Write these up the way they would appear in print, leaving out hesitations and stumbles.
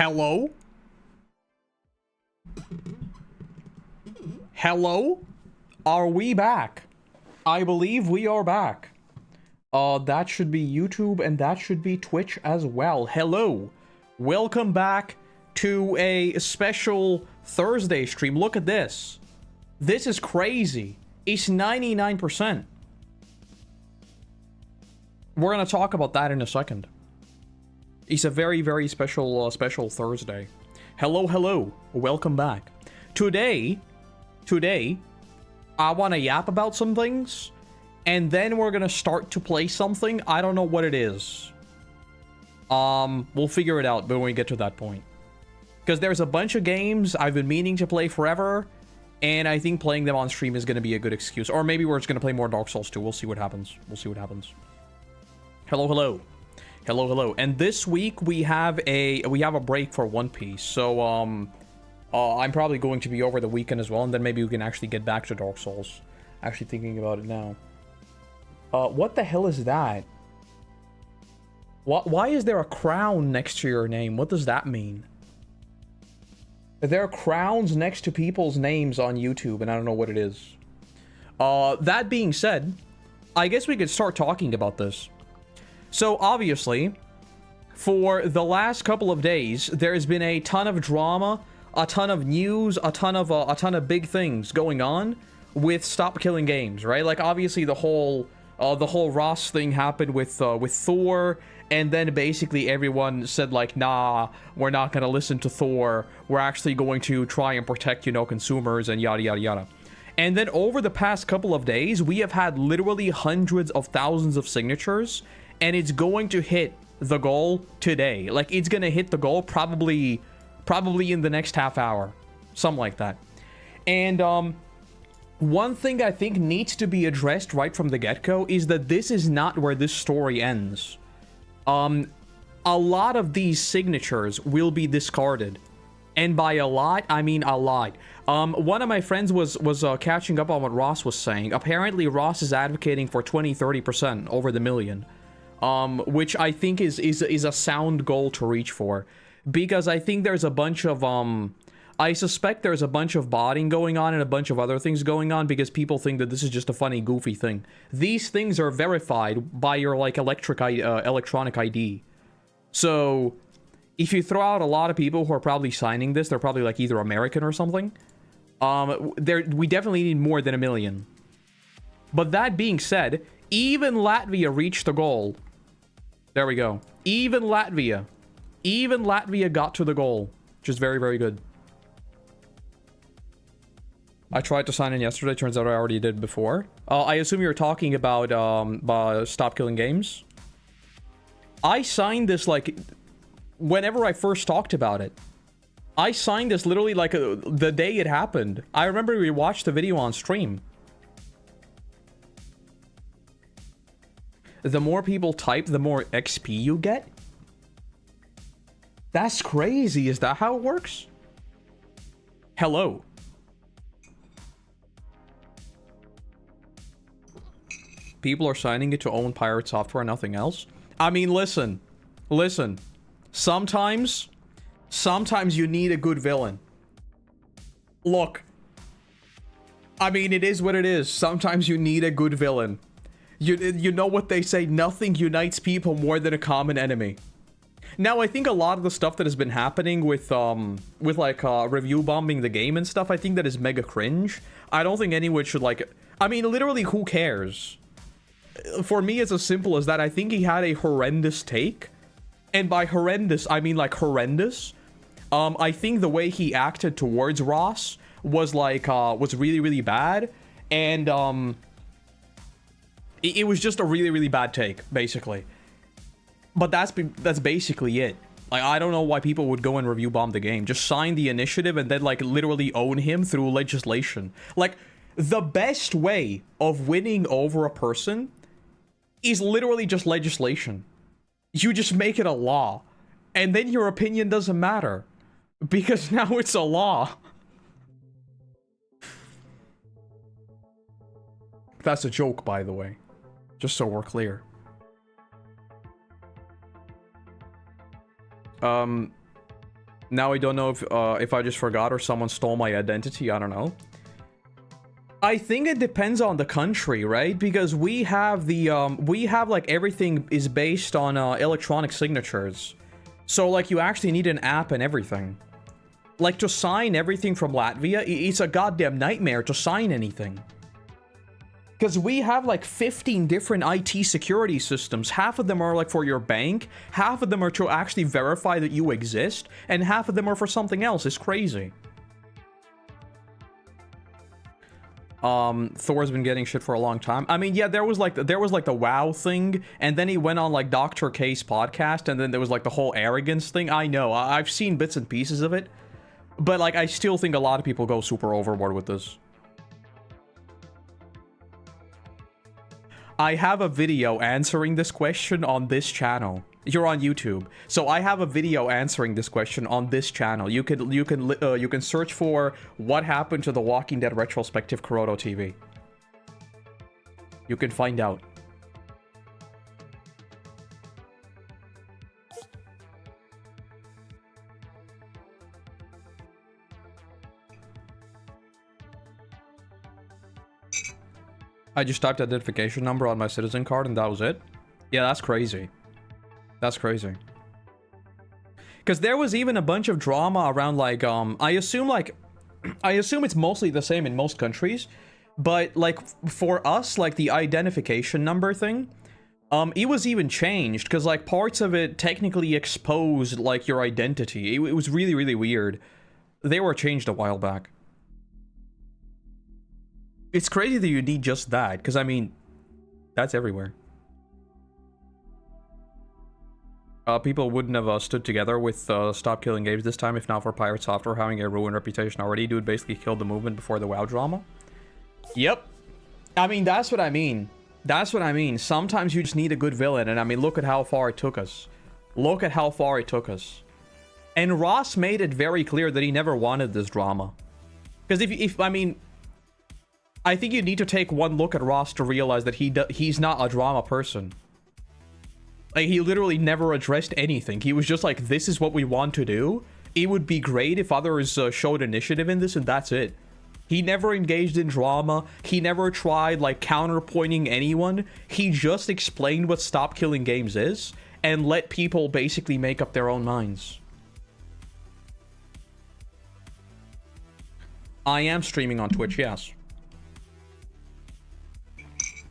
Hello? Hello? Are we back? I believe we are back. That should be YouTube and that should be Twitch as well. Hello. Welcome back to a special Thursday stream. Look at this. This is crazy. It's 99%. We're gonna talk about that in a second. It's a very, very special, special Thursday. Hello, hello. Welcome back. Today, I want to yap about some things, and then we're gonna start to play something. I don't know what it is. We'll figure it out when we get to that point. Because there's a bunch of games I've been meaning to play forever, and I think playing them on stream is gonna be a good excuse. Or maybe we're just gonna play more Dark Souls 2. We'll see what happens. We'll see what happens. Hello, hello. Hello, hello. And this week we have a break for One Piece. So I'm probably going to be over the weekend as well, and then maybe we can actually get back to Dark Souls. Actually thinking about it now. What the hell is that? Why is there a crown next to your name? What does that mean? There are crowns next to people's names on YouTube, and I don't know what it is. That being said, I guess we could start talking about this. So obviously, for the last couple of days, there's been a ton of drama, a ton of news, a ton of big things going on with Stop Killing Games, right? Like obviously the whole Ross thing happened with Thor, and then basically everyone said like, nah, we're not gonna listen to Thor. We're actually going to try and protect, you know, consumers and yada yada yada. And then over the past couple of days, we have had literally hundreds of thousands of signatures. And it's going to hit the goal today. Like, it's gonna hit the goal probably in the next half hour. Something like that. And, one thing I think needs to be addressed right from the get-go is that this is not where this story ends. A lot of these signatures will be discarded. And by a lot, I mean a lot. One of my friends was catching up on what Ross was saying. Apparently, Ross is advocating for 20-30% over the million. Which I think is a sound goal to reach for, because I think there's a bunch of I suspect there's a bunch of botting going on and a bunch of other things going on because people think that this is just a funny, goofy thing. These things are verified by your like electronic ID. So if you throw out a lot of people who are probably signing this, they're probably like either American or something. We definitely need more than 1 million. But that being said, even Latvia reached the goal. There we go. Even Latvia got to the goal, which is very, very good. I tried to sign in yesterday. Turns out I already did before. I assume you're talking about Stop Killing Games. I signed this like whenever I first talked about it. I signed this literally like the day it happened. I remember we watched the video on stream. The more people type, the more XP you get? That's crazy. Is that how it works? Hello. People are signing it to own pirate software, nothing else. I mean, listen. Sometimes you need a good villain. Look. I mean, it is what it is. Sometimes you need a good villain. You know what they say, nothing unites people more than a common enemy. Now, I think a lot of the stuff that has been happening with like, review bombing the game and stuff, I think that is mega cringe. I don't think anyone should, like... I mean, literally, who cares? For me, it's as simple as that. I think he had a horrendous take. And by horrendous, I mean, like, horrendous. I think the way he acted towards Ross was, like, was really, really bad. And, it was just a really, really bad take, basically. But that's basically it. Like, I don't know why people would go and review bomb the game. Just sign the initiative and then, like, literally own him through legislation. Like, the best way of winning over a person is literally just legislation. You just make it a law. And then your opinion doesn't matter. Because now it's a law. That's a joke, by the way. Just so we're clear. Now I don't know if I just forgot or someone stole my identity. I don't know. I think it depends on the country, right? Because we have the like everything is based on electronic signatures. So like you actually need an app and everything. Like to sign everything from Latvia, it's a goddamn nightmare to sign anything. Because we have like 15 different IT security systems. Half of them are like for your bank, half of them are to actually verify that you exist, and half of them are for something else. It's crazy. Thor's been getting shit for a long time. I mean, yeah, there was like the WoW thing, and then he went on like Dr. K's podcast, and then there was like the whole arrogance thing. I know, I've seen bits and pieces of it, but like I still think a lot of people go super overboard with this. I have a video answering this question on this channel. You're on YouTube, so I have a video answering this question on this channel. You can search for what happened to the Walking Dead retrospective Koroto TV. You can find out. I just typed identification number on my citizen card and that was it. Yeah, that's crazy. That's crazy. Because there was even a bunch of drama around like, I assume it's mostly the same in most countries, but like for us, like the identification number thing, it was even changed because like parts of it technically exposed like your identity. It was really, really weird. They were changed a while back. It's crazy that you need just that, because I mean, that's everywhere. People wouldn't have stood together with Stop Killing Games this time if not for Pirate Software having a ruined reputation already. Dude basically killed the movement before the WoW drama. Yep. I mean, that's what I mean. That's what I mean. Sometimes you just need a good villain, and I mean, look at how far it took us. Look at how far it took us. And Ross made it very clear that he never wanted this drama. Because if I mean, I think you need to take one look at Ross to realize that he's not a drama person. Like, he literally never addressed anything. He was just like, this is what we want to do. It would be great if others showed initiative in this, and that's it. He never engaged in drama. He never tried, like, counterpointing anyone. He just explained what Stop Killing Games is, and let people basically make up their own minds. I am streaming on Twitch, yes.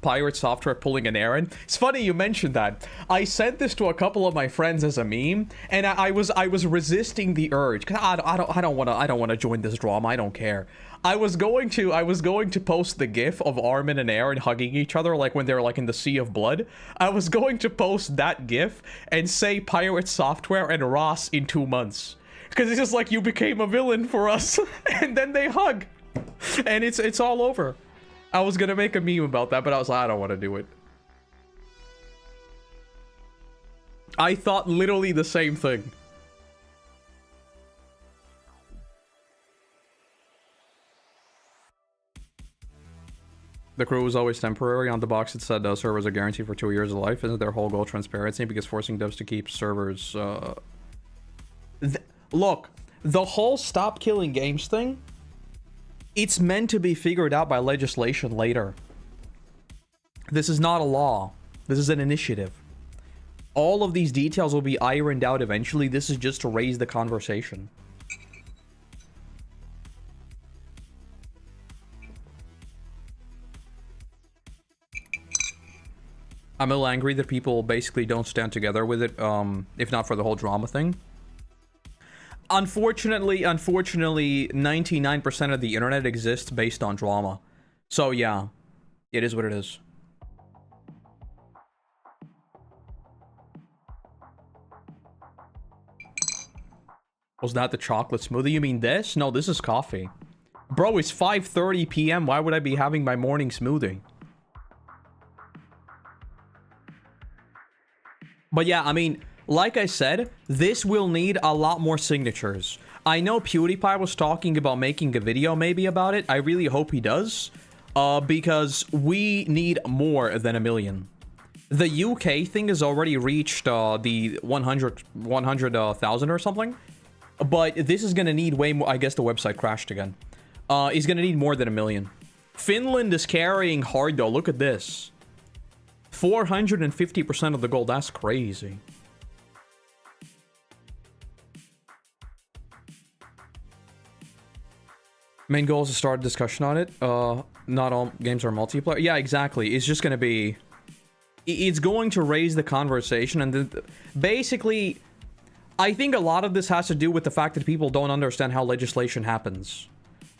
Pirate Software pulling an errand. It's funny you mentioned that. I sent this to a couple of my friends as a meme, and I was resisting the urge. Cause I don't want to join this drama. I don't care. I was going to post the gif of Armin and Aaron hugging each other like when they're like in the sea of blood. I was going to post that gif and say Pirate Software and Ross in 2 months. Because it's just like, you became a villain for us. And then they hug. And it's all over. I was gonna make a meme about that, but I was like, I don't want to do it. I thought literally the same thing. The crew was always temporary. On the box it said servers are guaranteed for 2 years of life. Isn't their whole goal transparency? Because forcing devs to keep servers... Look, the whole Stop Killing Games thing... It's meant to be figured out by legislation later. This is not a law. This is an initiative. All of these details will be ironed out eventually. This is just to raise the conversation. I'm a little angry that people basically don't stand together with it, if not for the whole drama thing. Unfortunately, 99% of the internet exists based on drama. So yeah, it is what it is. Was that the chocolate smoothie? You mean this? No, this is coffee. Bro, it's 5:30 p.m. Why would I be having my morning smoothie? But yeah, I mean... Like I said, this will need a lot more signatures. I know PewDiePie was talking about making a video maybe about it. I really hope he does. Because we need more than 1 million. The UK thing has already reached the 100,000 or something. But this is gonna need way more. I guess the website crashed again. He's gonna need more than 1 million. Finland is carrying hard though. Look at this. 450% of the gold. That's crazy. Main goal is to start a discussion on it. Not all games are multiplayer. Yeah, exactly. It's just gonna be... It's going to raise the conversation, and then basically, I think a lot of this has to do with the fact that people don't understand how legislation happens.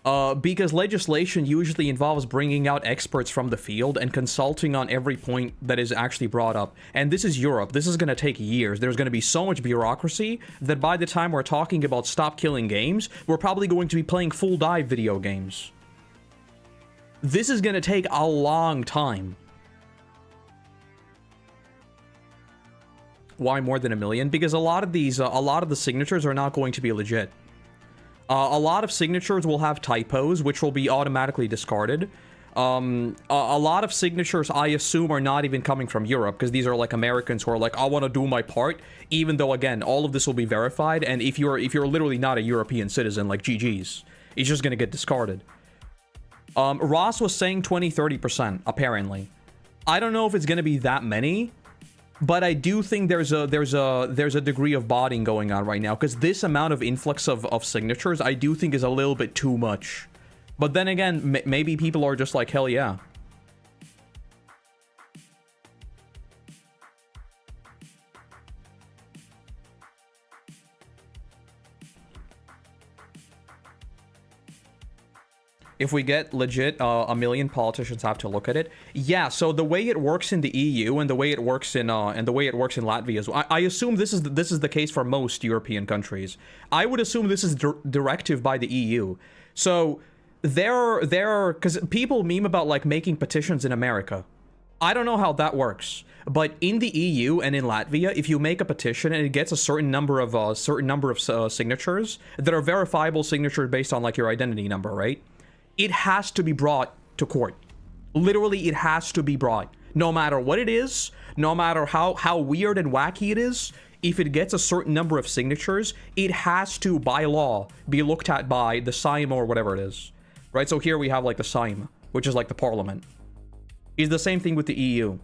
Because legislation usually involves bringing out experts from the field and consulting on every point that is actually brought up. And this is Europe. This is going to take years. There's going to be so much bureaucracy that by the time we're talking about stop killing games, we're probably going to be playing full dive video games. This is going to take a long time. Why more than 1 million? Because a lot of these, a lot of the signatures are not going to be legit. A lot of signatures will have typos, which will be automatically discarded. A lot of signatures, I assume, are not even coming from Europe, because these are like Americans who are like, I want to do my part, even though, again, all of this will be verified, and if you're literally not a European citizen, like GG's, it's just gonna get discarded. Ross was saying 20-30%, apparently. I don't know if it's gonna be that many, but I do think there's a degree of botting going on right now, because this amount of influx of signatures I do think is a little bit too much. But then again, maybe people are just like, hell yeah. If we get legit, 1 million politicians have to look at it. Yeah, so the way it works in the EU and the way it works in Latvia as well. I assume this is the case for most European countries. I would assume this is directive by the EU. So because people meme about like making petitions in America. I don't know how that works, but in the EU and in Latvia, if you make a petition and it gets a certain number of signatures that are verifiable signatures based on like your identity number, right? It has to be brought to court. Literally, it has to be brought. No matter what it is, no matter how weird and wacky it is, if it gets a certain number of signatures, it has to, by law, be looked at by the Sejm or whatever it is. Right? So here we have like the Sejm, which is like the parliament. It's the same thing with the EU.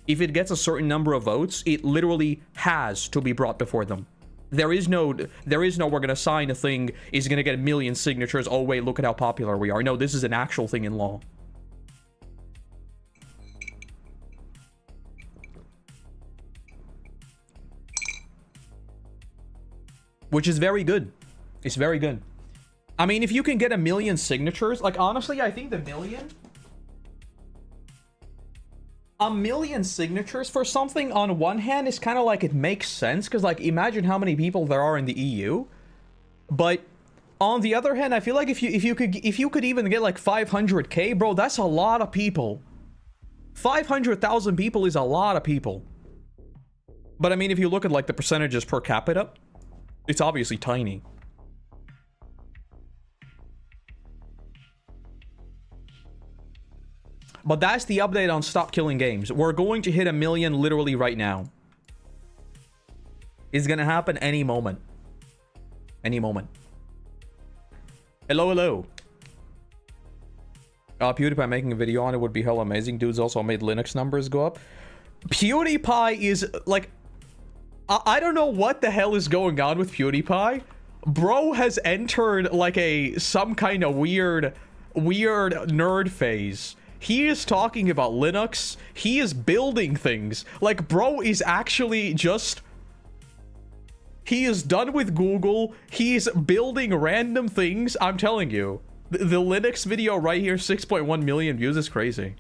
If it gets a certain number of votes, it literally has to be brought before them. There is no, we're gonna sign a thing, is gonna get 1 million signatures, oh wait, look at how popular we are. No, this is an actual thing in law. Which is very good. It's very good. I mean, if you can get 1 million signatures, like honestly, I think the 1 million signatures for something on one hand is kind of like, it makes sense, because like imagine how many people there are in the EU. But on the other hand, I feel like if you could even get like 500k, bro, that's a lot of people. 500,000 people is a lot of people. But I mean, if you look at like the percentages per capita, it's obviously tiny. But that's the update on Stop Killing Games. We're going to hit 1 million literally right now. It's gonna happen any moment. Any moment. Hello, hello. PewDiePie making a video on it would be hell amazing. Dude's also made Linux numbers go up. PewDiePie is like... I don't know what the hell is going on with PewDiePie. Bro has entered like some kind of weird nerd phase. He is talking about Linux. He is building things. Like, bro is actually just... He is done with Google. He's building random things. I'm telling you. The Linux video right here, 6.1 million views, is crazy.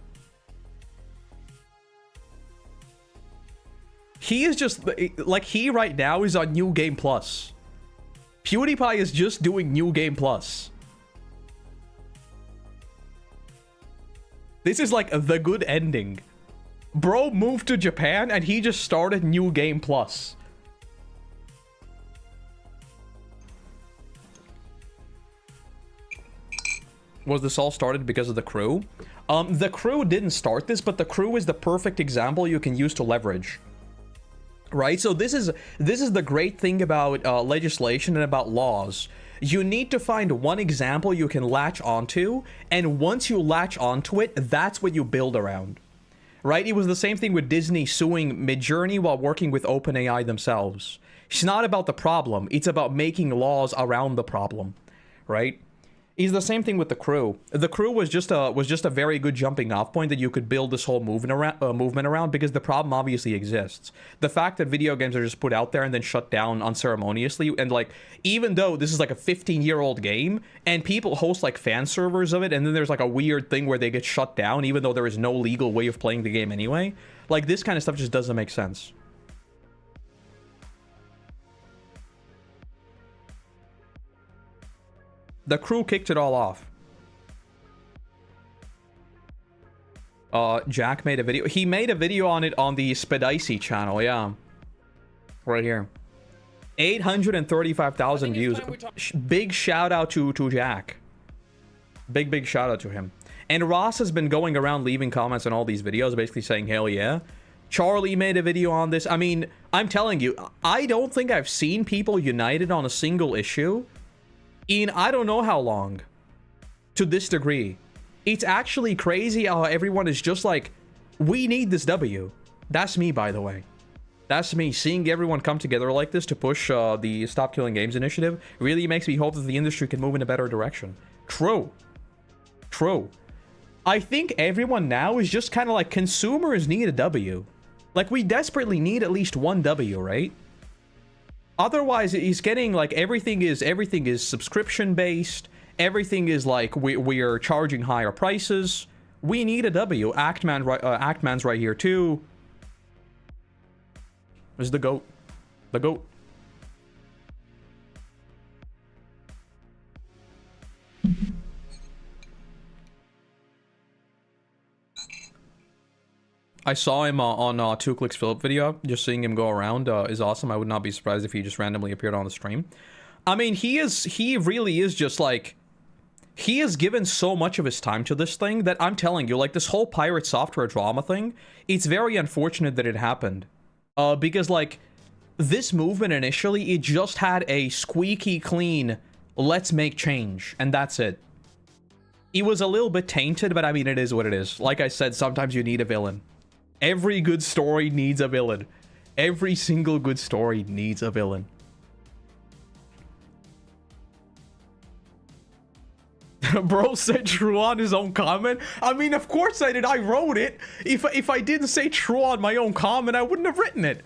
He is just... Like, he right now is on New Game Plus. PewDiePie is just doing New Game Plus. This is like the good ending. Bro moved to Japan and he just started New Game Plus. Was this all started because of the crew? The crew didn't start this, but the crew is the perfect example you can use to leverage. right? So this is the great thing about legislation and about laws. You need to find one example you can latch onto, and once you latch onto it, that's what you build around, right? It was the same thing with Disney suing Midjourney while working with OpenAI themselves. It's not about the problem, it's about making laws around the problem, right? It's the same thing with The Crew. The Crew was just a very good jumping off point that you could build this whole movement around, because the problem obviously exists. The fact that video games are just put out there and then shut down unceremoniously, and like, even though this is like a 15-year-old game and people host like fan servers of it, and then there's like a weird thing where they get shut down even though there is no legal way of playing the game anyway, like this kind of stuff just doesn't make sense. The Crew kicked it all off. Jack made a video. He made a video on it on the Spidicy channel, yeah. Right here. 835,000 views. Big shout out to Jack. Big shout out to him. And Ross has been going around leaving comments on all these videos, basically saying, hell yeah. Charlie made a video on this. I mean, I'm telling you, I don't think I've seen people united on a single issue in I don't know how long, to this degree. It's actually crazy how everyone is just like, we need this W. That's me, by the way. That's me. Seeing everyone come together like this to push the Stop Killing Games initiative really makes me hope that the industry can move in a better direction. True. I think everyone now is just kind of like, consumers need a W. Like, we desperately need at least one W, right? Otherwise, he's getting like, everything is subscription based. Everything is like, we are charging higher prices. We need a W. Actman's right here too. This is the GOAT. The GOAT. I saw him on 2 Clicks Philip video. Just seeing him go around is awesome. I would not be surprised if he just randomly appeared on the stream. I mean, he really is just like, he has given so much of his time to this thing that I'm telling you, like, this whole pirate software drama thing, it's very unfortunate that it happened. Because like, this movement initially, it just had a squeaky clean, let's make change, and that's it. It was a little bit tainted, but I mean, it is what it is. Like I said, sometimes you need a villain. Every good story needs a villain. Every single good story needs a villain. Bro said true on his own comment. I mean, of course I did. I wrote it. If I didn't say true on my own comment, I wouldn't have written it.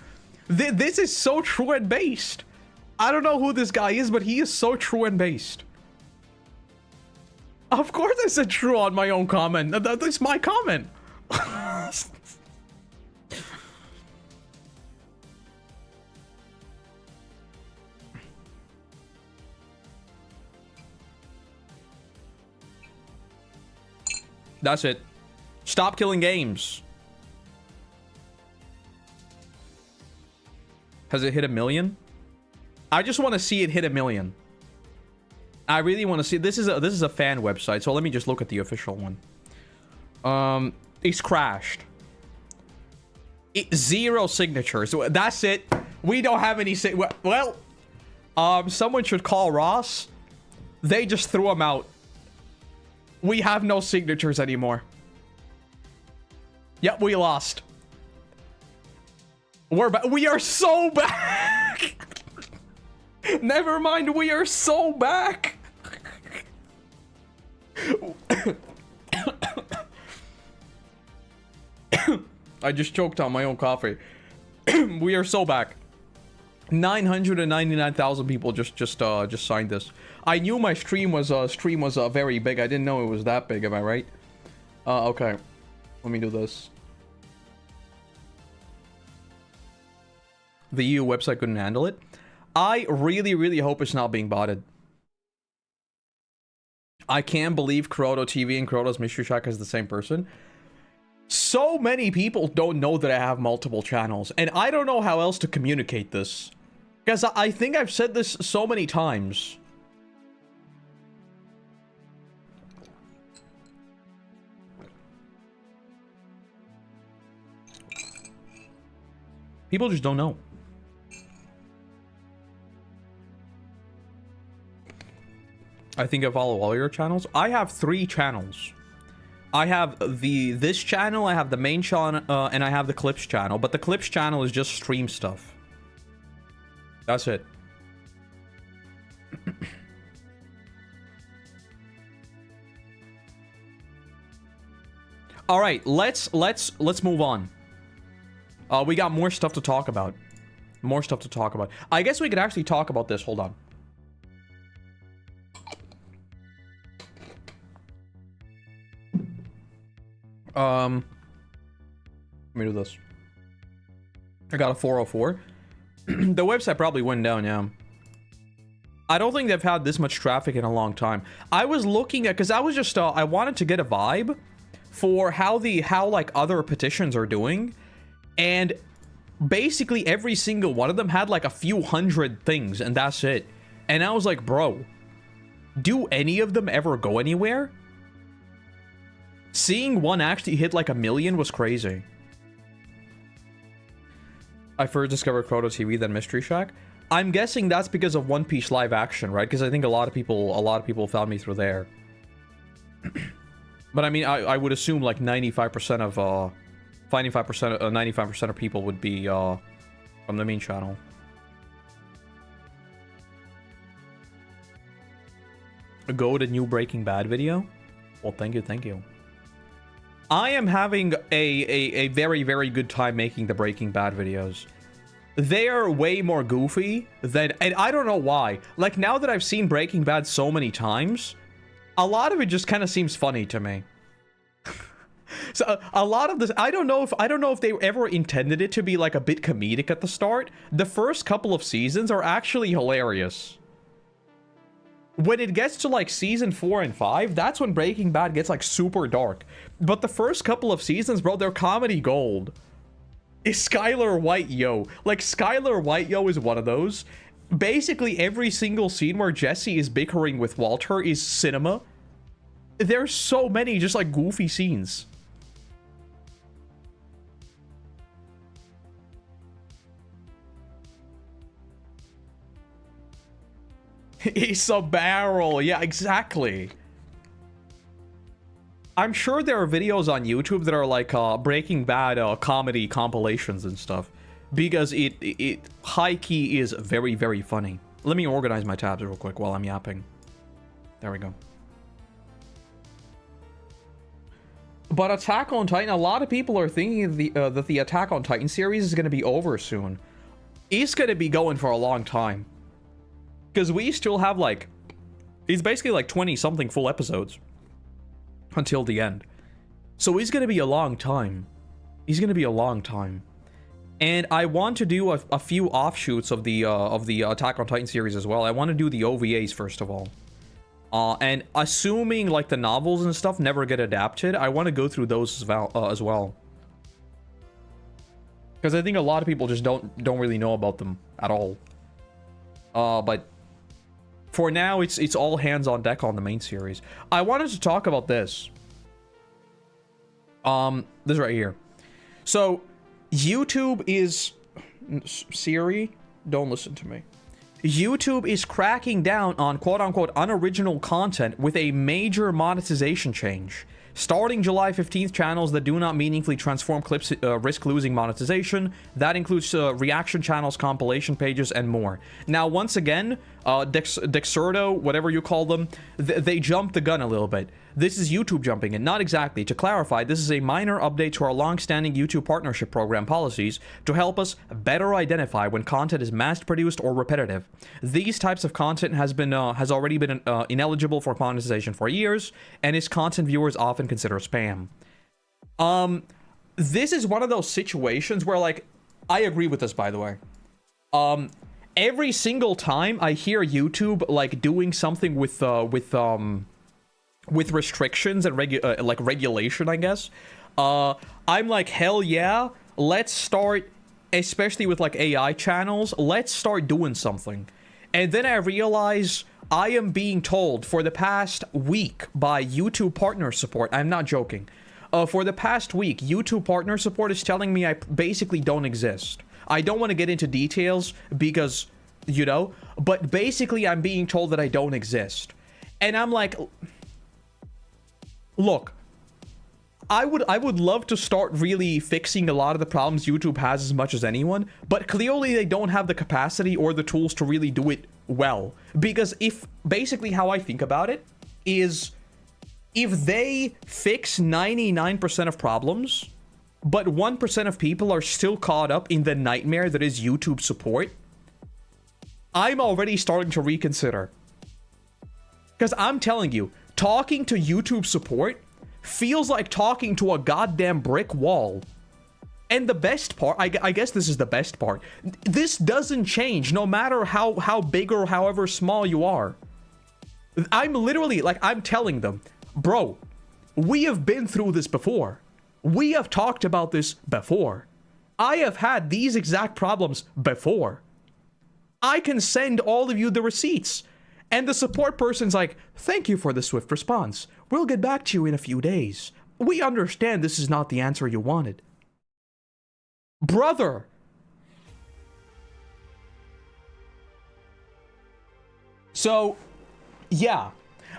This is so true and based. I don't know who this guy is, but he is so true and based. Of course I said true on my own comment. That's my comment. That's it. Stop killing games. Has it hit 1 million? I just want to see it hit 1 million. I really want to see. This is a fan website, so let me just look at the official one. It's crashed. 0 signatures. That's it. We don't have any. Well, someone should call Ross. They just threw him out. We have no signatures anymore. Yep, we lost. We're back. We are so back. Never mind, we are so back. I just choked on my own coffee. We are so back. 999,000 people just signed this. I knew my stream was very big. I didn't know it was that big. Am I right? Okay. Let me do this. The EU website couldn't handle it. I really hope it's not being botted. I can't believe Koroto TV and Koroto's Mystery Shack is the same person. So many people don't know that I have multiple channels, and I don't know how else to communicate this. Because I think I've said this so many times. People just don't know. I think I follow all your channels. I have 3 channels. I have this channel, I have the main channel, and I have the Clips channel. But the Clips channel is just stream stuff. That's it. All right, let's move on. We got more stuff to talk about. More stuff to talk about. I guess we could actually talk about this. Hold on. Let me do this. I got a 404. The website probably went down, yeah. I don't think they've had this much traffic in a long time. I was looking at, because I was just, I wanted to get a vibe for how like other petitions are doing. And basically every single one of them had like a few hundred things, and that's it. And I was like, bro, do any of them ever go anywhere? Seeing one actually hit like 1 million was crazy. I first discovered Koroto TV, then Mystery Shack. I'm guessing that's because of One Piece live action, right? Because I think a lot of people found me through there. But I mean, I would assume like 95% of 95% of people would be from the main channel. Go to new Breaking Bad video. Well, thank you. I am having a very, very good time making the Breaking Bad videos. They are way more goofy than, and I don't know why. Like, now that I've seen Breaking Bad so many times, a lot of it just kind of seems funny to me. So a lot of this, I don't know if they ever intended it to be like a bit comedic at the start. The first couple of seasons are actually hilarious. When it gets to like season 4 and 5, that's when Breaking Bad gets like super dark. But the first couple of seasons, bro, they're comedy gold. Is Skylar White Yo. Like, Skylar White Yo is one of those. Basically, every single scene where Jesse is bickering with Walter is cinema. There's so many just like goofy scenes. It's a barrel. Yeah, exactly. I'm sure there are videos on YouTube that are like Breaking Bad comedy compilations and stuff, because it high-key is very, very funny. Let me organize my tabs real quick while I'm yapping. There we go. But Attack on Titan, a lot of people are thinking that the Attack on Titan series is going to be over soon. It's going to be going for a long time. Because we still have like, it's basically like 20-something full episodes until the end. So it's going to be a long time. It's going to be a long time. And I want to do a few offshoots of the Attack on Titan series as well. I want to do the OVAs first of all. And assuming like the novels and stuff never get adapted, I want to go through those as well. Because I think a lot of people just don't really know about them at all. But for now, it's all hands on deck on the main series. I wanted to talk about this. This right here. So, YouTube is... Siri, don't listen to me. YouTube is cracking down on quote-unquote unoriginal content with a major monetization change. Starting July 15th, channels that do not meaningfully transform clips risk losing monetization. That includes reaction channels, compilation pages, and more. Now, once again, Dexerto, whatever you call them, they jumped the gun a little bit. This is YouTube jumping it. Not exactly. To clarify, this is a minor update to our long-standing YouTube partnership program policies to help us better identify when content is mass-produced or repetitive. These types of content has already been ineligible for monetization for years, and is content viewers often consider spam. This is one of those situations where, like, I agree with this, by the way. Every single time I hear YouTube like doing something with restrictions and regulation, I guess, I'm like, hell yeah, let's start, especially with like AI channels, let's start doing something. And then I realize I am being told for the past week by YouTube partner support, I'm not joking, for the past week, YouTube partner support is telling me I basically don't exist. I don't want to get into details because, you know, but basically I'm being told that I don't exist. And I'm like, look, I would love to start really fixing a lot of the problems YouTube has as much as anyone, but clearly they don't have the capacity or the tools to really do it well. Because if, basically how I think about it is, if they fix 99% of problems, but 1% of people are still caught up in the nightmare that is YouTube support, I'm already starting to reconsider. Because I'm telling you, talking to YouTube support feels like talking to a goddamn brick wall. And the best part, I guess this is the best part, this doesn't change no matter how big or however small you are. I'm literally, like, I'm telling them, bro, we have been through this before. We have talked about this before. I have had these exact problems before. I can send all of you the receipts. And the support person's like, thank you for the swift response. We'll get back to you in a few days. We understand this is not the answer you wanted. Brother. So, yeah.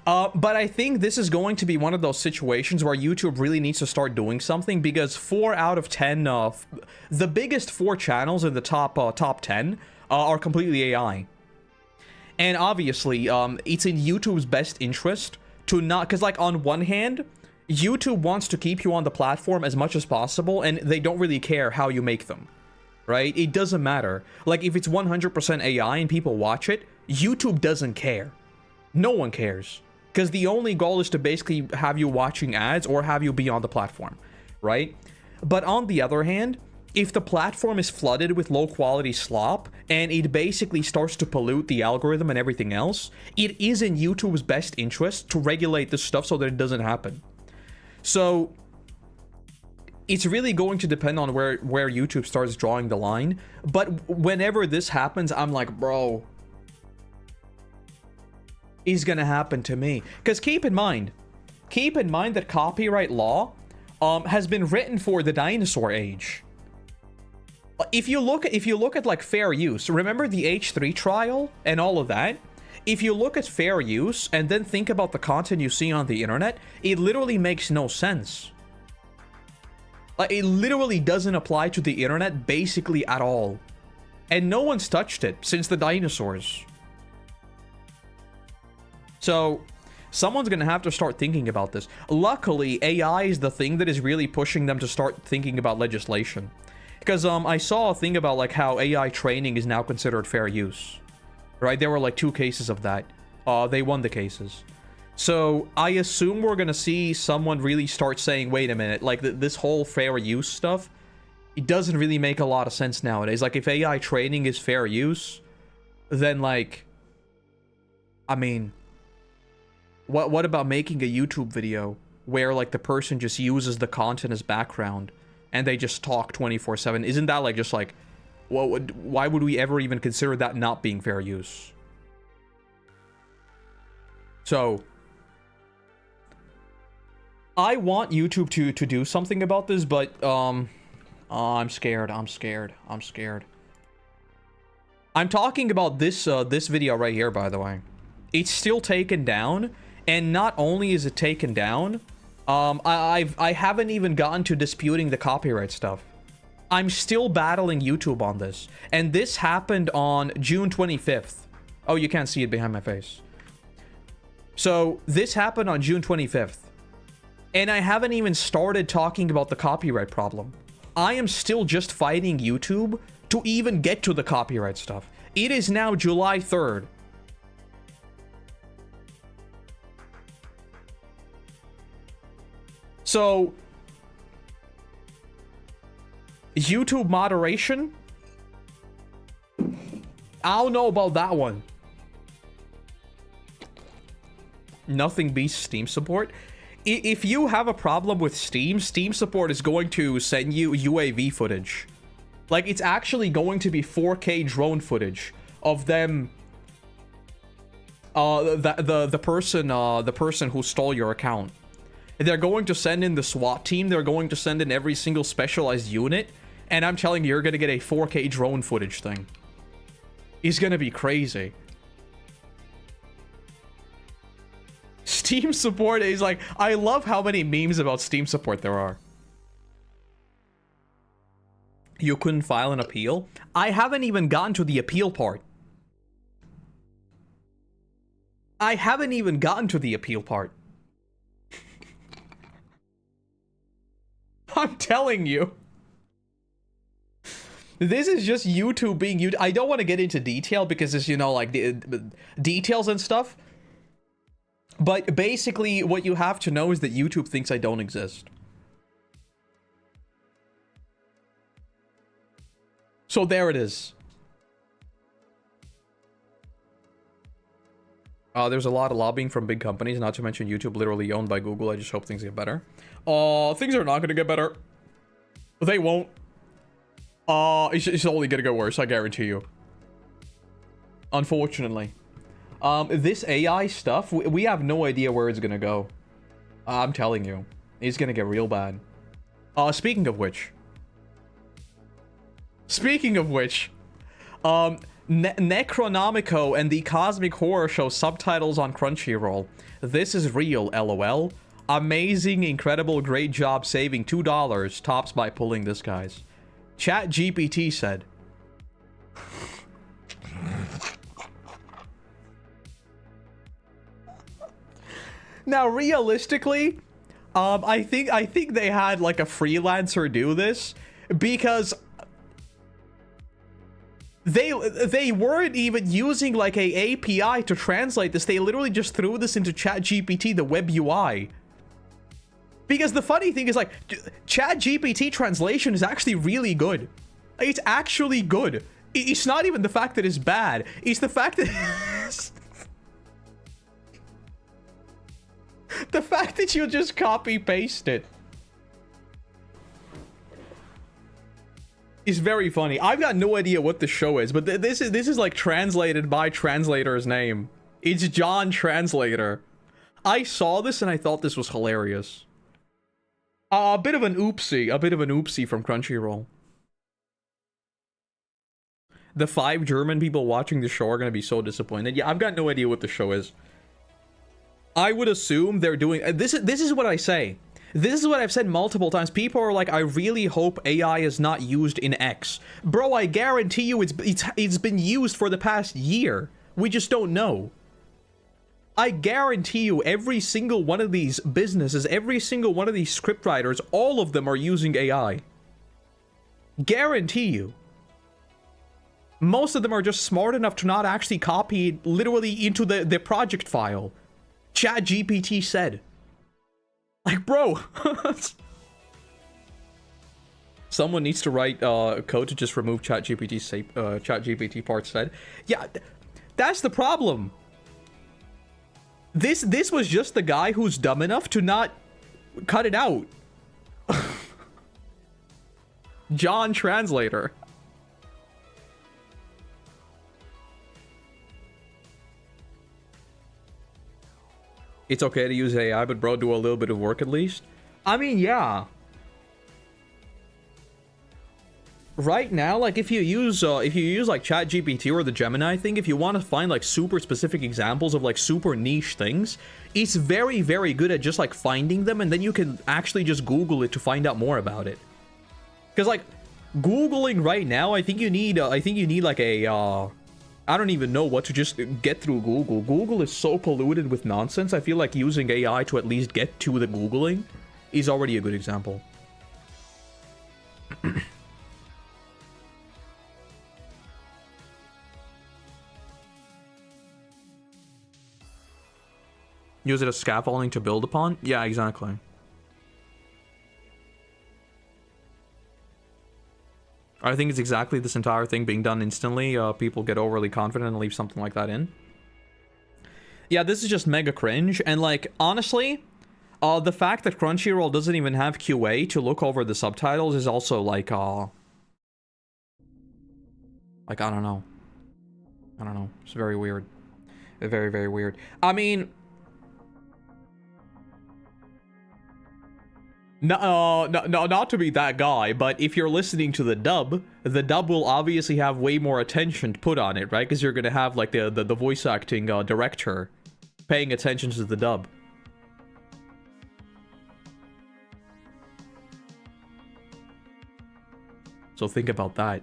But I think this is going to be one of those situations where YouTube really needs to start doing something, because 4 out of 10, the biggest 4 channels in the top 10 are completely AI. And obviously, it's in YouTube's best interest to not, because like on one hand, YouTube wants to keep you on the platform as much as possible, and they don't really care how you make them, right? It doesn't matter. Like if it's 100% AI and people watch it, YouTube doesn't care. No one cares. Because the only goal is to basically have you watching ads or have you be on the platform, right? But on the other hand, if the platform is flooded with low quality slop and it basically starts to pollute the algorithm and everything else, it is in YouTube's best interest to regulate this stuff so that it doesn't happen. So it's really going to depend on where YouTube starts drawing the line. But whenever this happens, I'm like, bro, is gonna happen to me. Because keep in mind that copyright law has been written for the dinosaur age. If you look at like fair use, remember the H3 trial and all of that? If you look at fair use and then think about the content you see on the internet, it literally makes no sense. Like, it literally doesn't apply to the internet basically at all. And no one's touched it since the dinosaurs. So, someone's gonna have to start thinking about this. Luckily, AI is the thing that is really pushing them to start thinking about legislation. Because I saw a thing about like how AI training is now considered fair use. Right? There were like 2 cases of that. They won the cases. So, I assume we're gonna see someone really start saying, wait a minute, like this whole fair use stuff, it doesn't really make a lot of sense nowadays. Like, if AI training is fair use, then like, I mean, what about making a YouTube video where like the person just uses the content as background and they just talk 24/7? Isn't that like just like, why would we ever even consider that not being fair use? So, I want YouTube to do something about this, but I'm scared. I'm talking about this this video right here, by the way. It's still taken down. And not only is it taken down, I haven't even gotten to disputing the copyright stuff. I'm still battling YouTube on this. And this happened on June 25th. Oh, you can't see it behind my face. So, this happened on June 25th. And I haven't even started talking about the copyright problem. I am still just fighting YouTube to even get to the copyright stuff. It is now July 3rd. So, YouTube moderation? I don't know about that one. Nothing beats Steam support. If you have a problem with Steam support is going to send you UAV footage. Like, it's actually going to be 4K drone footage of them. The person who stole your account. They're going to send in the SWAT team. They're going to send in every single specialized unit. And I'm telling you, you're going to get a 4K drone footage thing. It's going to be crazy. Steam support is like, I love how many memes about Steam support there are. You couldn't file an appeal? I haven't even gotten to the appeal part. I haven't even gotten to the appeal part. I'm telling you. This is just YouTube being YouTube. I don't want to get into detail because it's, you know, like the details and stuff. But basically what you have to know is that YouTube thinks I don't exist. So there it is. There's a lot of lobbying from big companies, not to mention YouTube literally owned by Google. I just hope things get better. Things are not going to get better. They won't. It's only going to get worse, I guarantee you. Unfortunately. This AI stuff, we have no idea where it's going to go. I'm telling you. It's going to get real bad. Speaking of which. Necronomico and the Cosmic Horror Show subtitles on Crunchyroll. This is real, LOL. Amazing, incredible, great job saving $2 tops by pulling this, guys. ChatGPT said. Now, realistically, I think they had like a freelancer do this because they weren't even using like a API to translate this. They literally just threw this into ChatGPT, the web UI. Because the funny thing is, like, ChatGPT translation is actually really good. It's actually good. It's not even the fact that it's bad. It's the fact that the fact that you just copy paste it is very funny. I've got no idea what the show is, but this is like translated by translator's name. It's John Translator. I saw this and I thought this was hilarious. A bit of an oopsie from Crunchyroll. The 5 German people watching the show are going to be so disappointed. Yeah, I've got no idea what the show is. I would assume they're doing... This is what I say. This is what I've said multiple times. People are like, I really hope AI is not used in X. Bro, I guarantee you it's been used for the past year. We just don't know. I guarantee you every single one of these businesses, every single one of these scriptwriters, all of them are using AI. Guarantee you. Most of them are just smart enough to not actually copy it literally into the project file. ChatGPT said. Like, bro. Someone needs to write code to just remove ChatGPT part said. Yeah, that's the problem. This was just the guy who's dumb enough to not cut it out. John Translator. It's okay to use AI, but bro, do a little bit of work at least. I mean, yeah. Right now, like if you use like ChatGPT or the Gemini thing, if you want to find like super specific examples of like super niche things, it's very, very good at just like finding them, and then you can actually just Google it to find out more about it. Because like Googling right now, I think you need like a I don't even know what to just get through Google. Google is so polluted with nonsense. I feel like using AI to at least get to the Googling is already a good example. Use it as scaffolding to build upon? Yeah, exactly. I think it's exactly this entire thing being done instantly. People get overly confident and leave something like that in. Yeah, this is just mega cringe. And like, honestly, the fact that Crunchyroll doesn't even have QA to look over the subtitles is also like, I don't know. I don't know. It's very weird. Very, very weird. I mean... No, not to be that guy, but if you're listening to the dub will obviously have way more attention put on it, right? Because you're gonna have like the voice acting director paying attention to the dub. So think about that.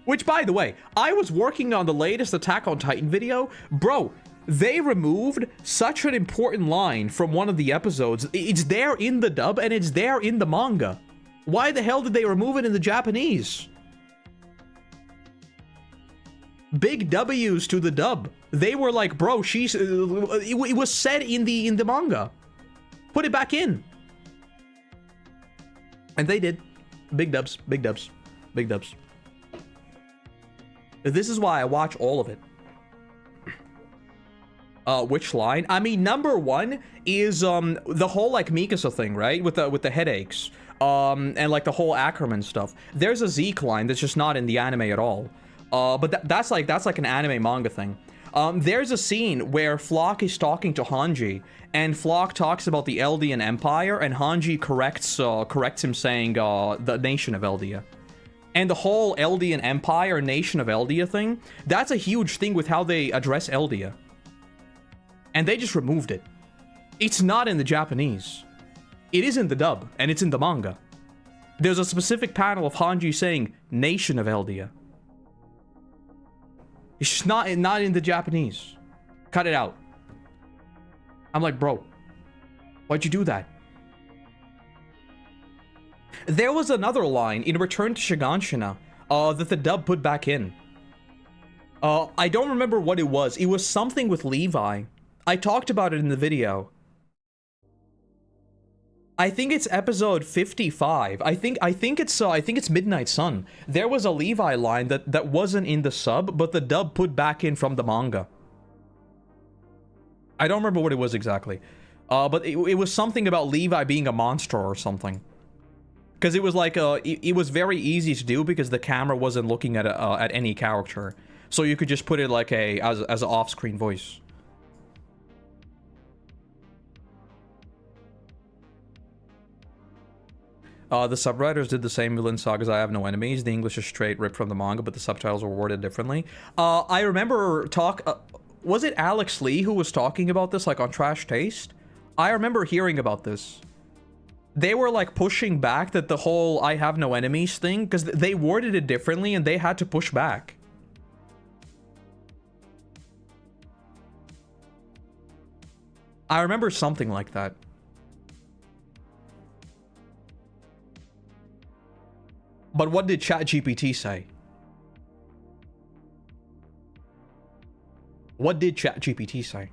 Which, by the way, I was working on the latest Attack on Titan video. Bro, they removed such an important line from one of the episodes. It's there in the dub, and it's there in the manga. Why the hell did they remove it in the Japanese? Big W's to the dub. They were like, bro, it was said in the manga. Put it back in. And they did. Big dubs, big dubs, big dubs. This is why I watch all of it. Which line? I mean, number one is the whole like Mikasa thing, right? With the headaches. And like the whole Ackerman stuff. There's a Zeke line that's just not in the anime at all. But that's like an anime manga thing. There's a scene where Flock is talking to Hanji, and Flock talks about the Eldian Empire, and Hanji corrects him saying the nation of Eldia. And the whole Eldian Empire, nation of Eldia thing, that's a huge thing with how they address Eldia. And they just removed it. It's not in the Japanese. It is in the dub, and it's in the manga. There's a specific panel of Hanji saying, nation of Eldia. It's just not in the Japanese. Cut it out. I'm like, bro, why'd you do that? There was another line in Return to Shiganshina that the dub put back in. I don't remember what it was. It was something with Levi. I talked about it in the video. I think it's episode 55. I think it's Midnight Sun. There was a Levi line that wasn't in the sub, but the dub put back in from the manga. I don't remember what it was exactly. But it was something about Levi being a monster or something. Because it was like it was very easy to do because the camera wasn't looking at any character, so you could just put it like as an off-screen voice. The subwriters did the same villain sagas. I Have No Enemies. The English is straight ripped from the manga, but the subtitles were worded differently. I remember was it Alex Lee who was talking about this like on Trash Taste? I remember hearing about this. They were like pushing back that the whole I Have No Enemies thing, because they worded it differently and they had to push back. I remember something like that. But what did ChatGPT say? What did ChatGPT say?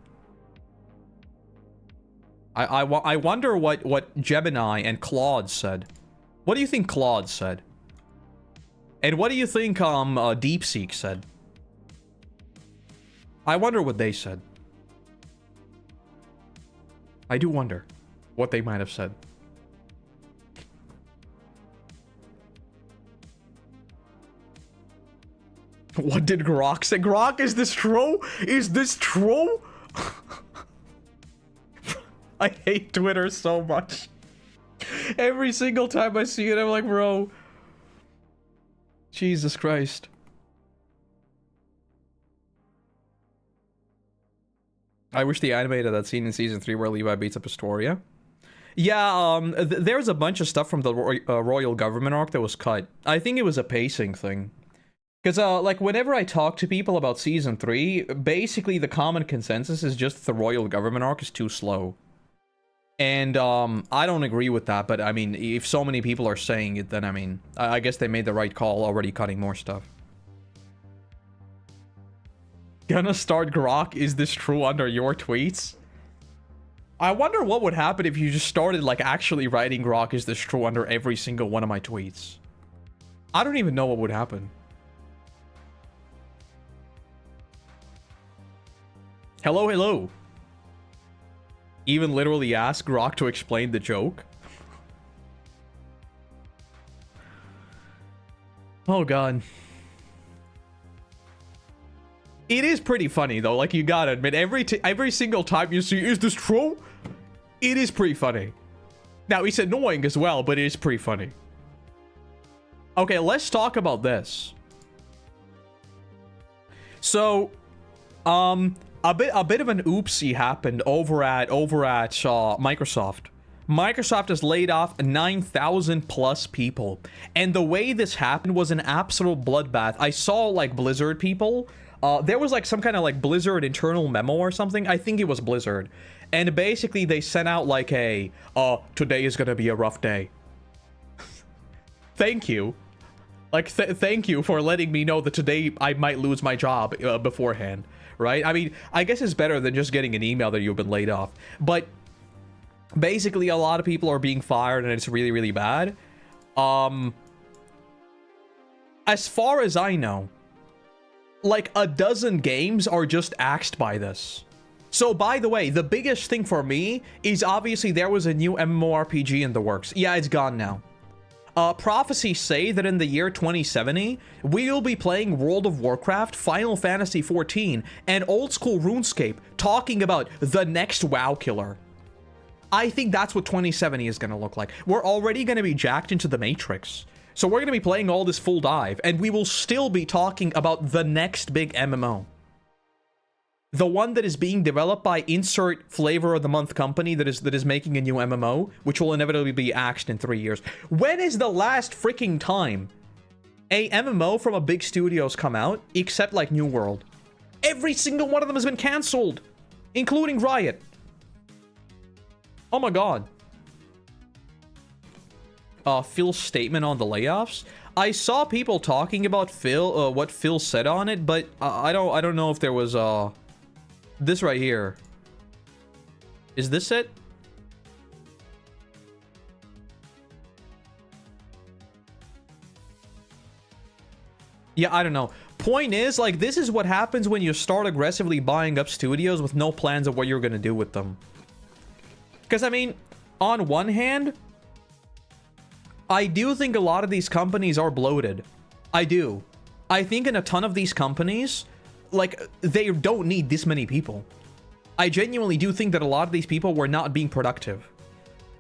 I wonder what Gemini and Claude said. What do you think Claude said? And what do you think DeepSeek said? I wonder what they said. I do wonder what they might have said. What did Grok say? Grok, is this true? Is this true? I hate Twitter so much. Every single time I see it, I'm like, bro. Jesus Christ. I wish they animated that scene in season 3 where Levi beats up Astoria. Yeah, there's a bunch of stuff from the Royal Government arc that was cut. I think it was a pacing thing. Because, like, whenever I talk to people about season 3, basically the common consensus is just the Royal Government arc is too slow. And, I don't agree with that, but, I mean, if so many people are saying it, then, I mean, I guess they made the right call already cutting more stuff. Gonna start Grok, is this true, under your tweets? I wonder what would happen if you just started, like, actually writing Grok, is this true, under every single one of my tweets. I don't even know what would happen. Hello, hello. Even literally ask Grok to explain the joke. Oh god. It is pretty funny though, like you gotta admit, every single time you see, is this true? It is pretty funny. Now it's annoying as well, but it is pretty funny. Okay, let's talk about this. So, a bit of an oopsie happened over at Microsoft. Microsoft has laid off 9,000 plus people. And the way this happened was an absolute bloodbath. I saw like Blizzard people. There was like some kind of like Blizzard internal memo or something. I think it was Blizzard. And basically they sent out like a, today is gonna be a rough day. Thank you. Like, thank you for letting me know that today I might lose my job beforehand, right? I mean, I guess it's better than just getting an email that you've been laid off. But basically, a lot of people are being fired, and it's really, really bad. As far as I know, like a dozen games are just axed by this. So, by the way, the biggest thing for me is obviously there was a new MMORPG in the works. Yeah, it's gone now. Prophecies say that in the year 2070, we will be playing World of Warcraft, Final Fantasy XIV, and old school RuneScape, talking about the next WoW killer. I think that's what 2070 is going to look like. We're already going to be jacked into the Matrix. So we're going to be playing all this full dive, and we will still be talking about the next big MMO. The one that is being developed by insert flavor of the month company that is making a new MMO, which will inevitably be axed in 3 years. When is the last freaking time a MMO from a big studio's come out, except like New World? Every single one of them has been cancelled, including Riot. Oh my god. Phil's statement on the layoffs. I saw people talking about Phil, what Phil said on it, but I don't know if there was this right here. Is this it? Yeah, I don't know. Point is, like, this is what happens when you start aggressively buying up studios with no plans of what you're gonna do with them. Because, I mean, on one hand, I do think a lot of these companies are bloated. I do. I think in a ton of these companies, like, they don't need this many people. I genuinely do think that a lot of these people were not being productive.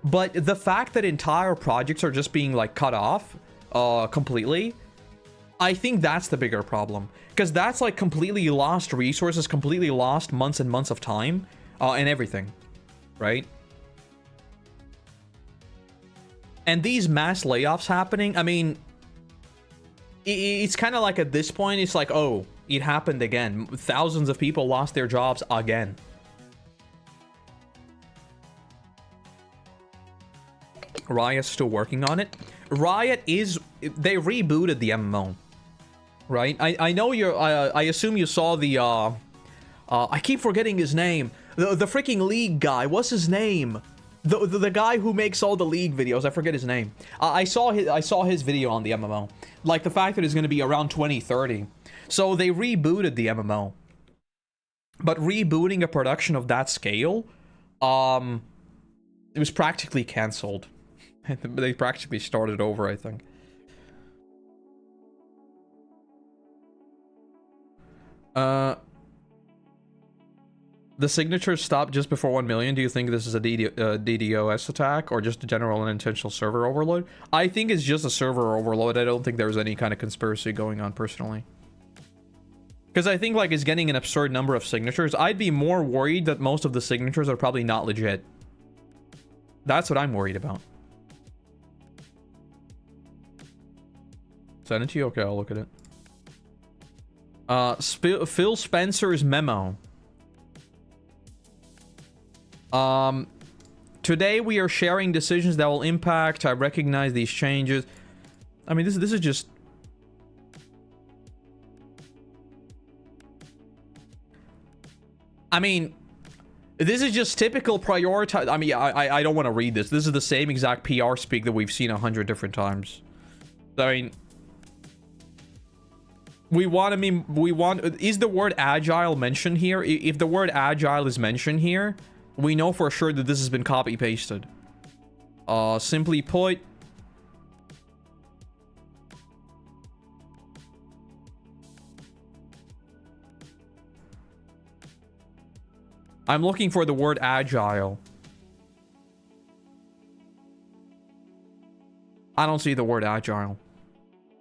But the fact that entire projects are just being, like, cut off completely, I think that's the bigger problem. Because that's, like, completely lost resources, completely lost months and months of time, and everything. Right? And these mass layoffs happening, I mean, it's kind of like at this point, it's like, oh, it happened again. Thousands of people lost their jobs again. Riot's still working on it. Riot is... They rebooted the MMO. Right? I know you're... I assume you saw the... I keep forgetting his name. The freaking League guy. What's his name? The guy who makes all the League videos. I forget his name. I saw his video on the MMO. Like, the fact that it's going to be around 2030. So they rebooted the MMO. But rebooting a production of that scale, it was practically cancelled. They practically started over, I think. The signatures stopped just before 1 million. Do you think this is a DDoS attack or just a general unintentional server overload? I think it's just a server overload. I don't think there's any kind of conspiracy going on personally. Because I think, like, it's getting an absurd number of signatures. I'd be more worried that most of the signatures are probably not legit. That's what I'm worried about. Send it to you? Okay, I'll look at it. Phil Spencer's memo. Today we are sharing decisions that will impact. I recognize these changes. I mean, this is just... I mean, this is just typical prioritize. I mean, I don't want to read this. This is the same exact PR speak that we've seen 100 different times. I mean, is the word agile mentioned here? If the word agile is mentioned here, we know for sure that this has been copy pasted. Simply put, I'm looking for the word agile. I don't see the word agile.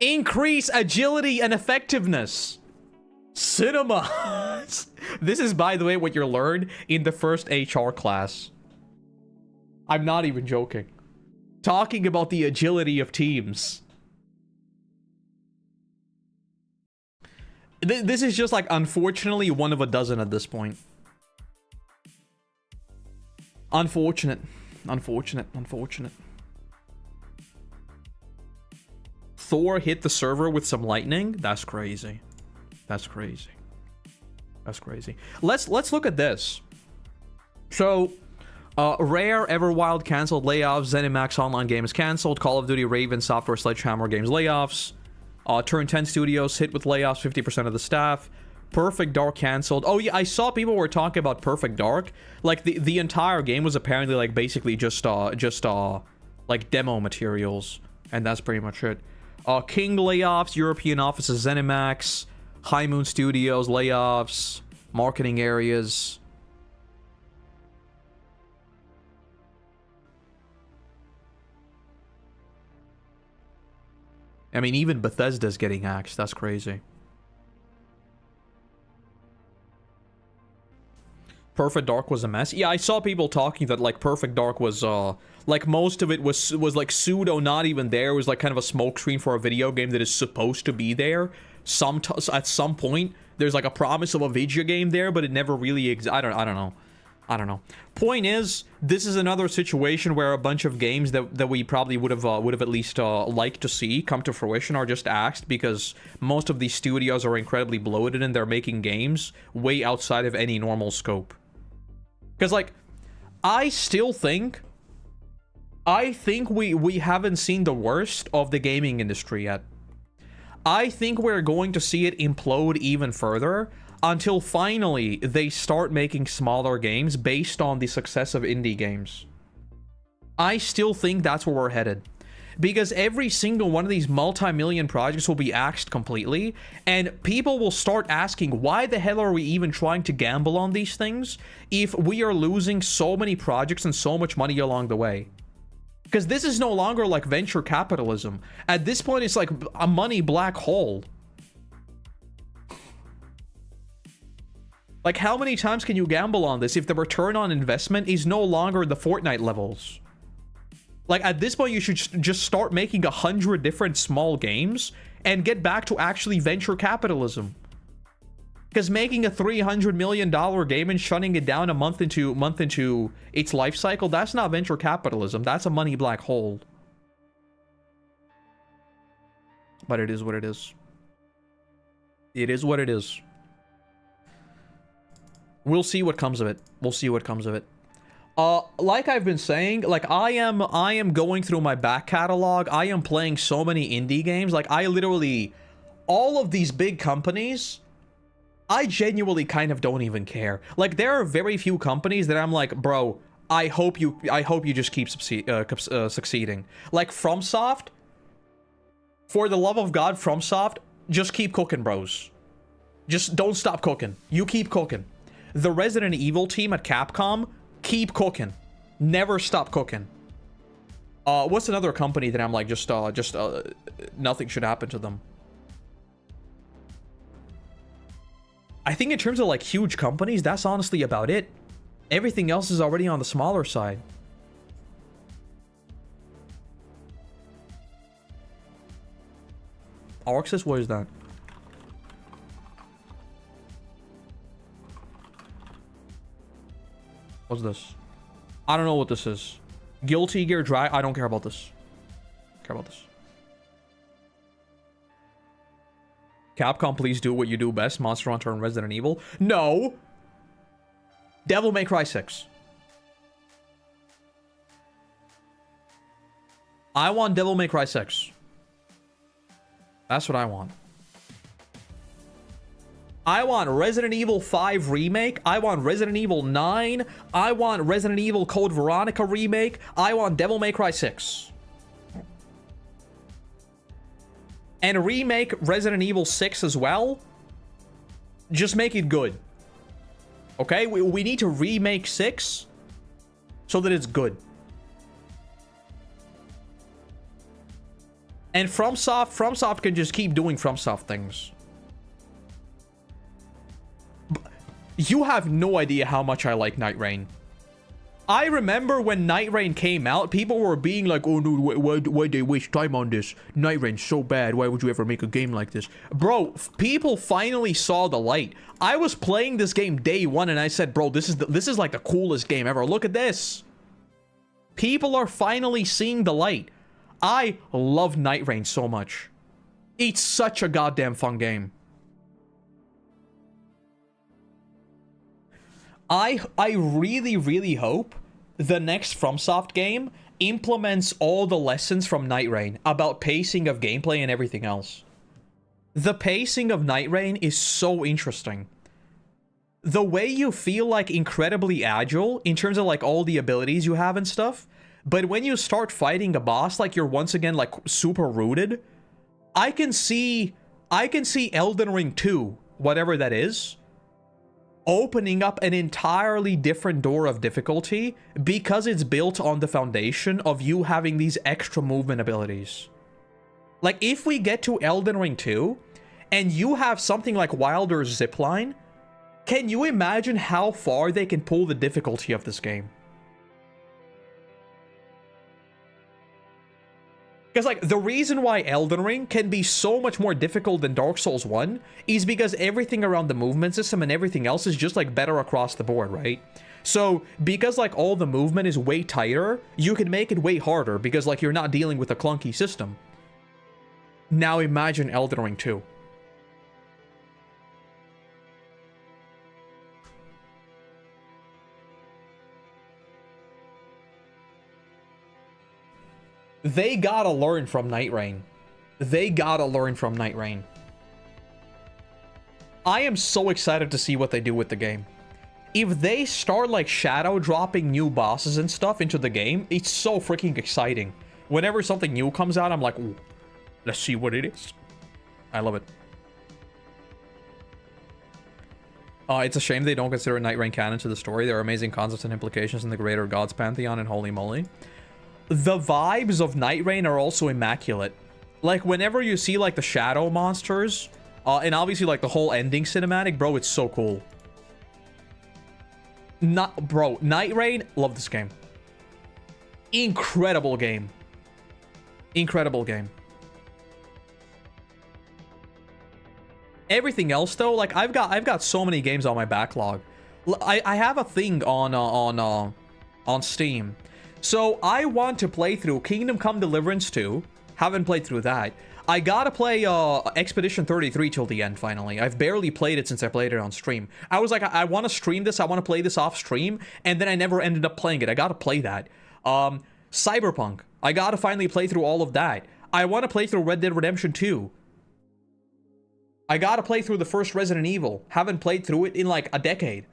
Increase agility and effectiveness. Cinema. This is, by the way, what you learned in the first HR class. I'm not even joking. Talking about the agility of teams. This is just like, unfortunately, one of a dozen at this point. Unfortunate. Unfortunate. Unfortunate. Thor hit the server with some lightning? That's crazy. That's crazy. That's crazy. Let's look at this. So, Rare, Everwild canceled layoffs. ZeniMax Online Games canceled. Call of Duty, Raven Software, Sledgehammer Games layoffs. Turn 10 Studios hit with layoffs, 50% of the staff. Perfect Dark canceled. Oh yeah, I saw people were talking about Perfect Dark. Like the entire game was apparently like basically just like demo materials, and that's pretty much it. King layoffs, European offices, ZeniMax, High Moon Studios layoffs, marketing areas. I mean, even Bethesda's getting axed. That's crazy. Perfect Dark was a mess. Yeah, I saw people talking that like Perfect Dark was like most of it was like pseudo not even there. It was like kind of a smokescreen for a video game that is supposed to be there. At some point there's like a promise of a video game there, but it never really I don't know. Point is, this is another situation where a bunch of games that we probably would have at least liked to see come to fruition are just axed because most of these studios are incredibly bloated and they're making games way outside of any normal scope. Because, like, I think we haven't seen the worst of the gaming industry yet. I think we're going to see it implode even further until finally they start making smaller games based on the success of indie games. I still think that's where we're headed. Because every single one of these multi-million projects will be axed completely, and people will start asking, why the hell are we even trying to gamble on these things if we are losing so many projects and so much money along the way? Because this is no longer like venture capitalism. At this point, it's like a money black hole. Like, how many times can you gamble on this if the return on investment is no longer the Fortnite levels? Like, at this point, you should just start making 100 different small games and get back to actually venture capitalism. Because making a $300 million game and shutting it down a month into its life cycle, that's not venture capitalism. That's a money black hole. But it is what it is. It is what it is. We'll see what comes of it. We'll see what comes of it. Like I've been saying, like I am going through my back catalog. I am playing so many indie games. Like I literally, all of these big companies, I genuinely kind of don't even care. Like there are very few companies that I'm like, bro, I hope you just keep succeeding. Like FromSoft, for the love of God, FromSoft, just keep cooking, bros. Just don't stop cooking. You keep cooking. The Resident Evil team at Capcom, keep cooking. Never stop cooking. What's another company that I'm like, just nothing should happen to them? I think in terms of like huge companies, that's honestly about it. Everything else is already on the smaller side. Arxis, what is that? What's this? I don't know what this is. Guilty Gear Drive. I don't care about this. Care about this. Capcom, please do what you do best. Monster Hunter and Resident Evil. No. Devil May Cry 6. I want Devil May Cry 6. That's what I want. I want Resident Evil 5 Remake. I want Resident Evil 9. I want Resident Evil Code Veronica Remake. I want Devil May Cry 6. And remake Resident Evil 6 as well. Just make it good. Okay? We need to remake 6 so that it's good. And FromSoft can just keep doing FromSoft things. You have no idea how much I like Night Rain. I remember when Night Rain came out, people were being like, oh no, why they waste time on this? Night Rain's so bad, why would you ever make a game like this? Bro, people finally saw the light. I was playing this game day one and I said, bro, this is like the coolest game ever. Look at this. People are finally seeing the light. I love Night Rain so much. It's such a goddamn fun game. I really, really hope the next FromSoft game implements all the lessons from Night Rain about pacing of gameplay and everything else. The pacing of Night Rain is so interesting. The way you feel like incredibly agile in terms of like all the abilities you have and stuff, but when you start fighting a boss, like you're once again like super rooted. I can see Elden Ring 2, whatever that is, opening up an entirely different door of difficulty because it's built on the foundation of you having these extra movement abilities. Like, if we get to Elden Ring 2 and you have something like Wilder's Zipline, can you imagine how far they can pull the difficulty of this game? Because, like, the reason why Elden Ring can be so much more difficult than Dark Souls 1 is because everything around the movement system and everything else is just, like, better across the board, right? So, because, like, all the movement is way tighter, you can make it way harder because, like, you're not dealing with a clunky system. Now imagine Elden Ring 2. They gotta learn from Night Rain. They gotta learn from Night Rain. I am so excited to see what they do with the game. If they start like shadow dropping new bosses and stuff into the game, it's so freaking exciting. Whenever something new comes out, I'm like, ooh, let's see what it is. I love it. It's a shame they don't consider Night Rain canon to the story. There are amazing concepts and implications in the greater gods pantheon, and holy moly. The vibes of Night Rain are also immaculate. Like, whenever you see, like, the shadow monsters, and obviously, like, the whole ending cinematic, bro, it's so cool. Bro, Night Rain, love this game. Incredible game. Incredible game. Everything else, though, like, I've got so many games on my backlog. I have a thing on Steam. So, I want to play through Kingdom Come Deliverance 2. Haven't played through that. I gotta play Expedition 33 till the end, finally. I've barely played it since I played it on stream. I was like, I want to stream this, I want to play this off stream, and then I never ended up playing it. I gotta play that. Cyberpunk. I gotta finally play through all of that. I want to play through Red Dead Redemption 2. I gotta play through the first Resident Evil. Haven't played through it in like a decade.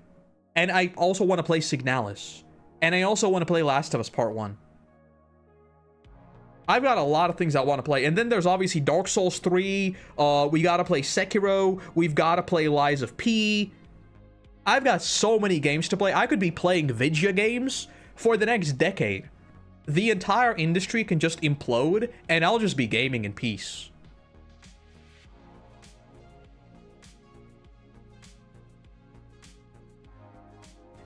And I also want to play Signalis. And I also want to play Last of Us Part 1. I've got a lot of things I want to play. And then there's obviously Dark Souls 3. We got to play Sekiro. We've got to play Lies of P. I've got so many games to play. I could be playing Vidya games for the next decade. The entire industry can just implode, and I'll just be gaming in peace.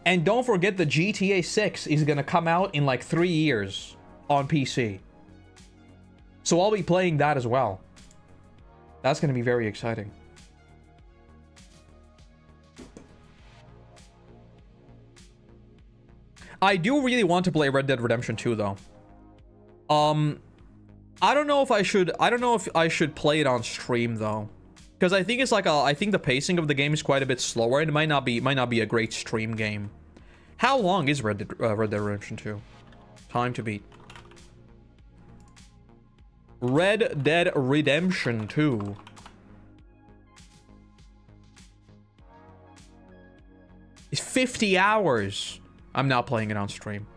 And don't forget the GTA 6 is going to come out in like 3 years on PC. So I'll be playing that as well. That's going to be very exciting. I do really want to play Red Dead Redemption 2 though. I don't know if I should play it on stream though. Because I think it's like I think the pacing of the game is quite a bit slower, and it might not be a great stream game. How long is Red Dead Redemption 2? Time to beat. Red Dead Redemption 2. It's 50 hours. I'm not playing it on stream.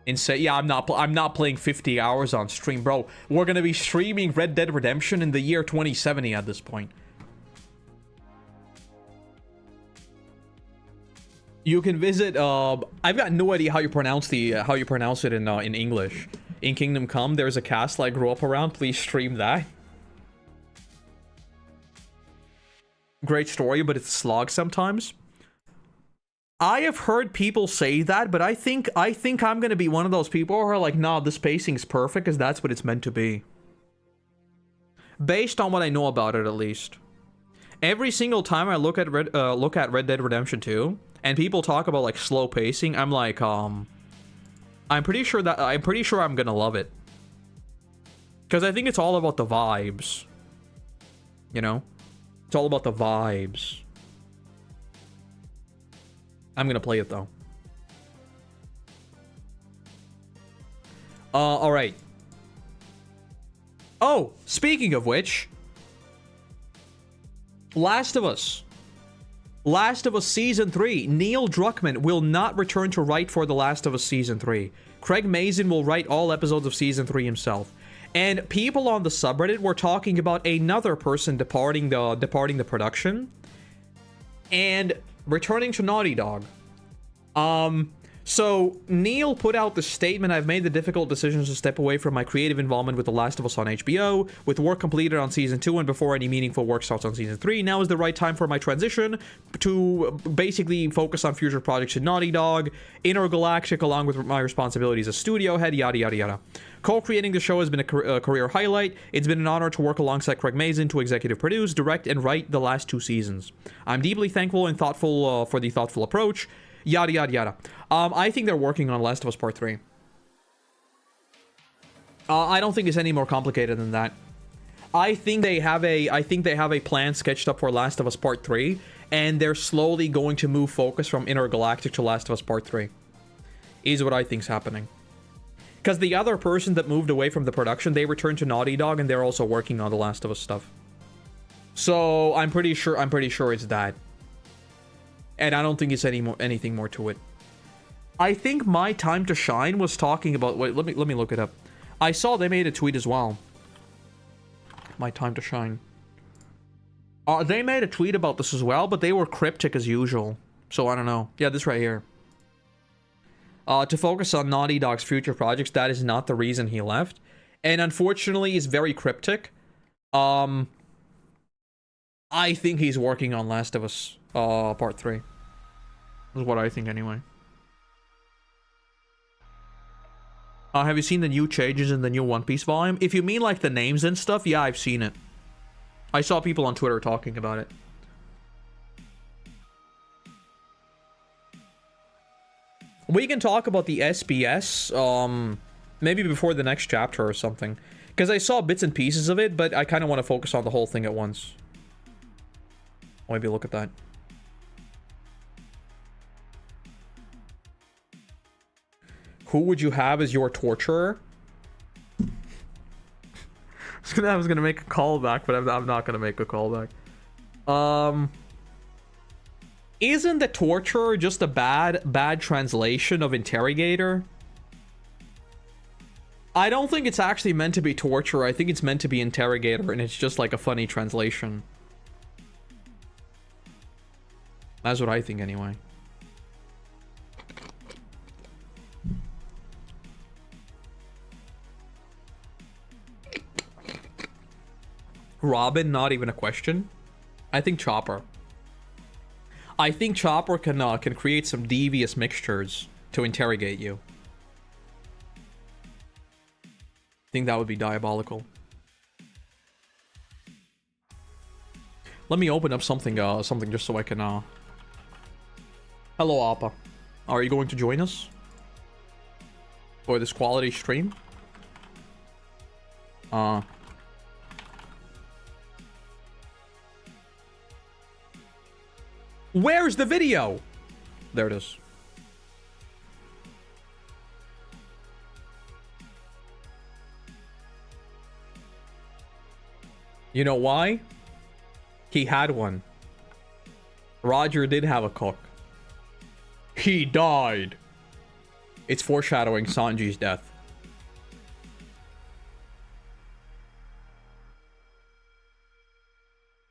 Insane. Yeah, I'm not playing 50 hours on stream, bro. We're gonna be streaming Red Dead Redemption in the year 2070 at this point. You can visit. I've got no idea how you pronounce it in English. In Kingdom Come, there's a castle I grew up around. Please stream that. Great story, but it's slog sometimes. I have heard people say that, but I think I'm gonna be one of those people who are like, nah, this pacing's perfect because that's what it's meant to be. Based on what I know about it, at least. Every single time I look at Red Dead Redemption 2, and people talk about like slow pacing, I'm like, I'm pretty sure I'm gonna love it. Because I think it's all about the vibes. You know? It's all about the vibes. I'm gonna play it though. Alright. Oh, speaking of which, Last of Us Season 3. Neil Druckmann will not return to write for The Last of Us Season 3. Craig Mazin will write all episodes of Season 3 himself. And people on the subreddit were talking about another person departing the production and returning to Naughty Dog. So Neil put out the statement, I've made the difficult decisions to step away from my creative involvement with The Last of Us on HBO, with work completed on Season 2 and before any meaningful work starts on Season 3. Now is the right time for my transition to basically focus on future projects at Naughty Dog, Intergalactic, along with my responsibilities as studio head, yada yada yada. Co-creating the show has been a career highlight. It's been an honor to work alongside Craig Mazin to executive produce, direct, and write the last 2 seasons. I'm deeply thankful and thoughtful for the thoughtful approach. Yada yada yada. I think they're working on Last of Us Part 3. I don't think it's any more complicated than that. I think they have a plan sketched up for Last of Us Part 3, and they're slowly going to move focus from Intergalactic to Last of Us Part 3. Is what I think's happening. Because the other person that moved away from the production, they returned to Naughty Dog, and they're also working on the Last of Us stuff. So I'm pretty sure it's that. And I don't think it's anything more to it. I think My Time to Shine was talking about... Wait, let me look it up. I saw they made a tweet as well. My Time to Shine. They made a tweet about this as well, but they were cryptic as usual. So I don't know. Yeah, this right here. To focus on Naughty Dog's future projects, that is not the reason he left. And unfortunately, he's very cryptic. I think he's working on Last of Us Part 3. Is what I think anyway. Have you seen the new changes in the new One Piece volume? If you mean like the names and stuff, yeah, I've seen it. I saw people on Twitter talking about it. We can talk about the SBS, maybe before the next chapter or something. Because I saw bits and pieces of it, but I kind of want to focus on the whole thing at once. Maybe look at that. Who would you have as your torturer? I was gonna make a callback, but I'm not gonna make a callback. Isn't the torturer just a bad translation of interrogator? I don't think it's actually meant to be torture. I think it's meant to be interrogator, and it's just like a funny translation. That's what I think anyway. Robin, not even a question. I think Chopper. I think Chopper can create some devious mixtures to interrogate you. I think that would be diabolical. Let me open up something just so I can Hello, Appa. Are you going to join us for this quality stream? Where's the video? There it is. You know why? He had one. Roger did have a cook. He died. It's foreshadowing Sanji's death.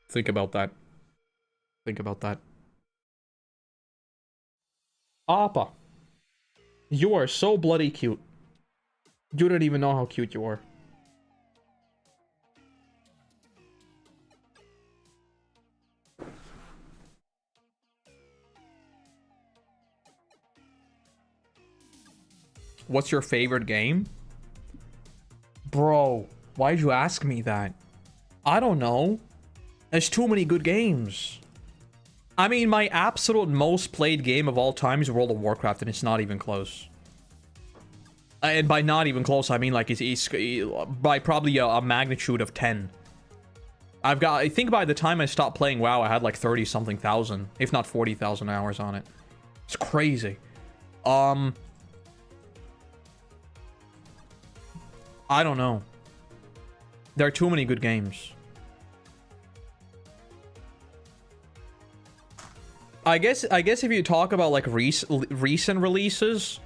Think about that. Think about that. Appa. You are so bloody cute. You don't even know how cute you are. What's your favorite game? Bro, why'd you ask me that? I don't know. There's too many good games. I mean, my absolute most played game of all time is World of Warcraft, and it's not even close. And by not even close, I mean like it's by probably a magnitude of 10. I think by the time I stopped playing WoW, I had like 30-something thousand, if not 40,000 hours on it. It's crazy. I don't know. There are too many good games. I guess if you talk about like recent releases,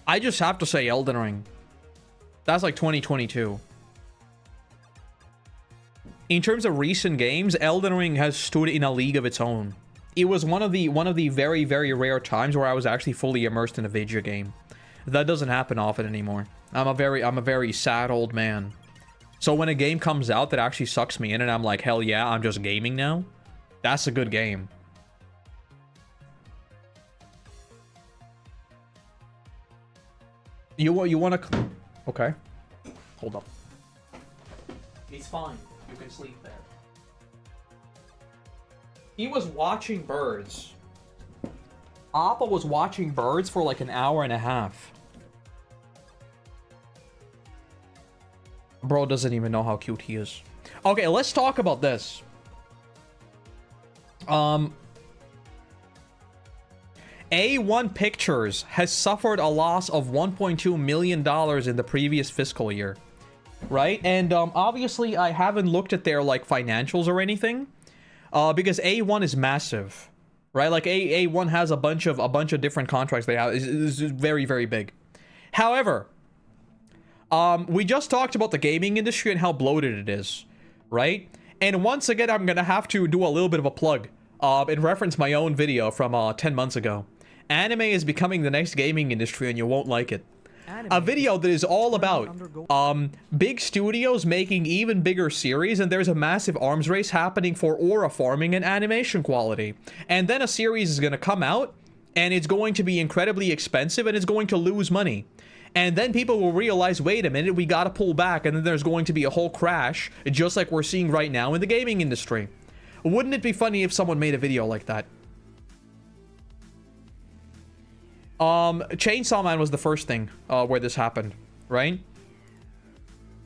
I just have to say Elden Ring. That's like 2022. In terms of recent games, Elden Ring has stood in a league of its own. It was one of the very, very rare times where I was actually fully immersed in a video game. That doesn't happen often anymore. I'm a very sad old man. So when a game comes out that actually sucks me in and I'm like, hell yeah, I'm just gaming now, that's a good game. You want to... Okay. Hold up. It's fine. You can sleep there. He was watching birds. Appa was watching birds for like an hour and a half. Bro doesn't even know how cute he is. Okay, let's talk about this. A1 Pictures has suffered a loss of $1.2 million in the previous fiscal year, right? And obviously I haven't looked at their like financials or anything, because A1 is massive, right? Like A1 has a bunch of different contracts they have. It's very, very big. However, we just talked about the gaming industry and how bloated it is, right? And once again, I'm gonna have to do a little bit of a plug and reference my own video from 10 months ago. Anime is becoming the next gaming industry and you won't like it. A video that is all about big studios making even bigger series, and there's a massive arms race happening for aura farming and animation quality. And then a series is going to come out and it's going to be incredibly expensive and it's going to lose money. And then people will realize, wait a minute, we got to pull back, and then there's going to be a whole crash, just like we're seeing right now in the gaming industry. Wouldn't it be funny if someone made a video like that? Chainsaw Man was the first thing where this happened, right?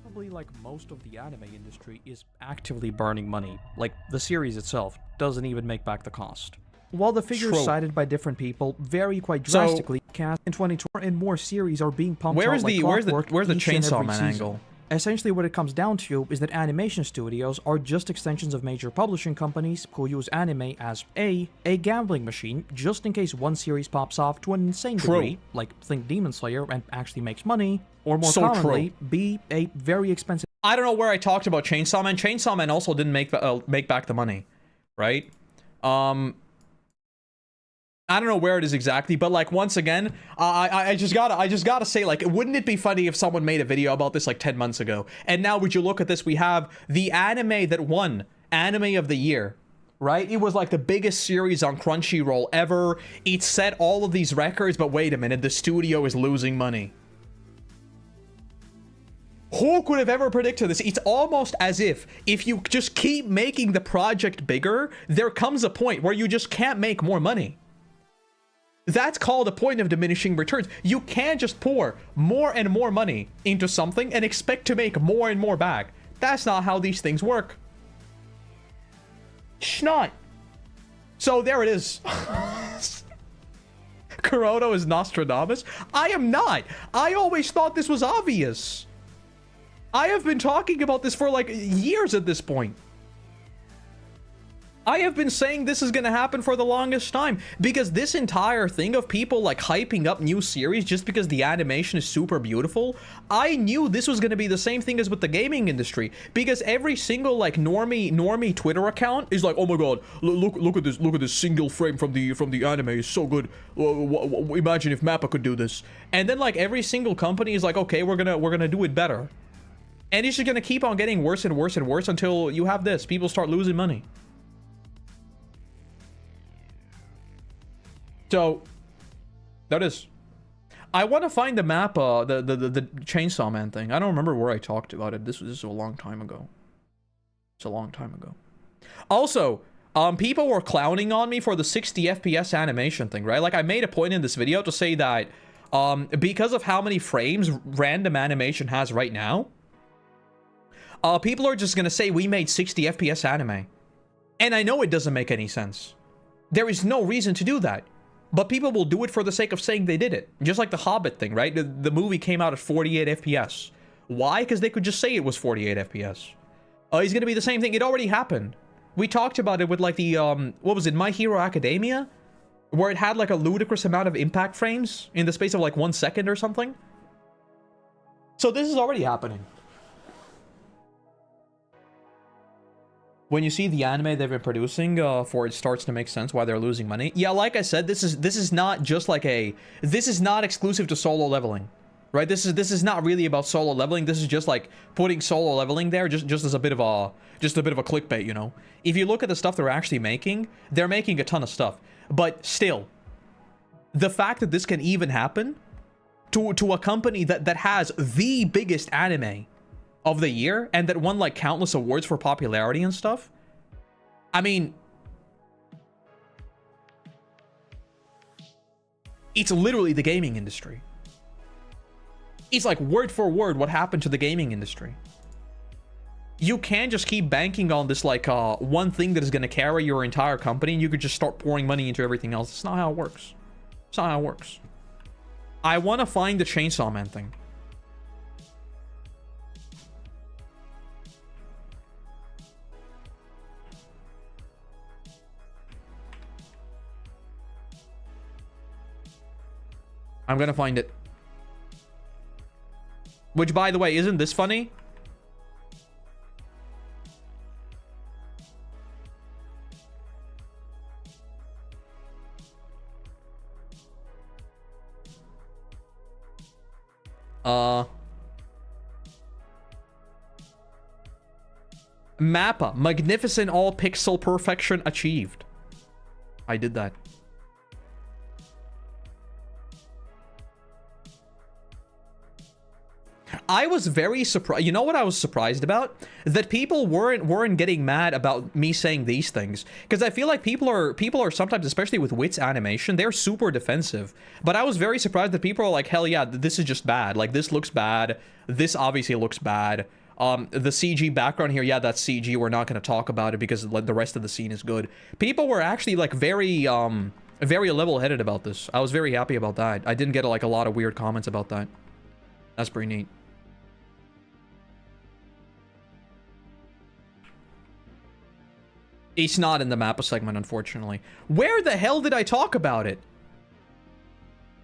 Probably like most of the anime industry is actively burning money. Like the series itself doesn't even make back the cost. While the figures cited by different people vary quite drastically, cast in 2020 and more series are being pumped out like clockwork where's the Chainsaw Man season. angle? Essentially what it comes down to is that animation studios are just extensions of major publishing companies who use anime as a gambling machine, just in case one series pops off to an insane degree, like think Demon Slayer, and actually makes money, or more commonly, B, a very expensive... I don't know where I talked about Chainsaw Man. Chainsaw Man also didn't make back the money, right? I don't know where it is exactly, but like once again, I just gotta say, like, wouldn't it be funny if someone made a video about this like 10 months ago? And now would you look at this, we have the anime that won Anime of the Year, right? It was like the biggest series on Crunchyroll ever. It set all of these records, but wait a minute, the studio is losing money. Who could have ever predicted this? It's almost as if you just keep making the project bigger, there comes a point where you just can't make more money. That's called a point of diminishing returns. You can't just pour more and more money into something and expect to make more and more back. That's not how these things work. Schnot. So there it is. Koroto is Nostradamus. I am not. I always thought this was obvious. I have been talking about this for like years at this point. I have been saying this is going to happen for the longest time, because this entire thing of people like hyping up new series just because the animation is super beautiful, I knew this was going to be the same thing as with the gaming industry, because every single like normie Twitter account is like, oh my god, look at this single frame from the anime, is so good. Imagine if Mappa could do this. And then like every single company is like, okay, we're gonna do it better. And it's just gonna keep on getting worse and worse and worse until you have this. People start losing money. So, that is. I want to find the map, the Chainsaw Man thing. I don't remember where I talked about it. This was a long time ago. It's a long time ago. Also, people were clowning on me for the 60 FPS animation thing, right? Like, I made a point in this video to say that, because of how many frames random animation has right now, people are just gonna say we made 60 FPS anime. And I know it doesn't make any sense. There is no reason to do that. But people will do it for the sake of saying they did it. Just like the Hobbit thing, right? The movie came out at 48 FPS. Why? Because they could just say it was 48 FPS. It's gonna be the same thing. It already happened. We talked about it with like the, what was it, My Hero Academia? Where it had like a ludicrous amount of impact frames in the space of like 1 second or something. So this is already happening. When you see the anime they've been producing, for it starts to make sense why they're losing money. Yeah, like I said, this is not just like this is not exclusive to solo leveling, right? This is not really about solo leveling. This is just like putting solo leveling there, just as a bit of a clickbait, you know. If you look at the stuff they're actually making, they're making a ton of stuff. But still, the fact that this can even happen to a company that has the biggest anime of the year and that won like countless awards for popularity and stuff. I mean, it's literally the gaming industry. It's like word for word what happened to the gaming industry. You can't just keep banking on this like one thing that is going to carry your entire company and you could just start pouring money into everything else. It's not how it works. It's not how it works. I want to find the Chainsaw Man thing. I'm gonna find it. Which, by the way, isn't this funny? Mappa, magnificent all pixel perfection achieved. I did that. I was very surprised. You know what I was surprised about? That people weren't getting mad about me saying these things, because I feel like people are sometimes, especially with Wit's animation, they're super defensive. But I was very surprised that people are like, hell yeah, this is just bad. Like, this looks bad. This obviously looks bad. The CG background here, yeah, that's CG. We're not going to talk about it because the rest of the scene is good. People were actually like very level-headed about this. I was very happy about that. I didn't get like a lot of weird comments about that. That's pretty neat. It's not in the Mappa segment, unfortunately. Where the hell did I talk about it?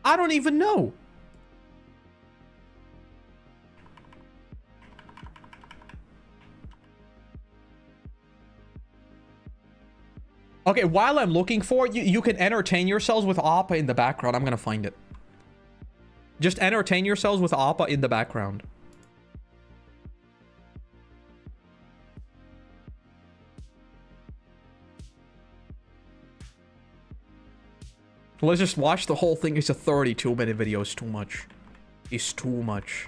I don't even know. Okay, while I'm looking for it, you can entertain yourselves with Appa in the background. I'm gonna find it. Just entertain yourselves with Appa in the background. Let's just watch the whole thing. It's a 32-minute video. It's too much. It's too much.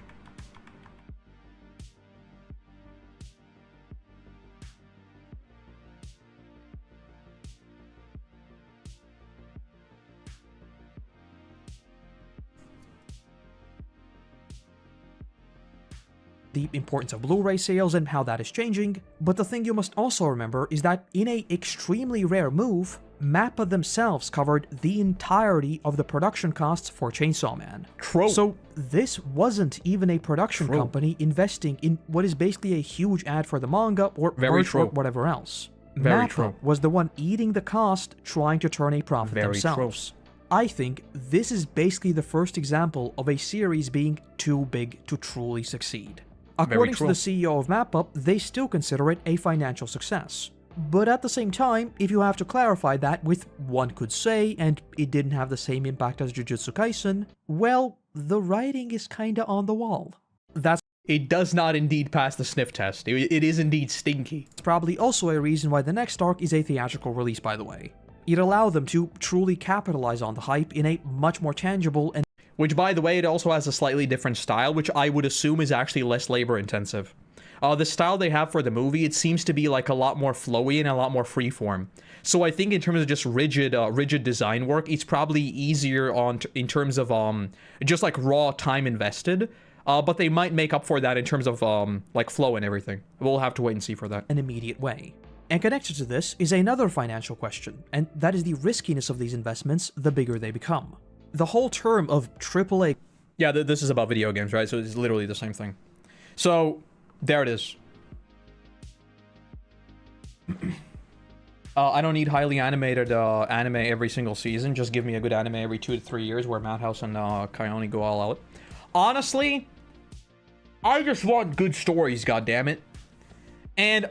The importance of Blu-ray sales and how that is changing, but the thing you must also remember is that in a extremely rare move, Mappa themselves covered the entirety of the production costs for Chainsaw Man. True. So this wasn't even a production company investing in what is basically a huge ad for the manga or merch or whatever else. Mappa was the one eating the cost, trying to turn a profit themselves. I think this is basically the first example of a series being too big to truly succeed. According to the CEO of Mappa, they still consider it a financial success. But at the same time, if you have to clarify that with one could say, and it didn't have the same impact as Jujutsu Kaisen, well, the writing is kinda on the wall. It does not indeed pass the sniff test. It is indeed stinky. It's probably also a reason why the next arc is a theatrical release, by the way. It allowed them to truly capitalize on the hype in a much more tangible and... which, by the way, it also has a slightly different style, which I would assume is actually less labor intensive. The style they have for the movie, it seems to be like a lot more flowy and a lot more freeform. So I think in terms of just rigid design work, it's probably easier in terms of just like raw time invested. But they might make up for that in terms of like flow and everything. We'll have to wait and see for that. An immediate way. And connected to this is another financial question, and that is the riskiness of these investments the bigger they become. The whole term of AAA... Yeah, this is about video games, right? So it's literally the same thing. So, there it is. I don't need highly animated anime every single season. Just give me a good anime every 2 to 3 years where Madhouse and Kayoni go all out. Honestly, I just want good stories, goddammit. And,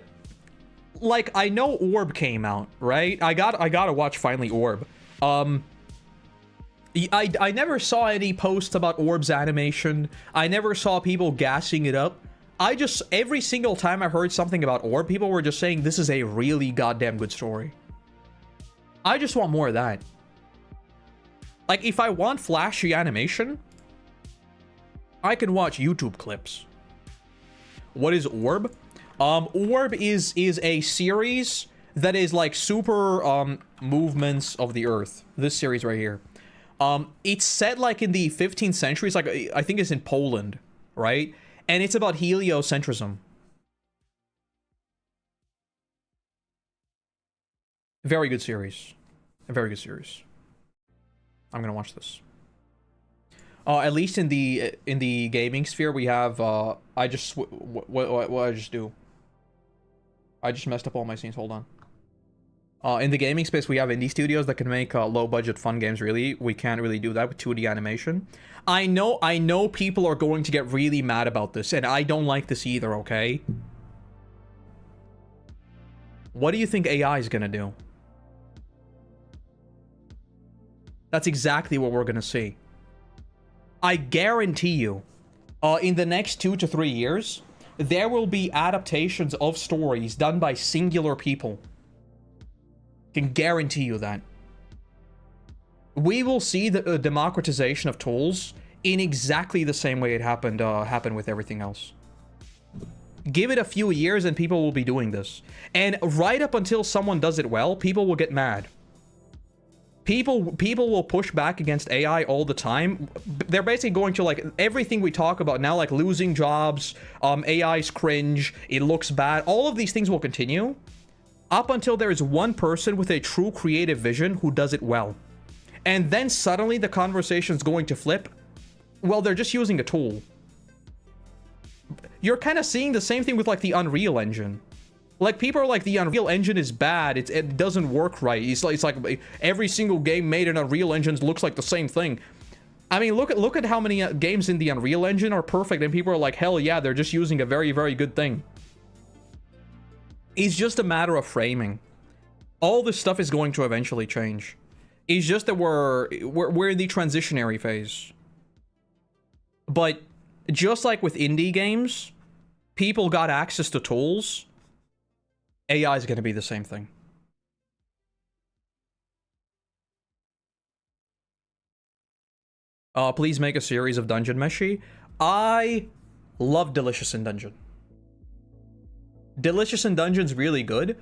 like, I know Orb came out, right? I gotta watch finally Orb. I never saw any posts about Orb's animation. I never saw people gassing it up. Every single time I heard something about Orb, people were just saying this is a really goddamn good story. I just want more of that. Like, if I want flashy animation, I can watch YouTube clips. What is Orb? Orb is a series that is like super movements of the Earth. This series right here. It's set like in the 15th century. It's like, I think it's in Poland, right? And it's about heliocentrism. Very good series. A very good series. I'm gonna watch this. At least in the gaming sphere, we have. What I just do? I just messed up all my scenes. Hold on. In the gaming space, we have indie studios that can make low-budget fun games. Really, we can't really do that with 2D animation. I know people are going to get really mad about this, and I don't like this either. Okay. What do you think AI is gonna do? That's exactly what we're gonna see. I guarantee you, in the next 2 to 3 years, there will be adaptations of stories done by singular people. Can guarantee you that. We will see the democratization of tools in exactly the same way it happened with everything else. Give it a few years and people will be doing this. And right up until someone does it well, people will get mad. People will push back against AI all the time. They're basically going to, like, everything we talk about now, like losing jobs, AI's cringe, it looks bad. All of these things will continue up until there is one person with a true creative vision who does it well. And then suddenly the conversation's going to flip. Well, they're just using a tool. You're kind of seeing the same thing with, like, the Unreal Engine. Like, people are like, the Unreal Engine is bad. It doesn't work right. It's like every single game made in Unreal Engines looks like the same thing. I mean, look at how many games in the Unreal Engine are perfect, and people are like, hell yeah, they're just using a very, very good thing. It's just a matter of framing. All this stuff is going to eventually change. It's just that we're in the transitionary phase. But just like with indie games, people got access to tools. AI is going to be the same thing. Please make a series of Dungeon Meshi. I love Delicious in Dungeon. Delicious in Dungeon's really good.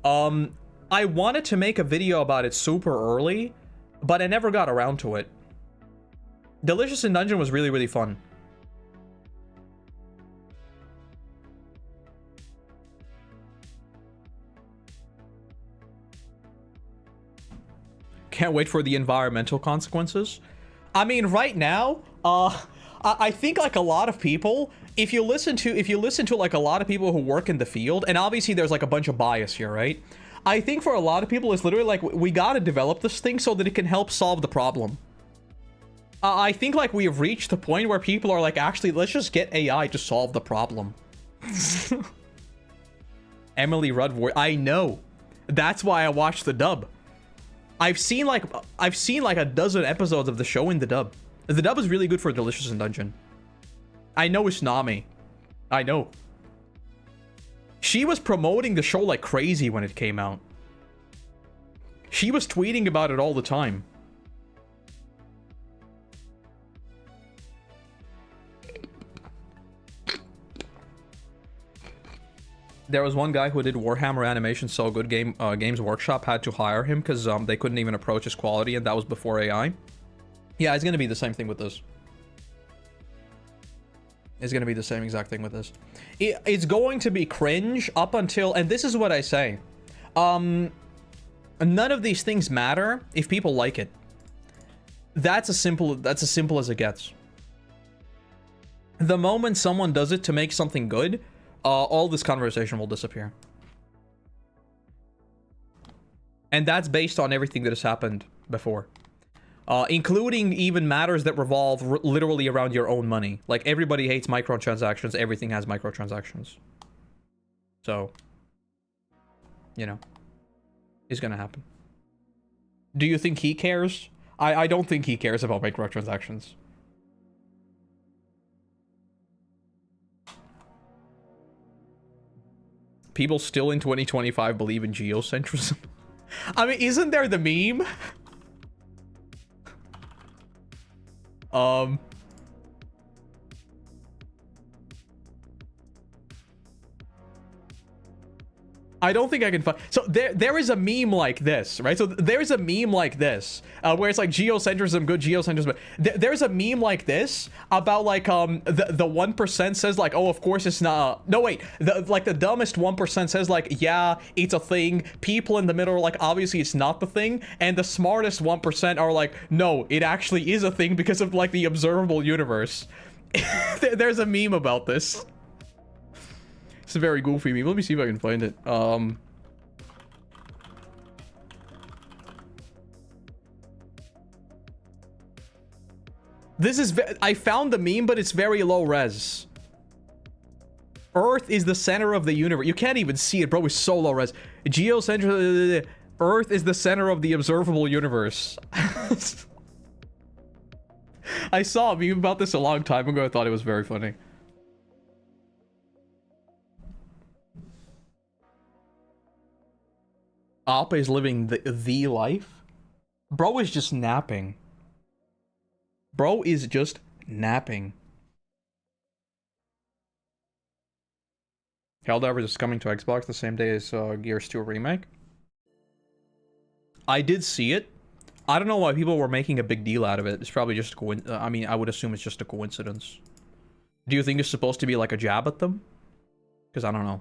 I wanted to make a video about it super early, but I never got around to it. Delicious in Dungeon was really, really fun. Can't wait for the environmental consequences. I mean, right now, I think like a lot of people, if you listen to like a lot of people who work in the field, and obviously there's like a bunch of bias here, right? I think for a lot of people, it's literally like, we gotta develop this thing so that it can help solve the problem. I think like we have reached the point where people are like, actually, let's just get AI to solve the problem. Emily Rudd, I know. That's why I watched the dub. I've seen like a dozen episodes of the show in the dub. The dub is really good for Delicious in Dungeon. I know it's Nami. I know. She was promoting the show like crazy when it came out. She was tweeting about it all the time. There was one guy who did Warhammer animation so good, Games Workshop had to hire him because they couldn't even approach his quality, and that was before AI. Yeah, it's gonna be the same thing with this. It's gonna be the same exact thing with this. It's going to be cringe up until, and this is what I say, none of these things matter if people like it. That's as simple as it gets. The moment someone does it to make something good, all this conversation will disappear. And that's based on everything that has happened before. Including even matters that revolve literally around your own money. Like, everybody hates microtransactions, everything has microtransactions. So, you know, it's gonna happen. Do you think he cares? I don't think he cares about microtransactions. People still in 2025 believe in geocentrism. I mean, isn't there the meme? I don't think I can find. So there is a meme like this, right? So there's a meme like this, where it's like geocentrism, good geocentrism. There's a meme like this about like the 1% says like, oh, of course it's not. No wait, the dumbest 1% says like, yeah, it's a thing. People in the middle are like, obviously it's not the thing, and the smartest 1% are like, no, it actually is a thing because of like the observable universe. There's a meme about this. It's a very goofy meme. Let me see if I can find it. This is... I found the meme, but it's very low res. Earth is the center of the universe. You can't even see it, bro. It's so low res. Geocentral... Earth is the center of the observable universe. I saw a meme about this a long time ago. I thought it was very funny. Appa is living the life. Bro is just napping. Bro is just napping. Helldivers is coming to Xbox the same day as Gears 2 Remake. I did see it. I don't know why people were making a big deal out of it. It's probably just I mean, I would assume it's just a coincidence. Do you think it's supposed to be like a jab at them? Because I don't know.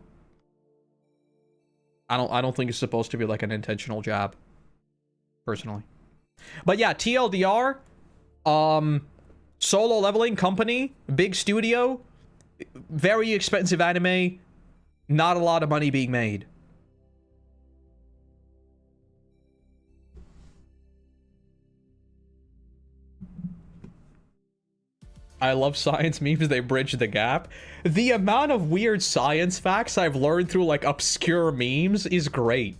I don't think it's supposed to be like an intentional jab, personally. But yeah, TLDR, solo leveling company, big studio, very expensive anime, not a lot of money being made. I love science memes, they bridge the gap. The amount of weird science facts I've learned through like obscure memes is great.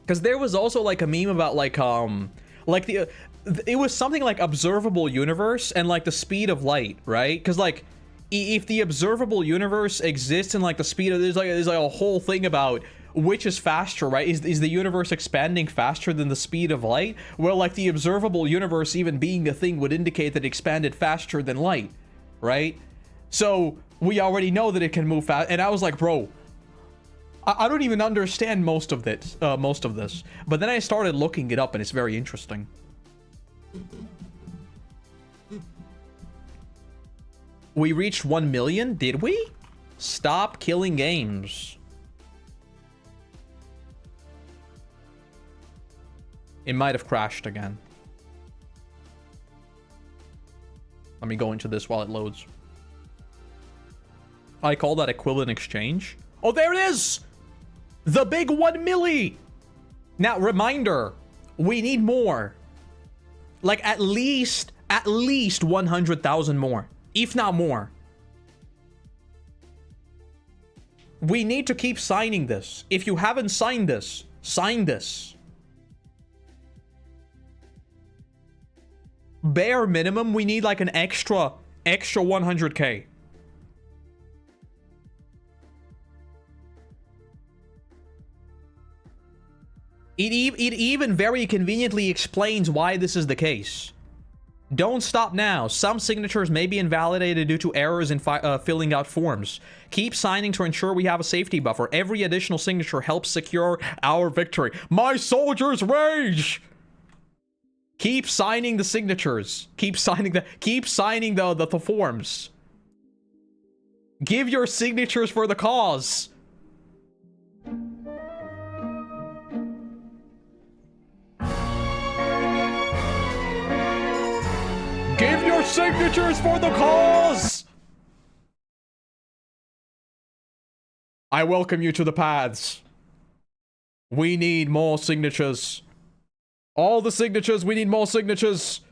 Because there was also like a meme about like it was something like observable universe and like the speed of light, right? Because like if the observable universe exists in like the speed of, there's like a whole thing about which is faster, right? Is the universe expanding faster than the speed of light? Well, like the observable universe even being a thing would indicate that it expanded faster than light, right? So we already know that it can move fast. And I was like, bro, I don't even understand most of this. But then I started looking it up, and it's very interesting. We reached 1 million, did we? Stop killing games. It might have crashed again. Let me go into this while it loads. I call that equivalent exchange. Oh, there it is! The big 1 milli! Now, reminder, we need more. Like, at least 100,000 more. If not more. We need to keep signing this. If you haven't signed this, sign this. Bare minimum, we need like an extra 100k. It even very conveniently explains why this is the case. Don't stop now. Some signatures may be invalidated due to errors in filling out forms. Keep signing to ensure we have a safety buffer. Every additional signature helps secure our victory. My soldiers rage! Keep signing the signatures. Keep signing the forms. Give your signatures for the cause. Give your signatures for the cause! I welcome you to the paths. We need more signatures. All the signatures, we need more signatures.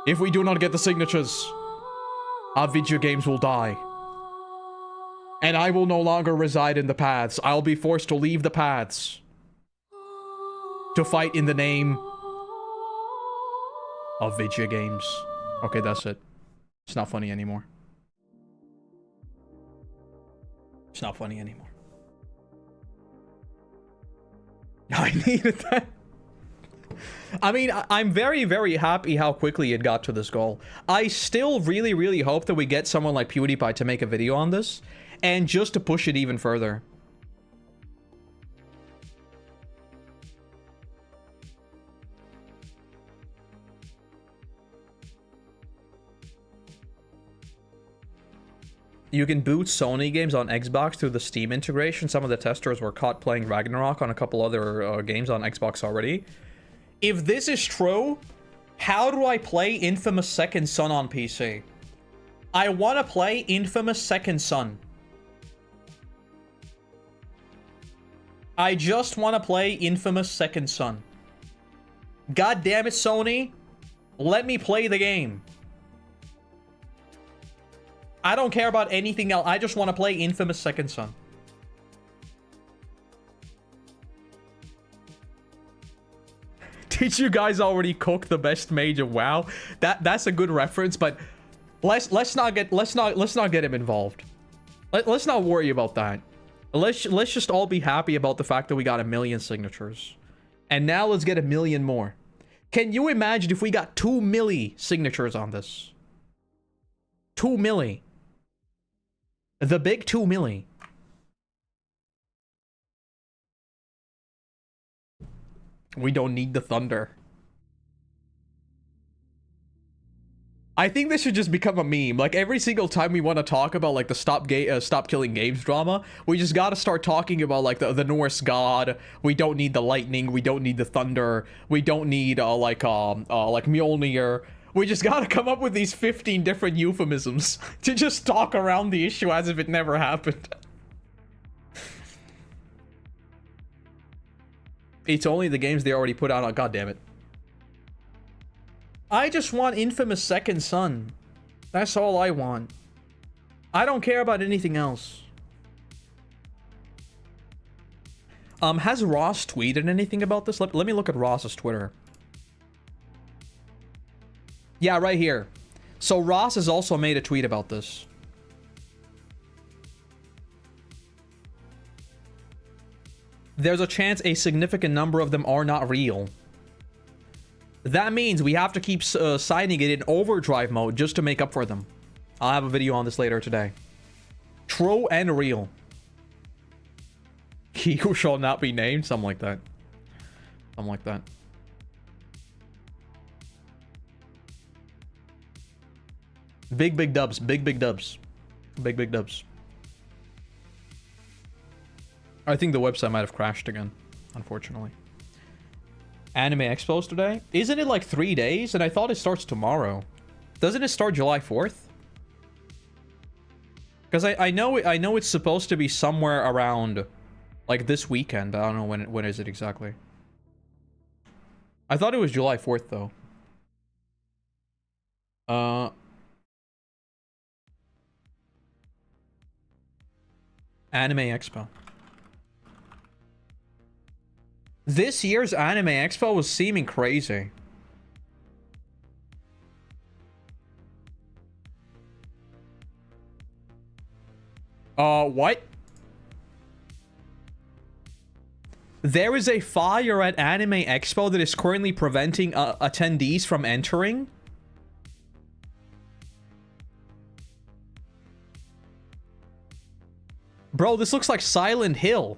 If we do not get the signatures, our video games will die. And I will no longer reside in the paths. I'll be forced to leave the paths. To fight in the name of video games. Okay, that's it. It's not funny anymore. It's not funny anymore. I needed that. I mean, I'm very, very happy how quickly it got to this goal. I still really, really hope that we get someone like PewDiePie to make a video on this, and just to push it even further. You can boot Sony games on Xbox through the Steam integration. Some of the testers were caught playing Ragnarok on a couple other games on Xbox already. If this is true, how do I play Infamous Second Son on PC? I want to play Infamous Second Son. I just want to play Infamous Second Son. God damn it, Sony. Let me play the game. I don't care about anything else. I just want to play Infamous Second Son. Did you guys already cook the best mage of WoW? That's a good reference, but let's not get him involved. Let's not worry about that. Let's just all be happy about the fact that we got 1 million signatures. And now let's get 1 million more. Can you imagine if we got 2 milli signatures on this? 2 milli. The big 2 milli. We don't need the thunder. I think this should just become a meme. Like, every single time we want to talk about, like, the stop killing games drama, we just gotta start talking about, like, the Norse god. We don't need the lightning. We don't need the thunder. We don't need, like Mjolnir. We just gotta come up with these 15 different euphemisms to just talk around the issue as if it never happened. It's only the games they already put out on. God damn it. I just want Infamous Second Son. That's all I want. I don't care about anything else. Has Ross tweeted anything about this? Let me look at Ross's Twitter. Yeah, right here. So Ross has also made a tweet about this. There's a chance a significant number of them are not real. That means we have to keep signing it in overdrive mode just to make up for them. I'll have a video on this later today. True and real. He who shall not be named? Something like that. Something like that. Big dubs. Big dubs. Big dubs. I think the website might have crashed again, unfortunately. Anime Expo's today? Isn't it like 3 days? And I thought it starts tomorrow. Doesn't it start July 4th? Because I know it's supposed to be somewhere around like this weekend. I don't know when is it exactly. I thought it was July 4th though. Anime Expo. This year's Anime Expo was seeming crazy. What? There is a fire at Anime Expo that is currently preventing attendees from entering. Bro, this looks like Silent Hill.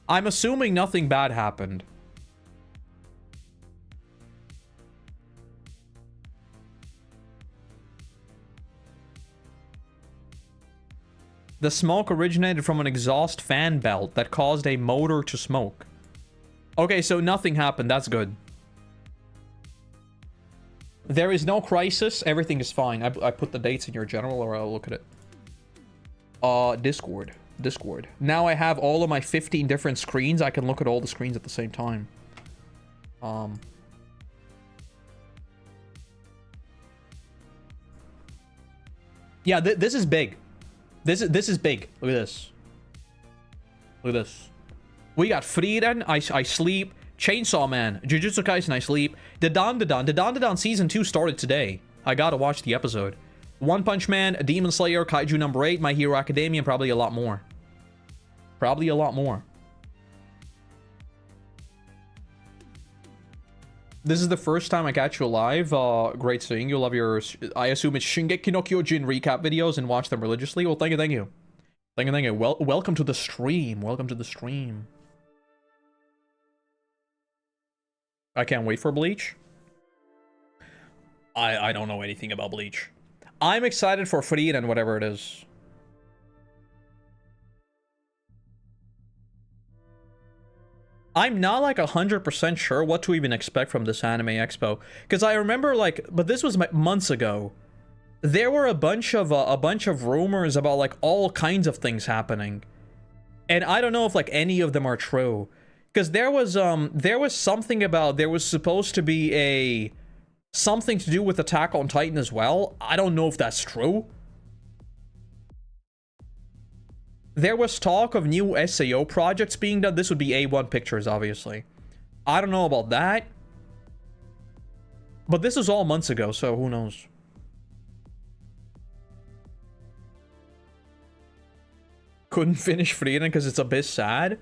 I'm assuming nothing bad happened. The smoke originated from an exhaust fan belt that caused a motor to smoke. Okay, so nothing happened. That's good. There is no crisis. Everything is fine. I put the dates in your general, or I'll look at it. Discord. Now I have all of my 15 different screens. I can look at all the screens at the same time. Yeah, this is big. This is big. Look at this. Look at this. We got Frieren, I sleep. Chainsaw Man, Jujutsu Kaisen, I sleep. Dadan season 2 started today. I gotta watch the episode. One Punch Man, Demon Slayer, Kaiju number 8, My Hero Academia, and probably a lot more. Probably a lot more. This is the first time I catch you live. Great seeing you. Love your... I assume it's Shingeki no Kyojin recap videos and watch them religiously. Well, thank you, thank you. Thank you, thank you. Welcome to the stream. Welcome to the stream. I can't wait for Bleach. I don't know anything about Bleach. I'm excited for Frieren and whatever it is. I'm not like 100% sure what to even expect from this Anime Expo, because I remember like, but this was months ago. There were a bunch of rumors about like all kinds of things happening, and I don't know if like any of them are true, because there was something about there was supposed to be something to do with Attack on Titan as well. I don't know if that's true. There was talk of new SAO projects being done. This would be A1 Pictures, obviously. I don't know about that. But this is all months ago, so who knows? Couldn't finish Frieren because it's a bit sad.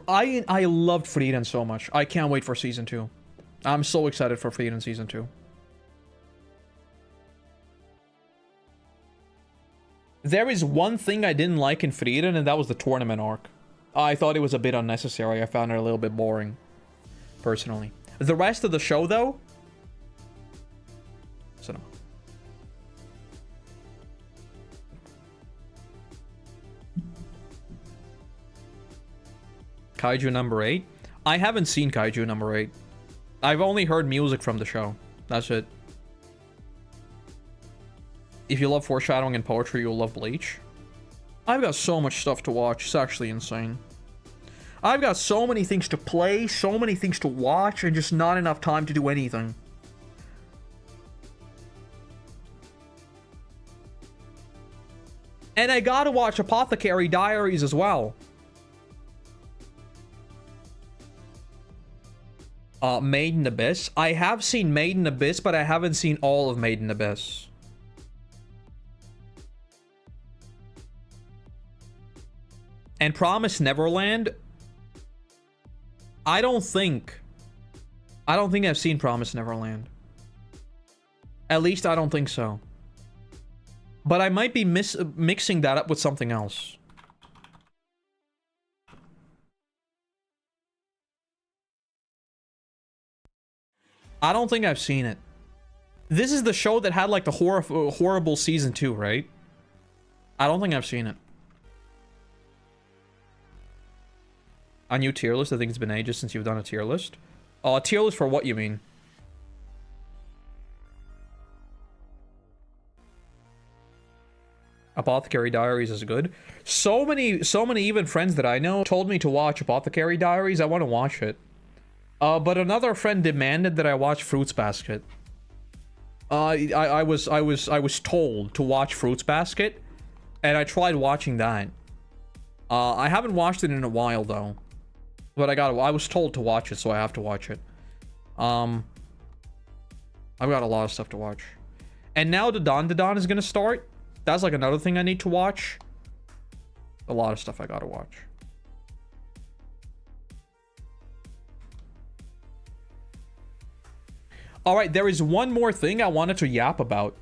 I loved Frieren so much. I can't wait for Season 2. I'm so excited for Frieren Season 2. There is one thing I didn't like in Frieren, and that was the tournament arc. I thought it was a bit unnecessary. I found it a little bit boring, personally. The rest of the show, though... Cinema. Kaiju number 8? I haven't seen Kaiju number 8. I've only heard music from the show. That's it. If you love foreshadowing and poetry, you'll love Bleach. I've got so much stuff to watch. It's actually insane. I've got so many things to play, so many things to watch, and just not enough time to do anything. And I gotta watch Apothecary Diaries as well. Made in Abyss. I have seen Made in Abyss, but I haven't seen all of Made in Abyss. And Promise Neverland, I don't think I've seen Promise Neverland. At least I don't think so. But I might be mixing that up with something else. I don't think I've seen it. This is the show that had like the horrible season 2, right? I don't think I've seen it. A new tier list? I think it's been ages since you've done a tier list. Tier list for what, you mean? Apothecary Diaries is good. So many even friends that I know told me to watch Apothecary Diaries. I want to watch it. But another friend demanded that I watch Fruits Basket. I was told to watch Fruits Basket, and I tried watching that. I haven't watched it in a while though. But I was told to watch it, so I have to watch it. I've got a lot of stuff to watch. And now the Don is gonna start. That's like another thing I need to watch. A lot of stuff I gotta watch. All right, there is one more thing I wanted to yap about.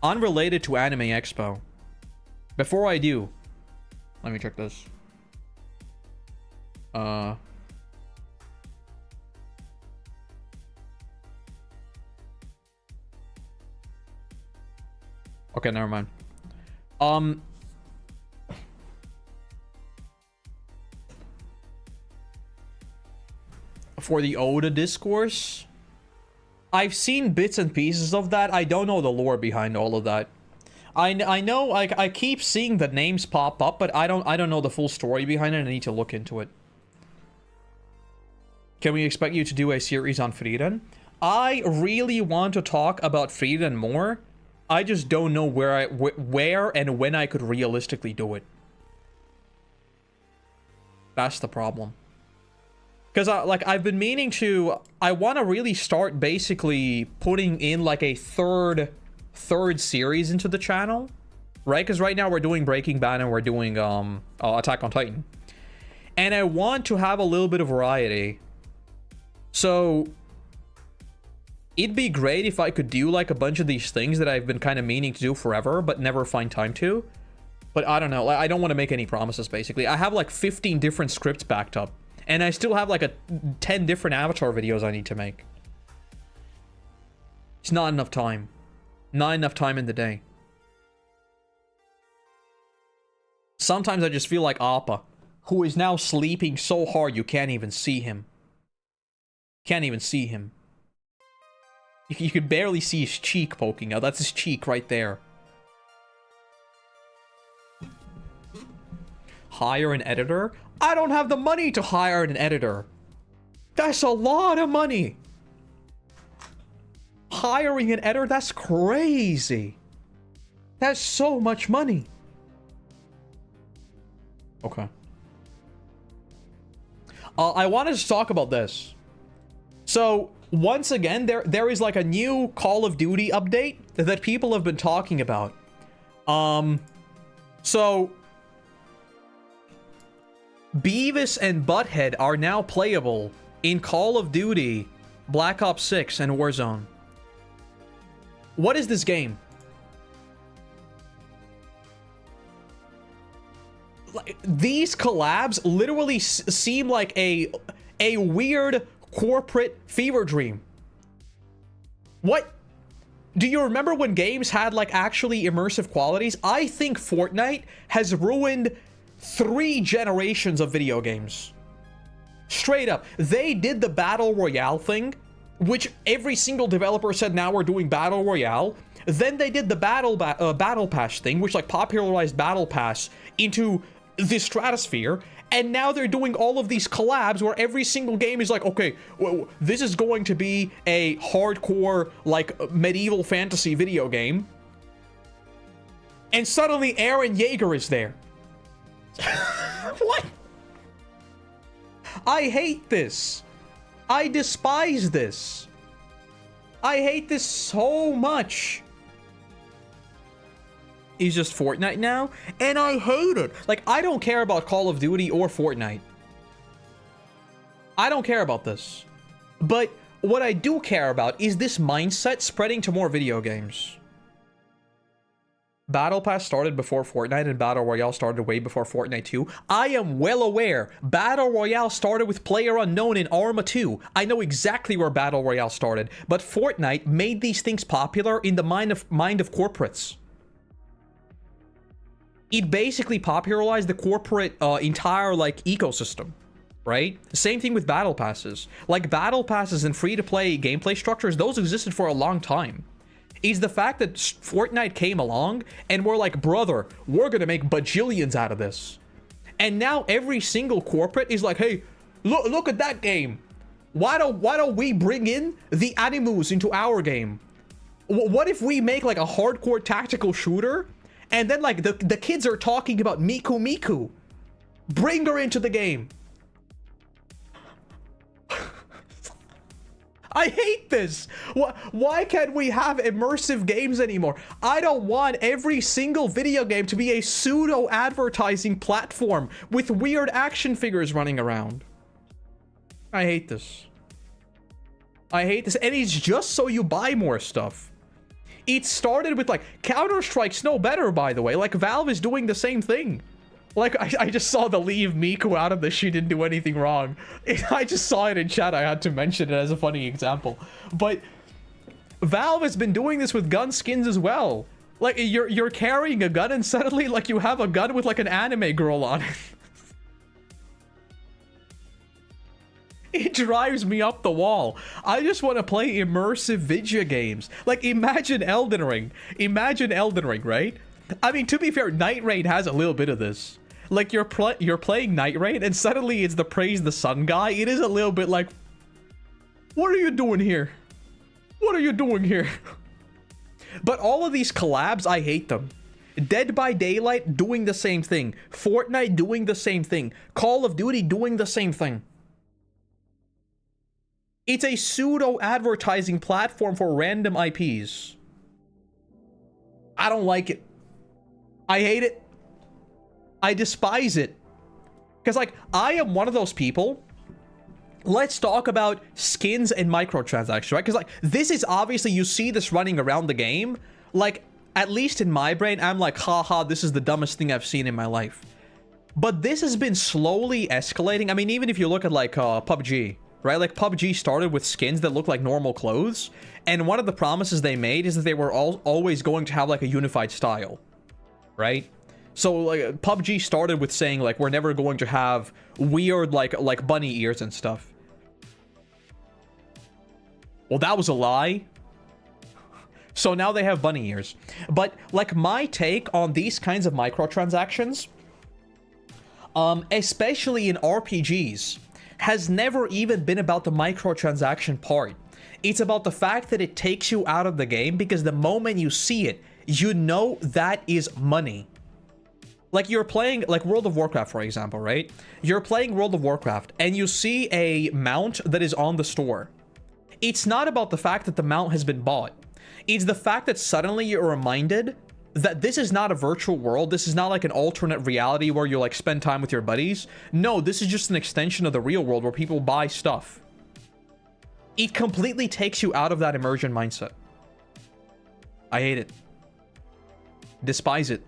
Unrelated to Anime Expo. Before I do, let me check this. Okay, never mind. For the Oda discourse, I've seen bits and pieces of that. I don't know the lore behind all of that. I know, like, I keep seeing the names pop up, but I don't know the full story behind it. I need to look into it. Can we expect you to do a series on Frieren? I really want to talk about Frieren more. I just don't know where and when I could realistically do it. That's the problem. Because I've been meaning to, I want to really start basically putting in like a third series into the channel, right? Because right now we're doing Breaking Bad and we're doing Attack on Titan, and I want to have a little bit of variety. So it'd be great if I could do like a bunch of these things that I've been kind of meaning to do forever but never find time to. But I don't know, I don't want to make any promises. Basically I have like 15 different scripts backed up, and I still have like 10 different Avatar videos I need to make. It's not enough time. Not enough time in the day. Sometimes I just feel like Appa, who is now sleeping so hard you can't even see him. Can't even see him. You could barely see his cheek poking out. That's his cheek right there. Hire an editor? I don't have the money to hire an editor. That's a lot of money. Hiring an editor? That's crazy. That's so much money. Okay. I wanted to talk about this. So, once again, there is like a new Call of Duty update that people have been talking about. So Beavis and Butthead are now playable in Call of Duty, Black Ops 6, and Warzone. What is this game? Like, these collabs literally seem like a weird corporate fever dream. What? Do you remember when games had like actually immersive qualities? I think Fortnite has ruined 3 generations of video games. Straight up. They did the Battle Royale thing, which every single developer said now we're doing Battle Royale. Then they did the Battle Pass thing, which like popularized Battle Pass into the stratosphere. And now they're doing all of these collabs where every single game is like, okay, well, this is going to be a hardcore, like, medieval fantasy video game. And suddenly Eren Yeager is there. What? I hate this. I despise this. I hate this so much. Is just Fortnite now, and I hate it. Like, I don't care about Call of Duty or Fortnite. I don't care about this. But what I do care about is this mindset spreading to more video games. Battle Pass started before Fortnite, and Battle Royale started way before Fortnite 2. I am well aware. Battle Royale started with PlayerUnknown in Arma 2. I know exactly where Battle Royale started. But Fortnite made these things popular in the mind of corporates. It basically popularized the corporate entire like ecosystem, right? Same thing with battle passes. Like battle passes and free-to-play gameplay structures, those existed for a long time. It's the fact that Fortnite came along and we're like, brother, we're gonna make bajillions out of this. And now every single corporate is like, hey, look at that game. Why don't we bring in the animus into our game? What if we make like a hardcore tactical shooter? And then, like, the kids are talking about Miku Miku. Bring her into the game. I hate this. Why can't we have immersive games anymore? I don't want every single video game to be a pseudo advertising platform with weird action figures running around. I hate this. I hate this. And it's just so you buy more stuff. It started with, like, Counter-Strike's no better, by the way. Like, Valve is doing the same thing. Like, I just saw the leave Miku out of this. She didn't do anything wrong. I just saw it in chat. I had to mention it as a funny example. But Valve has been doing this with gun skins as well. Like, you're carrying a gun and suddenly, like, you have a gun with, like, an anime girl on it. It drives me up the wall. I just want to play immersive video games. Like, imagine Elden Ring. Imagine Elden Ring, right? I mean, to be fair, Night Raid has a little bit of this. Like, you're playing Night Raid, and suddenly it's the Praise the Sun guy. It is a little bit like, what are you doing here? What are you doing here? But all of these collabs, I hate them. Dead by Daylight doing the same thing. Fortnite doing the same thing. Call of Duty doing the same thing. It's a pseudo advertising platform for random IPs. I don't like it. I hate it. I despise it. Because, like, I am one of those people. Let's talk about skins and microtransactions, right? Because, like, this is obviously, you see this running around the game. Like, at least in my brain, I'm like, haha, this is the dumbest thing I've seen in my life. But this has been slowly escalating. I mean, even if you look at, like, PUBG, right? Like, PUBG started with skins that look like normal clothes. And one of the promises they made is that they were always going to have, like, a unified style, right? So, like, PUBG started with saying, like, we're never going to have weird, like bunny ears and stuff. Well, that was a lie. So now they have bunny ears. But, like, my take on these kinds of microtransactions, especially in RPGs, has never even been about the microtransaction part. It's about the fact that it takes you out of the game, because the moment you see it, you know that is money. Like, you're playing, like, World of Warcraft, for example, right? You're playing World of Warcraft, and you see a mount that is on the store. It's not about the fact that the mount has been bought. It's the fact that suddenly you're reminded that this is not a virtual world. This is not like an alternate reality where you, like, spend time with your buddies. No, this is just an extension of the real world where people buy stuff. It completely takes you out of that immersion mindset. I hate it. Despise it.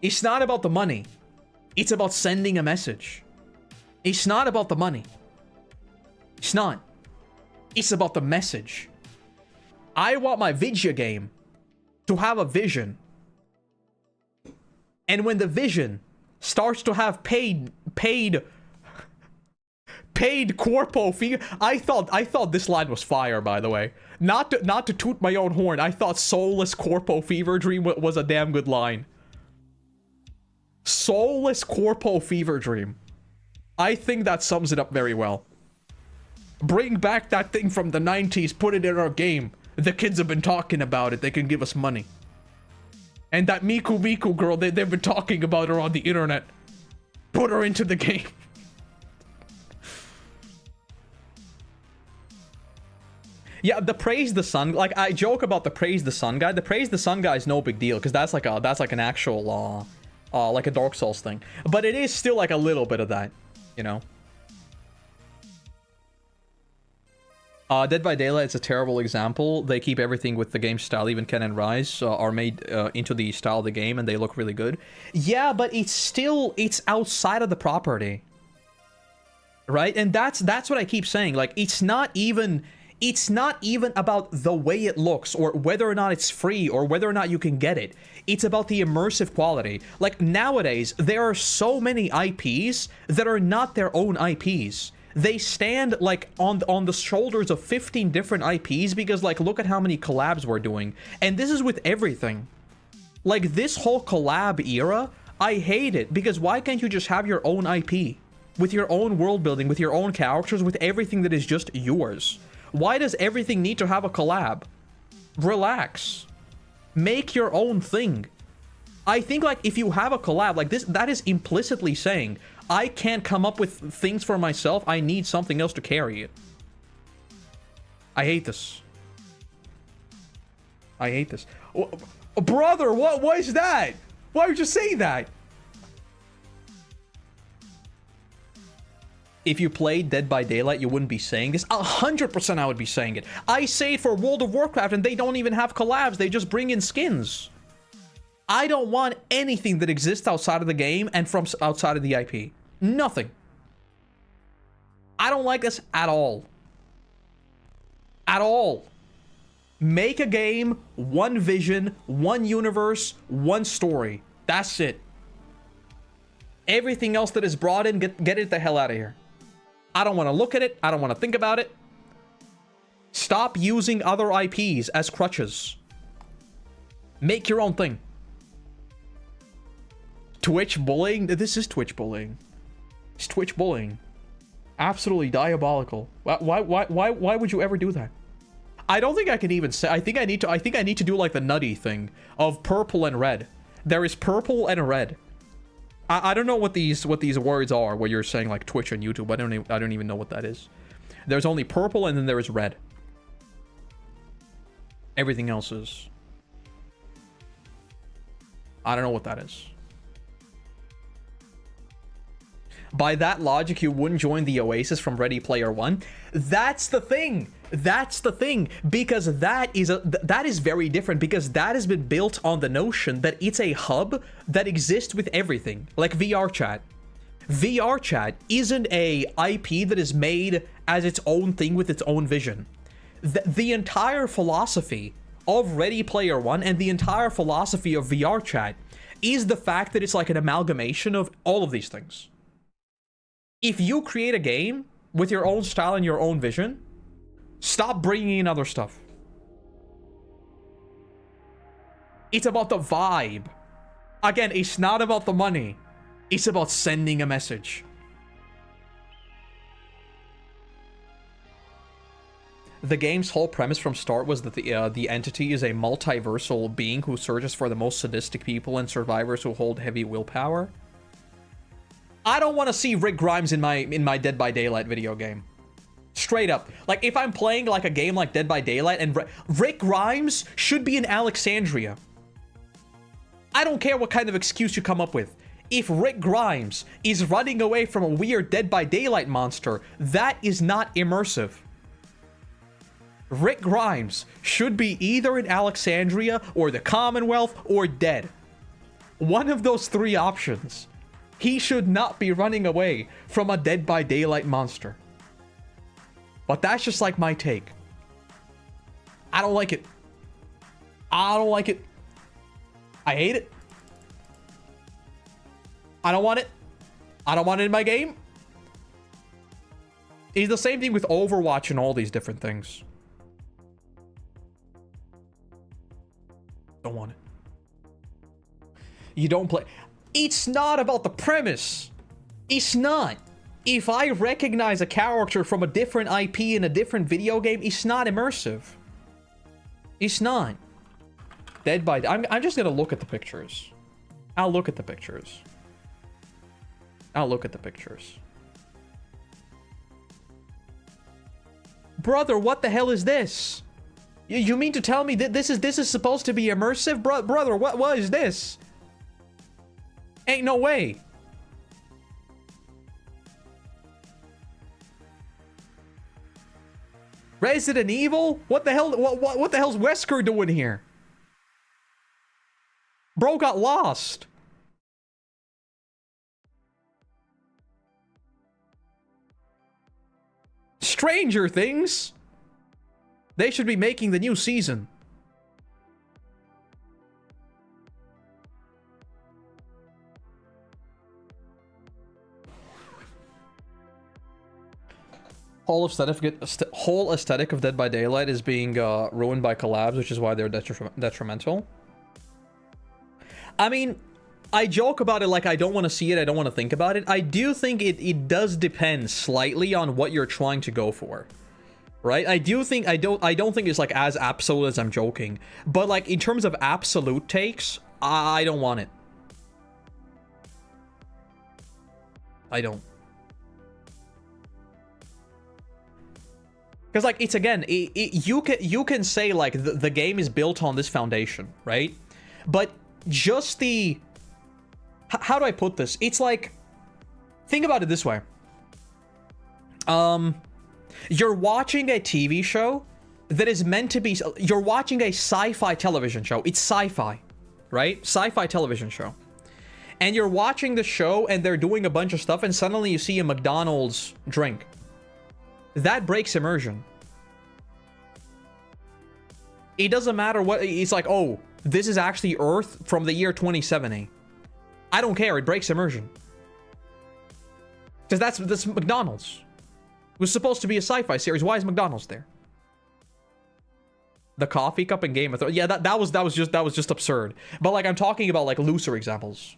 It's not about the money. It's about sending a message. It's not about the money. It's not. It's about the message. I want my video game to have a vision. And when the vision starts to have paid corpo fee, I thought this line was fire, by the way. Not to toot my own horn, I thought soulless corpo fever dream was a damn good line. Soulless corpo fever dream. I think that sums it up very well. Bring back that thing from the 90s, put it in our game. The kids have been talking about it. They can give us money. And that Miku girl, they've been talking about her on the internet. Put her into the game. Yeah, the Praise the Sun, like, I joke about the Praise the Sun guy. The Praise the Sun guy is no big deal, because that's like an actual like a Dark Souls thing. But it is still like a little bit of that, you know. Dead by Daylight is a terrible example. They keep everything with the game style. Even Ken and Rise are made into the style of the game, and they look really good. Yeah, but it's outside of the property, right? And that's what I keep saying. Like, it's not even about the way it looks, or whether or not it's free, or whether or not you can get it. It's about the immersive quality. Like, nowadays, there are so many IPs that are not their own IPs. They stand, like, on the shoulders of 15 different IPs, because, like, look at how many collabs we're doing. And this is with everything. Like, this whole collab era, I hate it, because why can't you just have your own IP? With your own world building, with your own characters, with everything that is just yours. Why does everything need to have a collab? Relax. Make your own thing. I think, like, if you have a collab like this, that is implicitly saying, I can't come up with things for myself, I need something else to carry it. I hate this. I hate this. Oh, brother, what is that? Why would you say that? If you played Dead by Daylight, you wouldn't be saying this. 100% I would be saying it. I say it for World of Warcraft, and they don't even have collabs. They just bring in skins. I don't want anything that exists outside of the game and from outside of the IP. Nothing. I don't like this at all. At all. Make a game, one vision, one universe, one story. That's it. Everything else that is brought in, get it the hell out of here. I don't want to look at it. I don't want to think about it. Stop using other IPs as crutches. Make your own thing. Twitch bullying? This is Twitch bullying. It's Twitch bullying. Absolutely diabolical. Why would you ever do that? I don't think I can even say. I think I need to do like the nutty thing of purple and red. There is purple and red. I don't know what these words are where you're saying like Twitch and YouTube. I don't even know what that is. There's only purple and then there is red. Everything else is. I don't know what that is. By that logic, you wouldn't join the Oasis from Ready Player One. That's the thing. That's the thing. Because that is very different. Because that has been built on the notion that it's a hub that exists with everything. Like VR chat. VR chat isn't a IP that is made as its own thing with its own vision. The entire philosophy of Ready Player One and the entire philosophy of VR chat is the fact that it's like an amalgamation of all of these things. If you create a game with your own style and your own vision, stop bringing in other stuff. It's about the vibe. Again, it's not about the money. It's about sending a message. The game's whole premise from start was that the entity is a multiversal being who searches for the most sadistic people and survivors who hold heavy willpower. I don't want to see Rick Grimes in my Dead by Daylight video game. Straight up. Like, if I'm playing like a game like Dead by Daylight and Rick Grimes should be in Alexandria. I don't care what kind of excuse you come up with. If Rick Grimes is running away from a weird Dead by Daylight monster, that is not immersive. Rick Grimes should be either in Alexandria or the Commonwealth or dead. One of those three options. He should not be running away from a Dead by Daylight monster. But that's just like my take. I don't like it. I don't like it. I hate it. I don't want it. I don't want it in my game. It's the same thing with Overwatch and all these different things. Don't want it. You don't play. It's not about the premise. It's not. If I recognize a character from a different IP in a different video game, it's not immersive. It's not. Dead by... I'm just gonna look at the pictures. I'll look at the pictures. I'll look at the pictures. Brother, what the hell is this? You mean to tell me that this is supposed to be immersive? Brother, what is this? Ain't no way. Resident Evil? What the hell? What the hell's Wesker doing here? Bro got lost. Stranger Things? They should be making the new season. Whole aesthetic of Dead by Daylight is being ruined by collabs, which is why they're detrimental. I mean, I joke about it like I don't want to see it, I don't want to think about it. I do think it does depend slightly on what you're trying to go for. Right? I don't think it's like as absolute as I'm joking. But like in terms of absolute takes, I don't want it. I don't. Because like it's again, you can say like the game is built on this foundation, right? But just the how do I put this? It's like, think about it this way. You're watching a TV show that is meant to be, you're watching a sci-fi television show. It's sci-fi, right? Sci-fi television show. And you're watching the show and they're doing a bunch of stuff and suddenly you see a McDonald's drink. That breaks immersion. It doesn't matter what, it's like, oh, this is actually Earth from the year 2070. I don't care, it breaks immersion. Because that's McDonald's. It was supposed to be a sci-fi series. Why is McDonald's there? The coffee cup in Game of Thrones. Yeah, that was just absurd. But like I'm talking about like looser examples.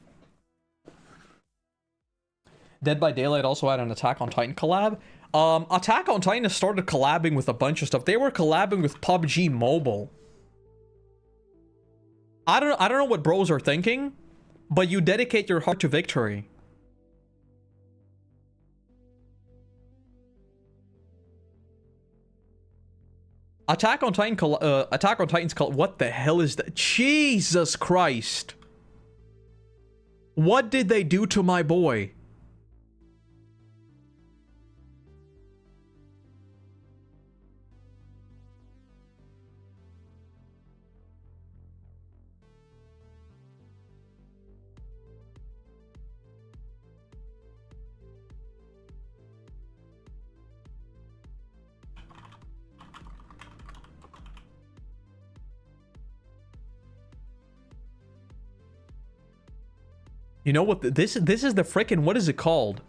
Dead by Daylight also had an Attack on Titan collab. Attack on Titan has started collabing with a bunch of stuff. They were collabing with PUBG Mobile. I don't know what bros are thinking, but you dedicate your heart to victory. Attack on Titan's what the hell is that? Jesus Christ. What did they do to my boy? You know what? This is the frickin', what is it called?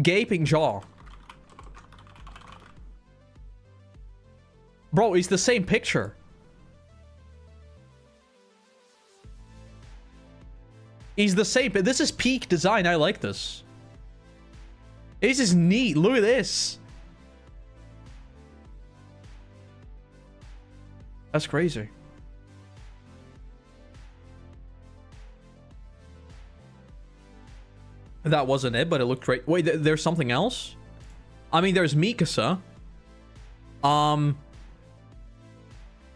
Gaping jaw. Bro, it's the same picture. He's the same, but this is peak design. I like this. This is neat. Look at this. That's crazy. That wasn't it, but it looked great. Wait, there's something else? I mean, there's Mikasa.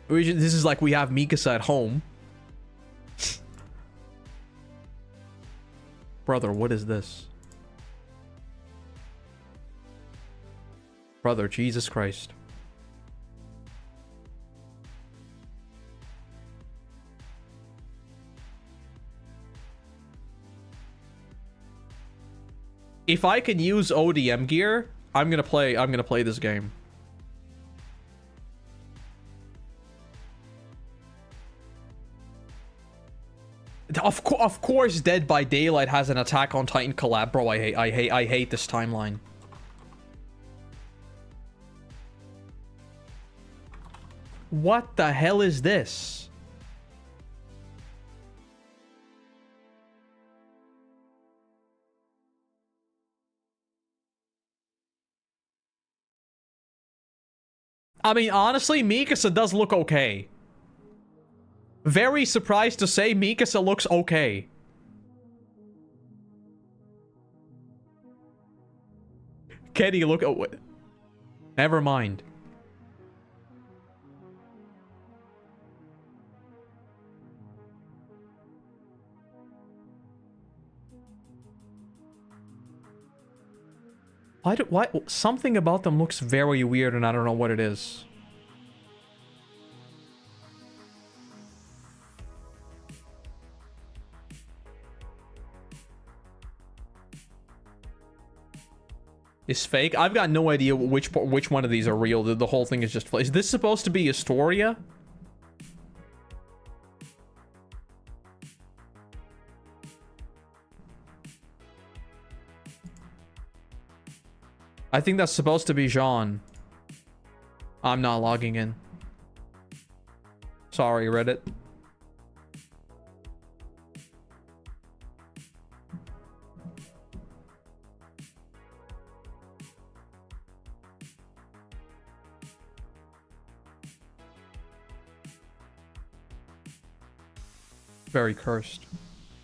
This is like we have Mikasa at home. Brother, what is this? Brother, Jesus Christ. If I can use ODM gear, I'm gonna play this game. Of course Dead by Daylight has an Attack on Titan collab, bro. I hate this timeline. What the hell is this? I mean, honestly, Mikasa does look okay. Very surprised to say Mikasa looks okay. Kenny, look... Oh, never mind. Why something about them looks very weird and I don't know what it is. Is fake? I've got no idea which one of these are real. The whole thing is just... Is this supposed to be Astoria? I think that's supposed to be Jean. I'm not logging in. Sorry, Reddit. Very cursed.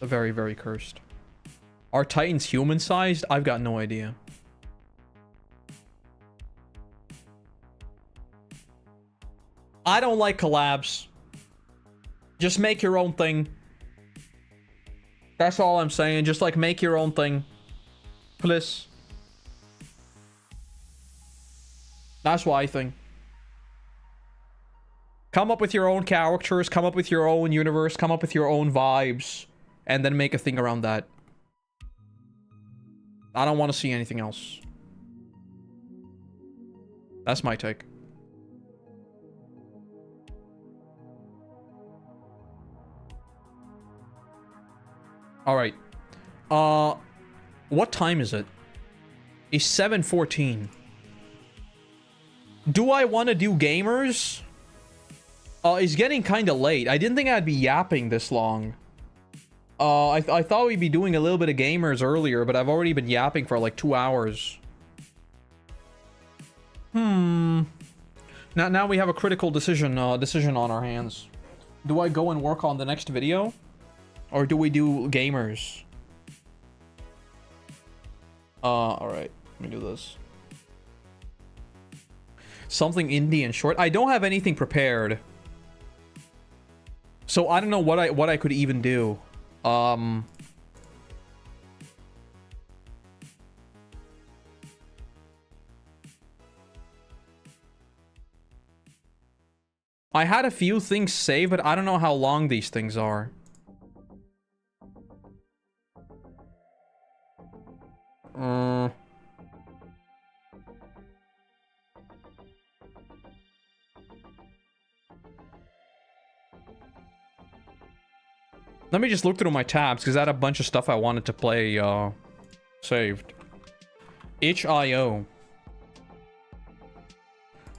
Very, very cursed. Are Titans human-sized? I've got no idea. I don't like collabs. Just make your own thing. That's all I'm saying. Just like make your own thing. Please. That's what I think. Come up with your own characters, come up with your own universe, come up with your own vibes, and then make a thing around that. I don't want to see anything else. That's my take. Alright. What time is it? It's 7:14. Do I want to do gamers? It's getting kind of late. I didn't think I'd be yapping this long. I thought we'd be doing a little bit of gamers earlier, but I've already been yapping for like 2 hours. Now we have a critical decision on our hands. Do I go and work on the next video? Or do we do gamers? Alright. Let me do this. Something indie and short. I don't have anything prepared. So I don't know what I could even do. I had a few things saved, but I don't know how long these things are. Let me just look through my tabs, because I had a bunch of stuff I wanted to play, saved. itch.io.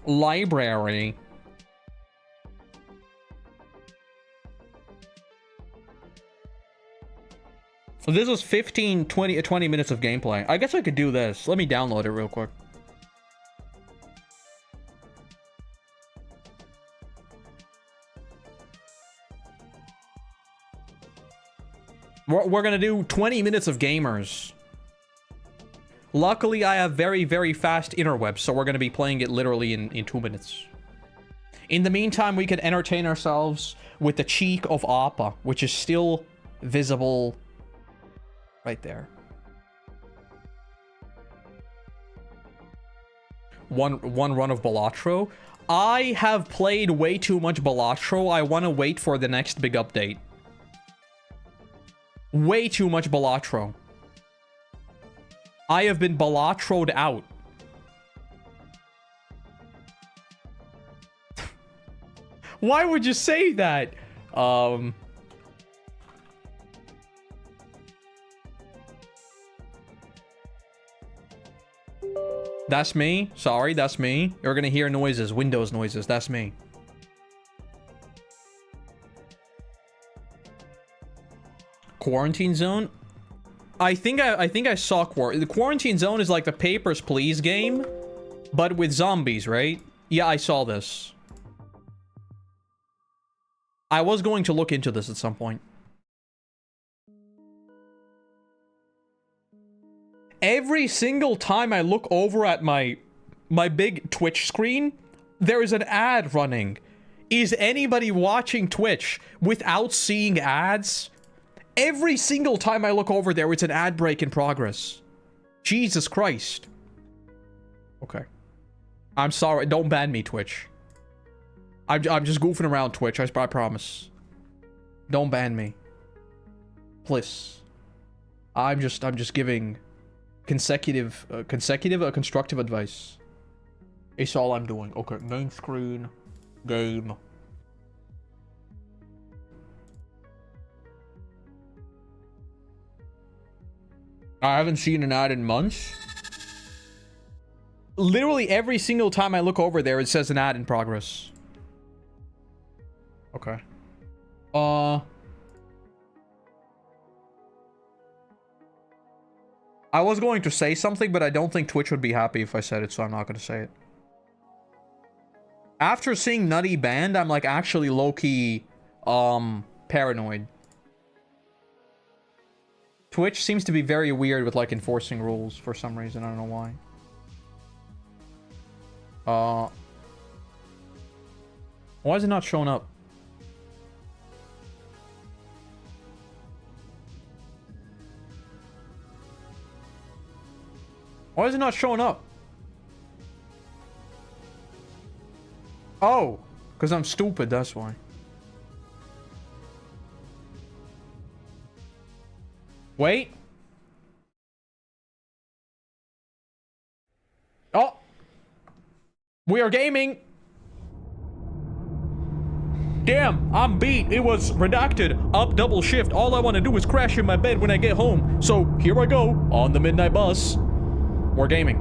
Library. So this was 20 minutes of gameplay. I guess I could do this. Let me download it real quick. We're gonna do 20 minutes of gamers. Luckily, I have very, very fast interwebs, so we're gonna be playing it literally in 2 minutes. In the meantime, we can entertain ourselves with the cheek of Appa, which is still visible right there. One run of Balatro. I have played way too much Balatro. I want to wait for the next big update. Way too much Balatro. I have been Balatro'd out. Why would you say that? That's me. Sorry, that's me. You're gonna hear noises, Windows noises. That's me. Quarantine Zone? I think I saw the Quarantine Zone is like the Papers, Please game, but with zombies, right? Yeah, I saw this. I was going to look into this at some point. Every single time I look over at my big Twitch screen, there is an ad running. Is anybody watching Twitch without seeing ads? Every single time I look over there, it's an ad break in progress. Jesus Christ. Okay. I'm sorry. Don't ban me, Twitch. I'm just goofing around, Twitch. I promise. Don't ban me. Please. I'm just giving constructive advice. It's all I'm doing. Okay, main screen, game. I haven't seen an ad in months. Literally every single time I look over there, it says an ad in progress. Okay. I was going to say something, but I don't think Twitch would be happy if I said it, so I'm not going to say it. After seeing Nutty banned, I'm like actually low-key, paranoid. Twitch seems to be very weird with, like, enforcing rules for some reason. I don't know why. Why is it not showing up? Why is it not showing up? Oh, because I'm stupid, that's why. Wait. Oh. We are gaming. Damn, I'm beat. It was redacted. Up double shift. All I want to do is crash in my bed when I get home. So here I go on the midnight bus. We're gaming.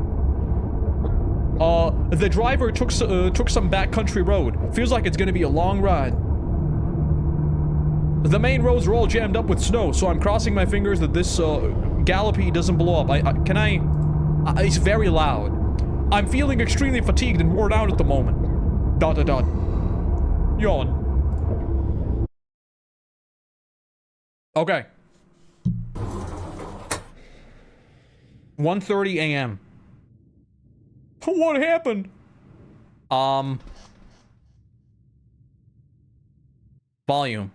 The driver took some backcountry road. Feels like it's gonna be a long ride. The main roads are all jammed up with snow, so I'm crossing my fingers that this gallopy doesn't blow up. It's very loud. I'm feeling extremely fatigued and worn out at the moment. ... Yawn. Okay. 1:30 a.m. What happened? Volume.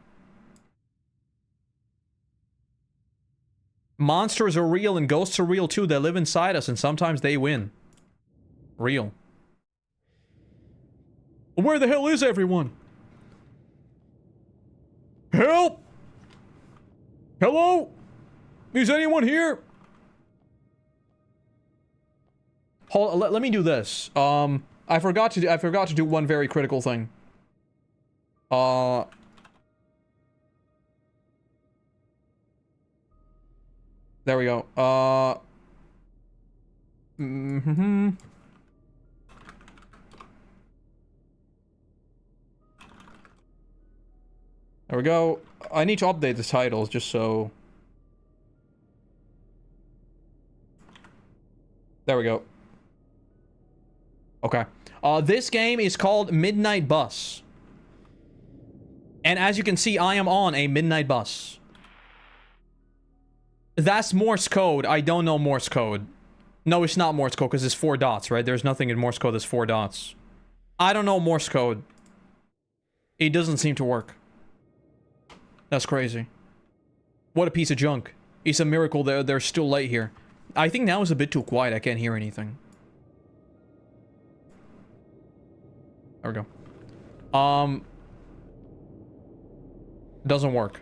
Monsters are real and ghosts are real too. They live inside us and sometimes they win. Real. Where the hell is everyone? Help! Hello? Is anyone here? Hold, let me do this. I forgot to do one very critical thing. There we go. There we go. I need to update the titles just so. There we go. Okay. This game is called Midnight Bus. And as you can see, I am on a midnight bus. That's Morse code. I don't know Morse code. No, it's not Morse code because it's 4 dots, right? There's nothing in Morse code that's 4 dots. I don't know Morse code. It doesn't seem to work. That's crazy. What a piece of junk. It's a miracle they're still light here. I think now is a bit too quiet. I can't hear anything. There we go. Doesn't work.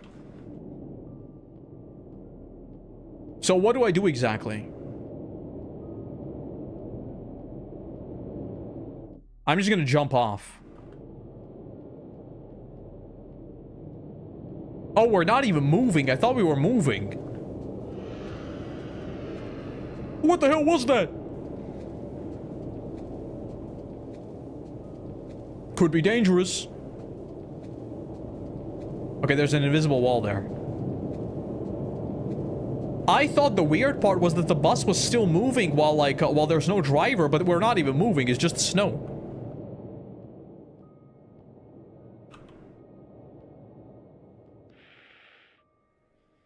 So what do I do exactly? I'm just gonna jump off. Oh, we're not even moving. I thought we were moving. What the hell was that? Could be dangerous. Okay, there's an invisible wall there. I thought the weird part was that the bus was still moving while, like, while there's no driver, but we're not even moving. It's just snow.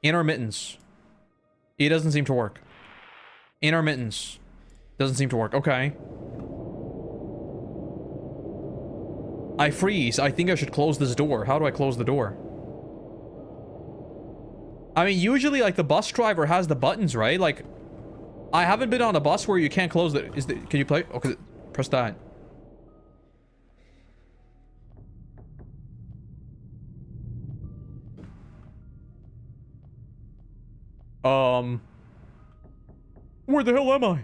Intermittence. It doesn't seem to work. Intermittence. Doesn't seem to work. Okay. I freeze. I think I should close this door. How do I close the door? I mean, usually, like, the bus driver has the buttons, right? Like, I haven't been on a bus where you can't close the... Can you play? Okay, press that. Where the hell am I?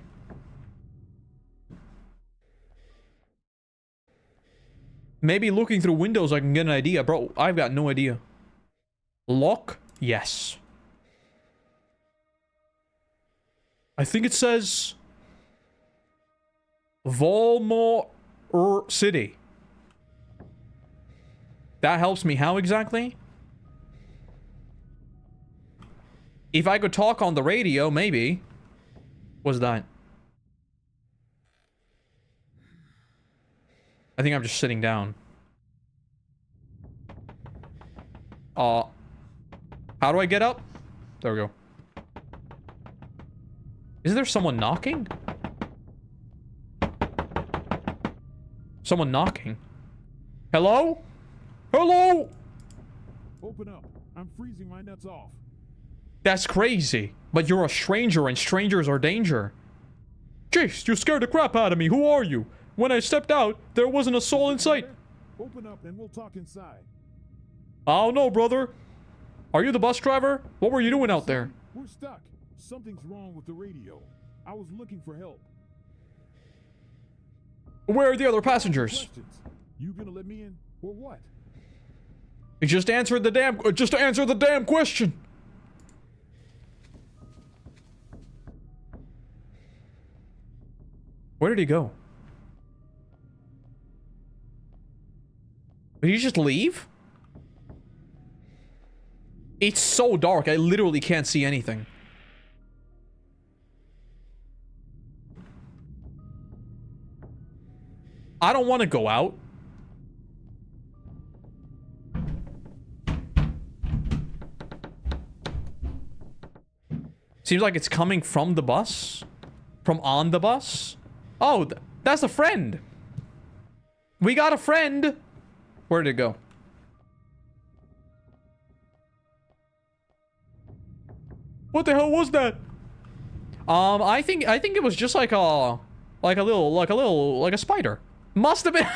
Maybe looking through windows I can get an idea. Bro, I've got no idea. Lock? Yes. I think it says... Volmore City. That helps me how exactly? If I could talk on the radio, maybe. What's that? I think I'm just sitting down. How do I get up? There we go. Is there someone knocking? Someone knocking. Hello? Hello? Open up. I'm freezing my nuts off. That's crazy. But you're a stranger and strangers are danger. Jeez, you scared the crap out of me. Who are you? When I stepped out, there wasn't a soul in sight. Open up and we'll talk inside. I don't know, brother. Are you the bus driver? What were you doing out there? We're stuck. Something's wrong with the radio. I was looking for help. Where are the other passengers? Questions. You gonna let me in or what? Just answer the damn question. Where did he go? Did he just leave? It's so dark, I literally can't see anything. I don't want to go out. Seems like it's coming from the bus. From on the bus. Oh, that's a friend. We got a friend. Where did it go? What the hell was that? I think it was just like a spider. Must have been.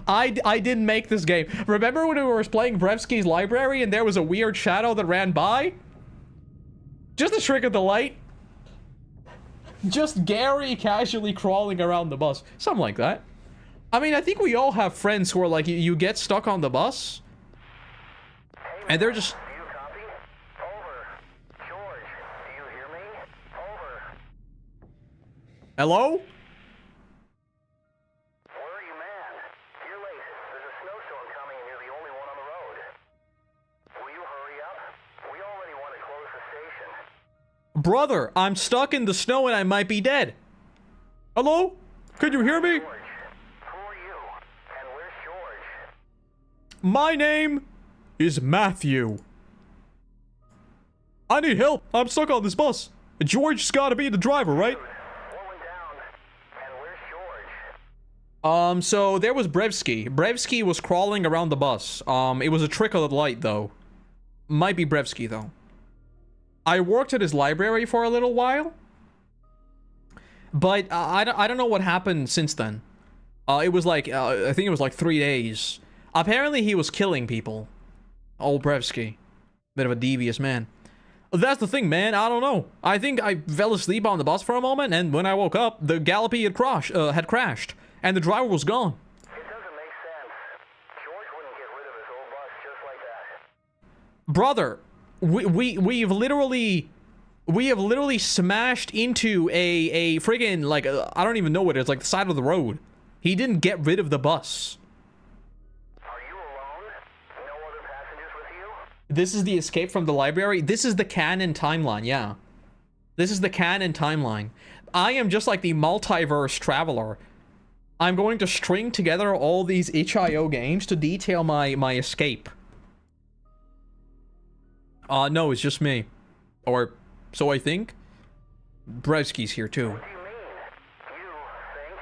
I didn't make this game. Remember when we were playing Brevsky's Library and there was a weird shadow that ran by? Just a trick of the light. Just Gary casually crawling around the bus. Something like that. I mean, I think we all have friends who are like, you get stuck on the bus. And they're just... Do you copy? Over. George, do you hear me? Over. Hello? Where are you, man? You're late. There's a snowstorm coming and you're the only one on the road. Will you hurry up? We already want to close the station. Brother, I'm stuck in the snow and I might be dead. Hello? Could you hear me? George, who are you? And where's George? My name is Matthew. I need help. I'm stuck on this bus. George's gotta be the driver, right? What went down? And where's George? So there was Brevsky. Brevsky was crawling around the bus. It was a trick of the light, though. Might be Brevsky, though. I worked at his library for a little while. But I don't know what happened since then. It was like, I think it was like 3 days. Apparently he was killing people. Old Brevsky. Bit of a devious man. That's the thing, man. I don't know. I think I fell asleep on the bus for a moment, and when I woke up, the Gallopy had crashed, and the driver was gone. It doesn't make sense. George wouldn't get rid of his old bus just like that. Brother, we have literally smashed into a friggin' like I don't even know what it is, like the side of the road. He didn't get rid of the bus. Are you alone? No other passengers with you? This is the escape from the library. This is the canon timeline, yeah. This is the canon timeline. I am just like the multiverse traveler. I'm going to string together all these itch.io games to detail my escape. No, it's just me. Or, so I think. Brevsky's here too. What do you mean? You think?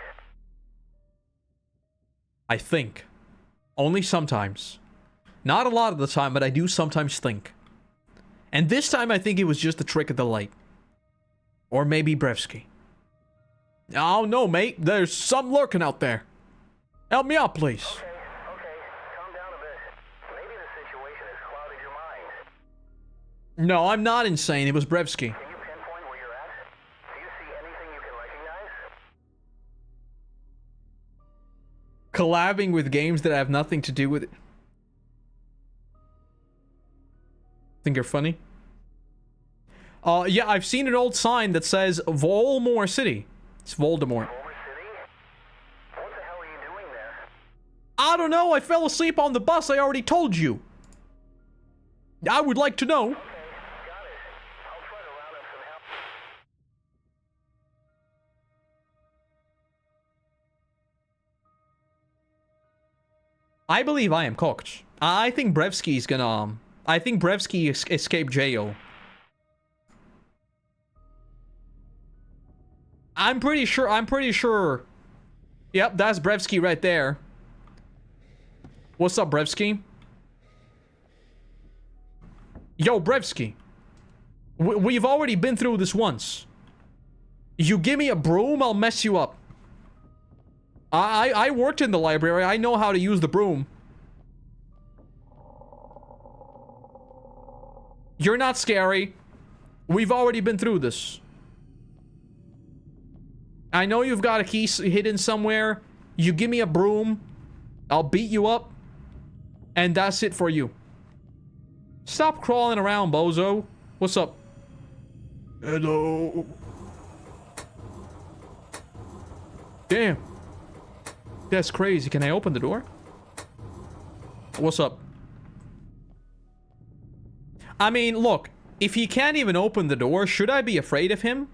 I think. Only sometimes. Not a lot of the time, but I do sometimes think. And this time I think it was just a trick of the light. Or maybe Brevsky. Oh no, mate. There's some lurking out there. Help me out, please. Okay, calm down a bit. Maybe the situation has clouded your mind. No, I'm not insane. It was Brevsky. Can you pinpoint where you're at? Do you see anything you can recognize? Collabing with games that have nothing to do with it. Think you're funny? Yeah, I've seen an old sign that says Volmore City. It's Voldemort. Over City? What the hell are you doing there? I don't know. I fell asleep on the bus. I already told you. I would like to know. Okay, got it. I'll try to round up some help. I believe I am cooked. I think Brevsky's gonna I think Brevsky escaped jail. I'm pretty sure. Yep, that's Brevsky right there. What's up, Brevsky? Yo, Brevsky. We've already been through this once. You give me a broom, I'll mess you up. I worked in the library. I know how to use the broom. You're not scary. We've already been through this. I know you've got a key hidden somewhere. You give me a broom, I'll beat you up, and that's it for you. Stop crawling around, bozo. What's up? Hello. Damn. That's crazy. Can I open the door? What's up? I mean, look. If he can't even open the door, should I be afraid of him?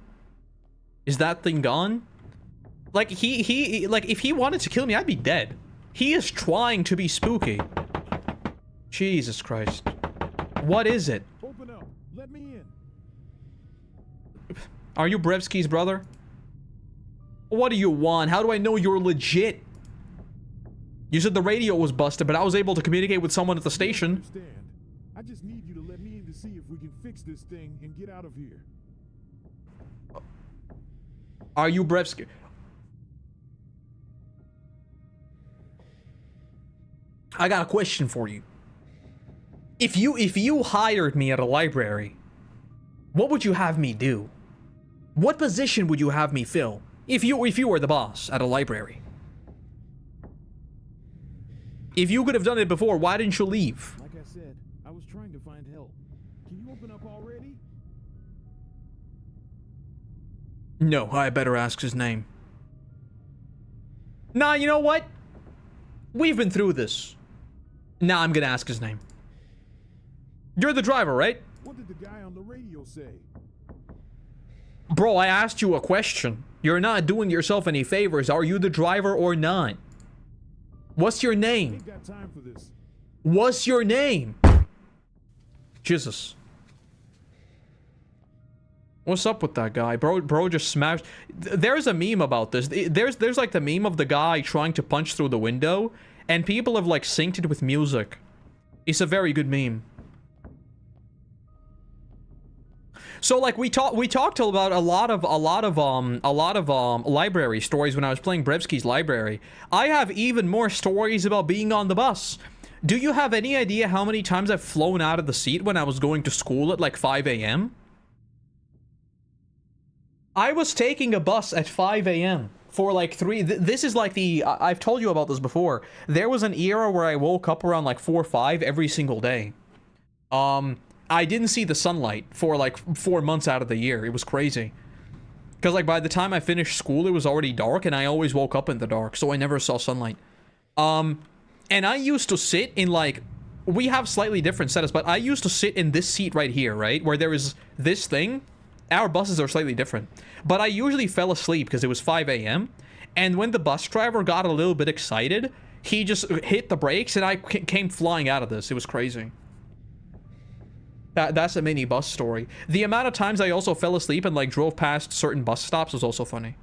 Is that thing gone? Like, like, if he wanted to kill me, I'd be dead. He is trying to be spooky. Jesus Christ. What is it? Open up. Let me in. Are you Brevsky's brother? What do you want? How do I know you're legit? You said the radio was busted, but I was able to communicate with someone at the station. Understand. I just need you to let me in to see if we can fix this thing and get out of here. Are you Brevsky? I got a question for you. If you hired me at a library, what would you have me do? What position would you have me fill? If you were the boss at a library. If you could have done it before, why didn't you leave? Like I said, I was trying to find help. Can you open up already? No, I better ask his name. Nah, you know what? We've been through this. Nah, I'm gonna ask his name. You're the driver, right? What did the guy on the radio say? Bro, I asked you a question. You're not doing yourself any favors. Are you the driver or not? What's your name? Ain't got time for this. What's your name? Jesus. What's up with that guy? Bro just smashed. There's a meme about this. There's like the meme of the guy trying to punch through the window, and people have like synced it with music. It's a very good meme. So like we talked about a lot of library stories when I was playing Brevsky's library. I have even more stories about being on the bus. Do you have any idea how many times I've flown out of the seat when I was going to school at like 5 a.m.? I was taking a bus at 5 a.m. for like this is like I've told you about this before. There was an era where I woke up around like 4 or 5 every single day. I didn't see the sunlight for like 4 months out of the year. It was crazy. Because like by the time I finished school, it was already dark, and I always woke up in the dark, so I never saw sunlight. And I used to sit in like, we have slightly different setups, but I used to sit in this seat right here, right? Where there is this thing. Our buses are slightly different. But I usually fell asleep because it was 5 a.m. And when the bus driver got a little bit excited, he just hit the brakes, and I came flying out of this. It was crazy. That's a mini bus story. The amount of times I also fell asleep and like drove past certain bus stops was also funny.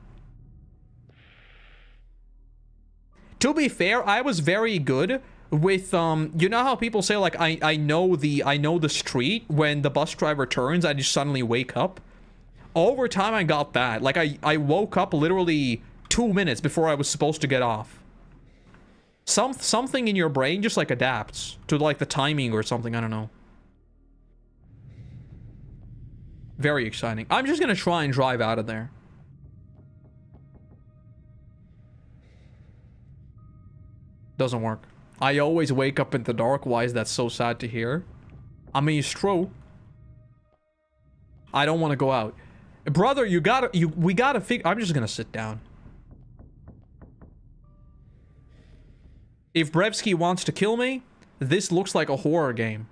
To be fair, I was very good with you know how people say like I know the street when the bus driver turns, I just suddenly wake up. Over time I got that. Like I woke up literally 2 minutes before I was supposed to get off. Something in your brain just like adapts to like the timing or something, I don't know. Very exciting. I'm just gonna try and drive out of there. Doesn't work. I always wake up in the dark. Why is that so sad to hear? I mean, it's true. I don't want to go out. Brother, we gotta figure... I'm just gonna sit down. If Brevsky wants to kill me, this looks like a horror game.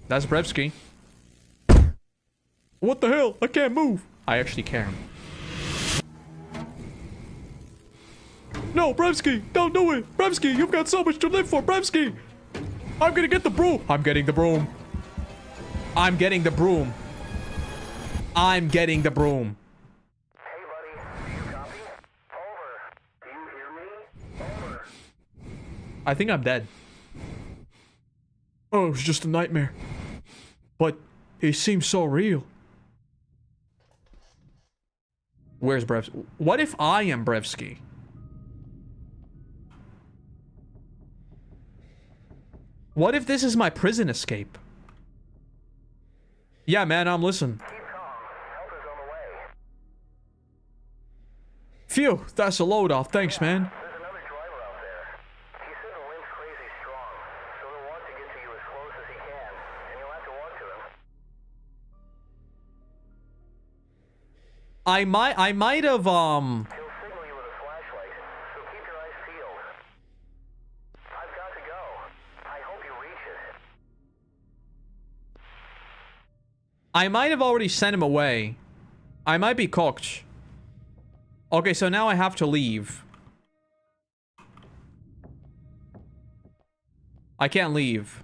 That's Brevsky. What the hell? I can't move. I actually can. No, Brevsky, don't do it. Brevsky, you've got so much to live for, Brevsky. I'm gonna get the broom. I'm getting the broom. I'm getting the broom. I'm getting the broom. Hey, buddy. Do you copy? Over. Do you hear me? Over. I think I'm dead. Oh, it was just a nightmare. But he seems so real. Where's Brevsky? What if I am Brevsky? What if this is my prison escape? Yeah, man, I'm listening. Keep calm. Help is on the way. Phew, that's a load off. Thanks, man. There's another driver out there. He said the wind's crazy strong, so he'll want to get to you as close as he can, and you'll have to walk to him. I might have, He'll signal you with a flashlight, so keep your eyes peeled. I've got to go. I hope you reach it. I might have already sent him away. I might be cooked. Okay, so now I have to leave. I can't leave.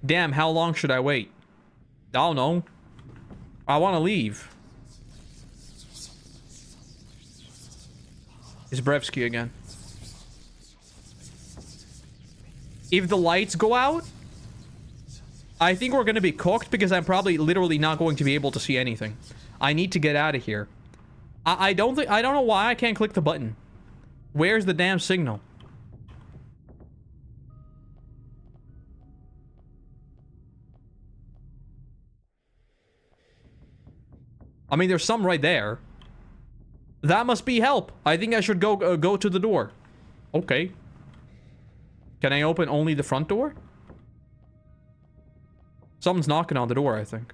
Damn, how long should I wait? I don't know. I want to leave. It's Brevsky again. If the lights go out, I think we're going to be cooked because I'm probably literally not going to be able to see anything. I need to get out of here. I don't know why I can't click the button. Where's the damn signal? I mean, there's some right there. That must be help. I think I should go to the door. Okay. Can I open only the front door? Someone's knocking on the door, I think.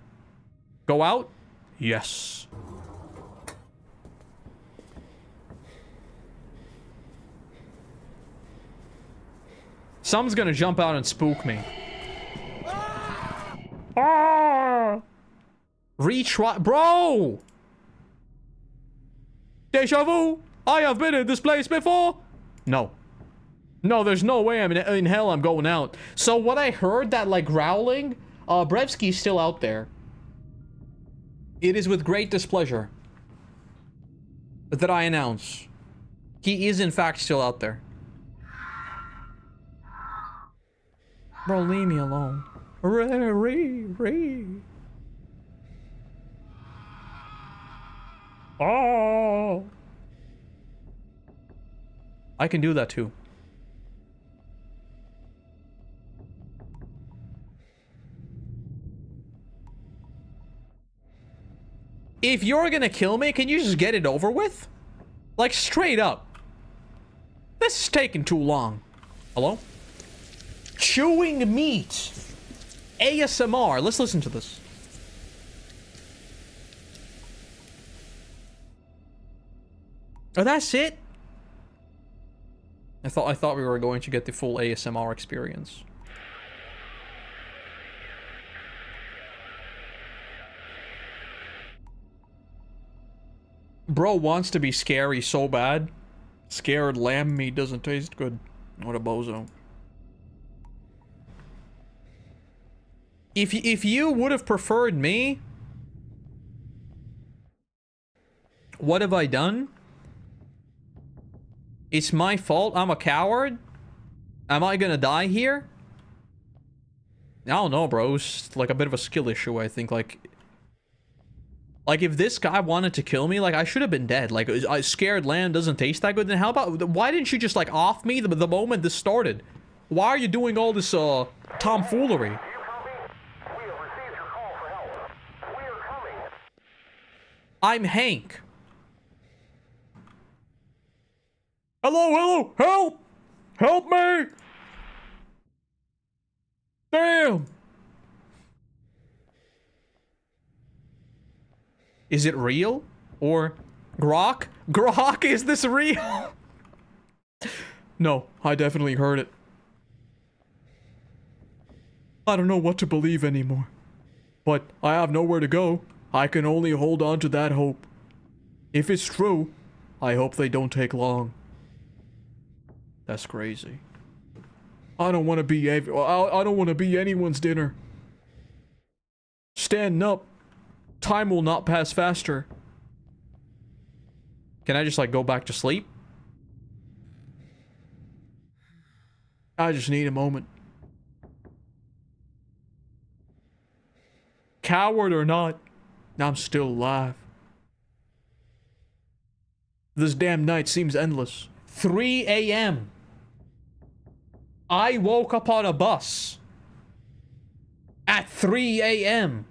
Go out? Yes. Someone's gonna jump out and spook me. Ah! Retry, bro! Deja vu! I have been in this place before! No. No, there's no way I'm in hell I'm going out. So what I heard, that like growling, Brevsky's still out there. It is with great displeasure that I announce he is in fact still out there. Bro, leave me alone. Oh, I can do that too. If you're gonna kill me, can you just get it over with? Like, straight up. This is taking too long. Hello? Chewing meat. ASMR. Let's listen to this. Oh, that's it? I thought we were going to get the full ASMR experience. Bro wants to be scary so bad. Scared lamb meat doesn't taste good. What a bozo. If you would have preferred me, what have I done? It's my fault. I'm a coward. Am I gonna die here? I don't know, bro. It's like a bit of a skill issue, I think. Like if this guy wanted to kill me, like, I should have been dead. Like, a scared lamb doesn't taste that good. Then how about, why didn't you just, like, off me the moment this started? Why are you doing all this, tomfoolery? Do you copy? We have received your call for help. We are coming. I'm Hank. Hello, help! Help me! Damn! Is it real? Or Grok? Grok, is this real? No, I definitely heard it. I don't know what to believe anymore. But I have nowhere to go. I can only hold on to that hope. If it's true, I hope they don't take long. That's crazy. I don't want to be I don't want to be anyone's dinner. Stand up. Time will not pass faster. Can I just like go back to sleep? I just need a moment. Coward or not, I'm still alive. This damn night seems endless. 3 a.m. I woke up on a bus at 3 a.m.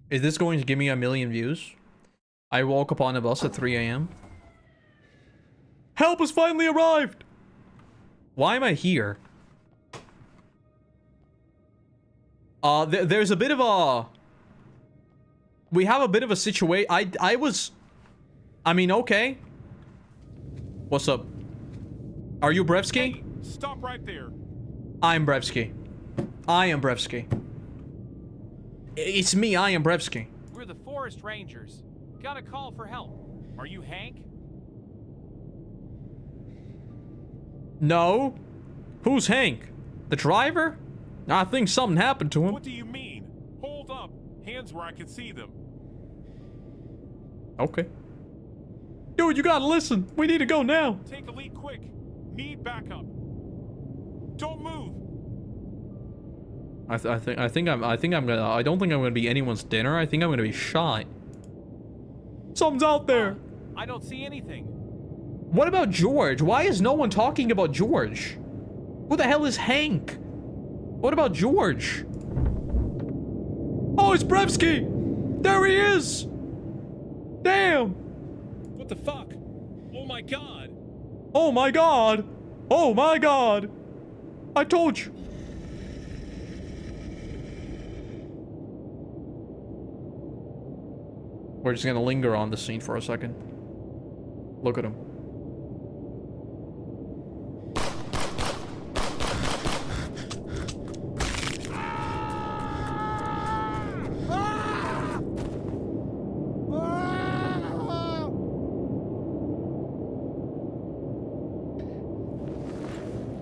Is this going to give me 1 million views? I woke up on a bus at 3 a.m. Help has finally arrived! Why am I here? There's a bit of a... We have a bit of a situation. I mean, okay. What's up? Are you Brevsky? Hey, stop right there. I'm Brevsky. I am Brevsky. It's me, I am Brevsky. We're the Forest Rangers. Got a call for help. Are you Hank? No. Who's Hank? The driver? I think something happened to him. What do you mean? Hold up. Hands where I can see them. Okay. Dude, you gotta listen. We need to go now. Take a lead quick. Need backup. Don't move. I don't think I'm gonna be anyone's dinner. I think I'm gonna be shot. Something's out there. I don't see anything. What about George? Why is no one talking about George? Who the hell is Hank? What about George? Oh, it's Brevsky! There he is! Damn! What the fuck? Oh my god! Oh my god! Oh my god! I told you! We're just gonna linger on the scene for a second. Look at him.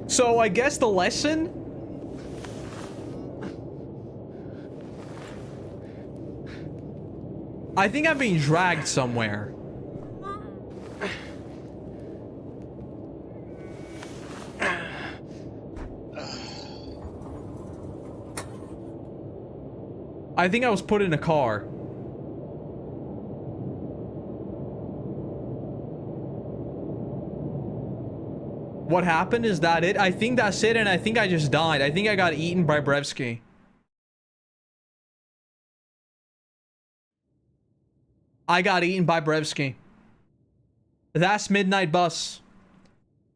So I guess the lesson? I think I'm being dragged somewhere. I think I was put in a car. What happened? Is that it? I think that's it, and I think I just died. I think I got eaten by Brevsky. I got eaten by Brevsky. That's Midnight Bus.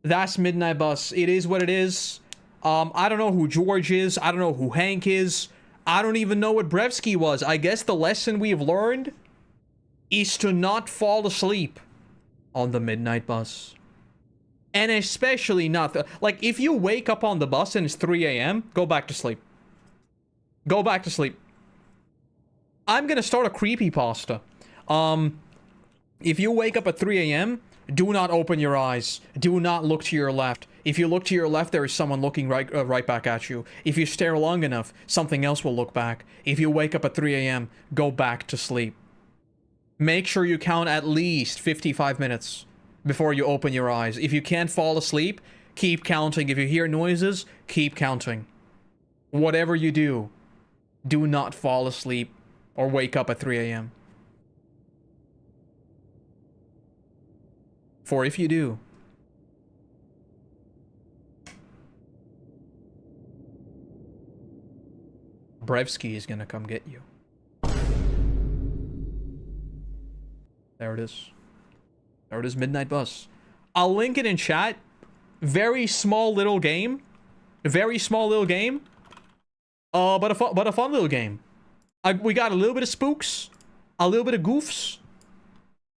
That's Midnight Bus. It is what it is. I don't know who George is. I don't know who Hank is. I don't even know what Brevsky was. I guess the lesson we have learned is to not fall asleep on the Midnight Bus. And especially not... like, if you wake up on the bus and it's 3 a.m., go back to sleep. Go back to sleep. I'm gonna start a creepypasta. If you wake up at 3 a.m., do not open your eyes. Do not look to your left. If you look to your left, there is someone looking right back at you. If you stare long enough, something else will look back. If you wake up at 3 a.m., go back to sleep. Make sure you count at least 55 minutes before you open your eyes. If you can't fall asleep, keep counting. If you hear noises, keep counting. Whatever you do, do not fall asleep or wake up at 3 a.m. For if you do, Brevsky is gonna come get you. There it is. There it is, Midnight Bus. I'll link it in chat. Very small little game. Very small little game. But a fun little game. We got a little bit of spooks. A little bit of goofs.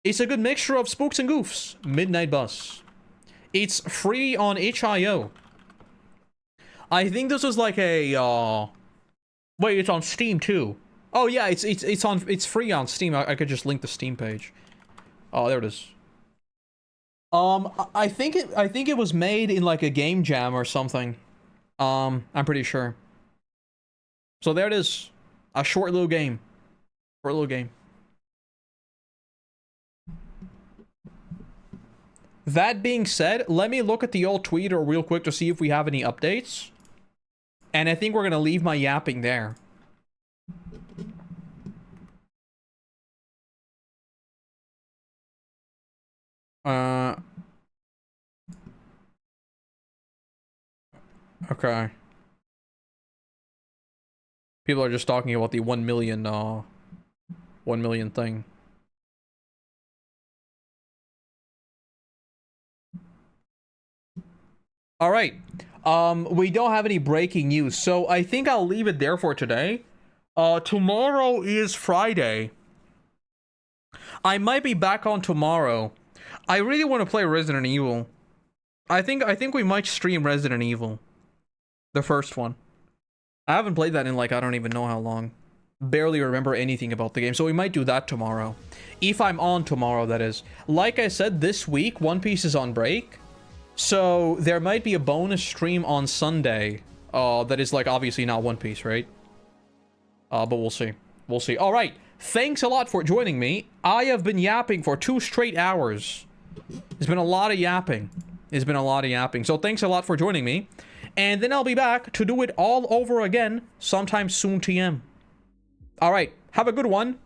It's a good mixture of spooks and goofs. Midnight Bus. It's free on itch.io. I think this is like a, wait, it's on Steam too. Oh yeah, it's free on Steam. I could just link the Steam page. Oh, there it is. I think it was made in like a game jam or something. I'm pretty sure. So there it is. A short little game. Short little game. That being said, let me look at the old Twitter real quick to see if we have any updates. And I think we're gonna leave my yapping there. Okay. People are just talking about the 1 million, 1 million thing. All right. We don't have any breaking news, so I think I'll leave it there for today. Tomorrow is Friday. I might be back on tomorrow. I really want to play Resident Evil. I think we might stream Resident Evil. The first one. I haven't played that in like I don't even know how long. Barely remember anything about the game, so we might do that tomorrow. If I'm on tomorrow, that is. Like I said, this week, One Piece is on break. So there might be a bonus stream on Sunday. That is like obviously not One Piece, right? But we'll see. We'll see. All right. Thanks a lot for joining me. I have been yapping for 2 straight hours. It's been a lot of yapping. It's been a lot of yapping. So thanks a lot for joining me. And then I'll be back to do it all over again sometime soon, TM. All right. Have a good one.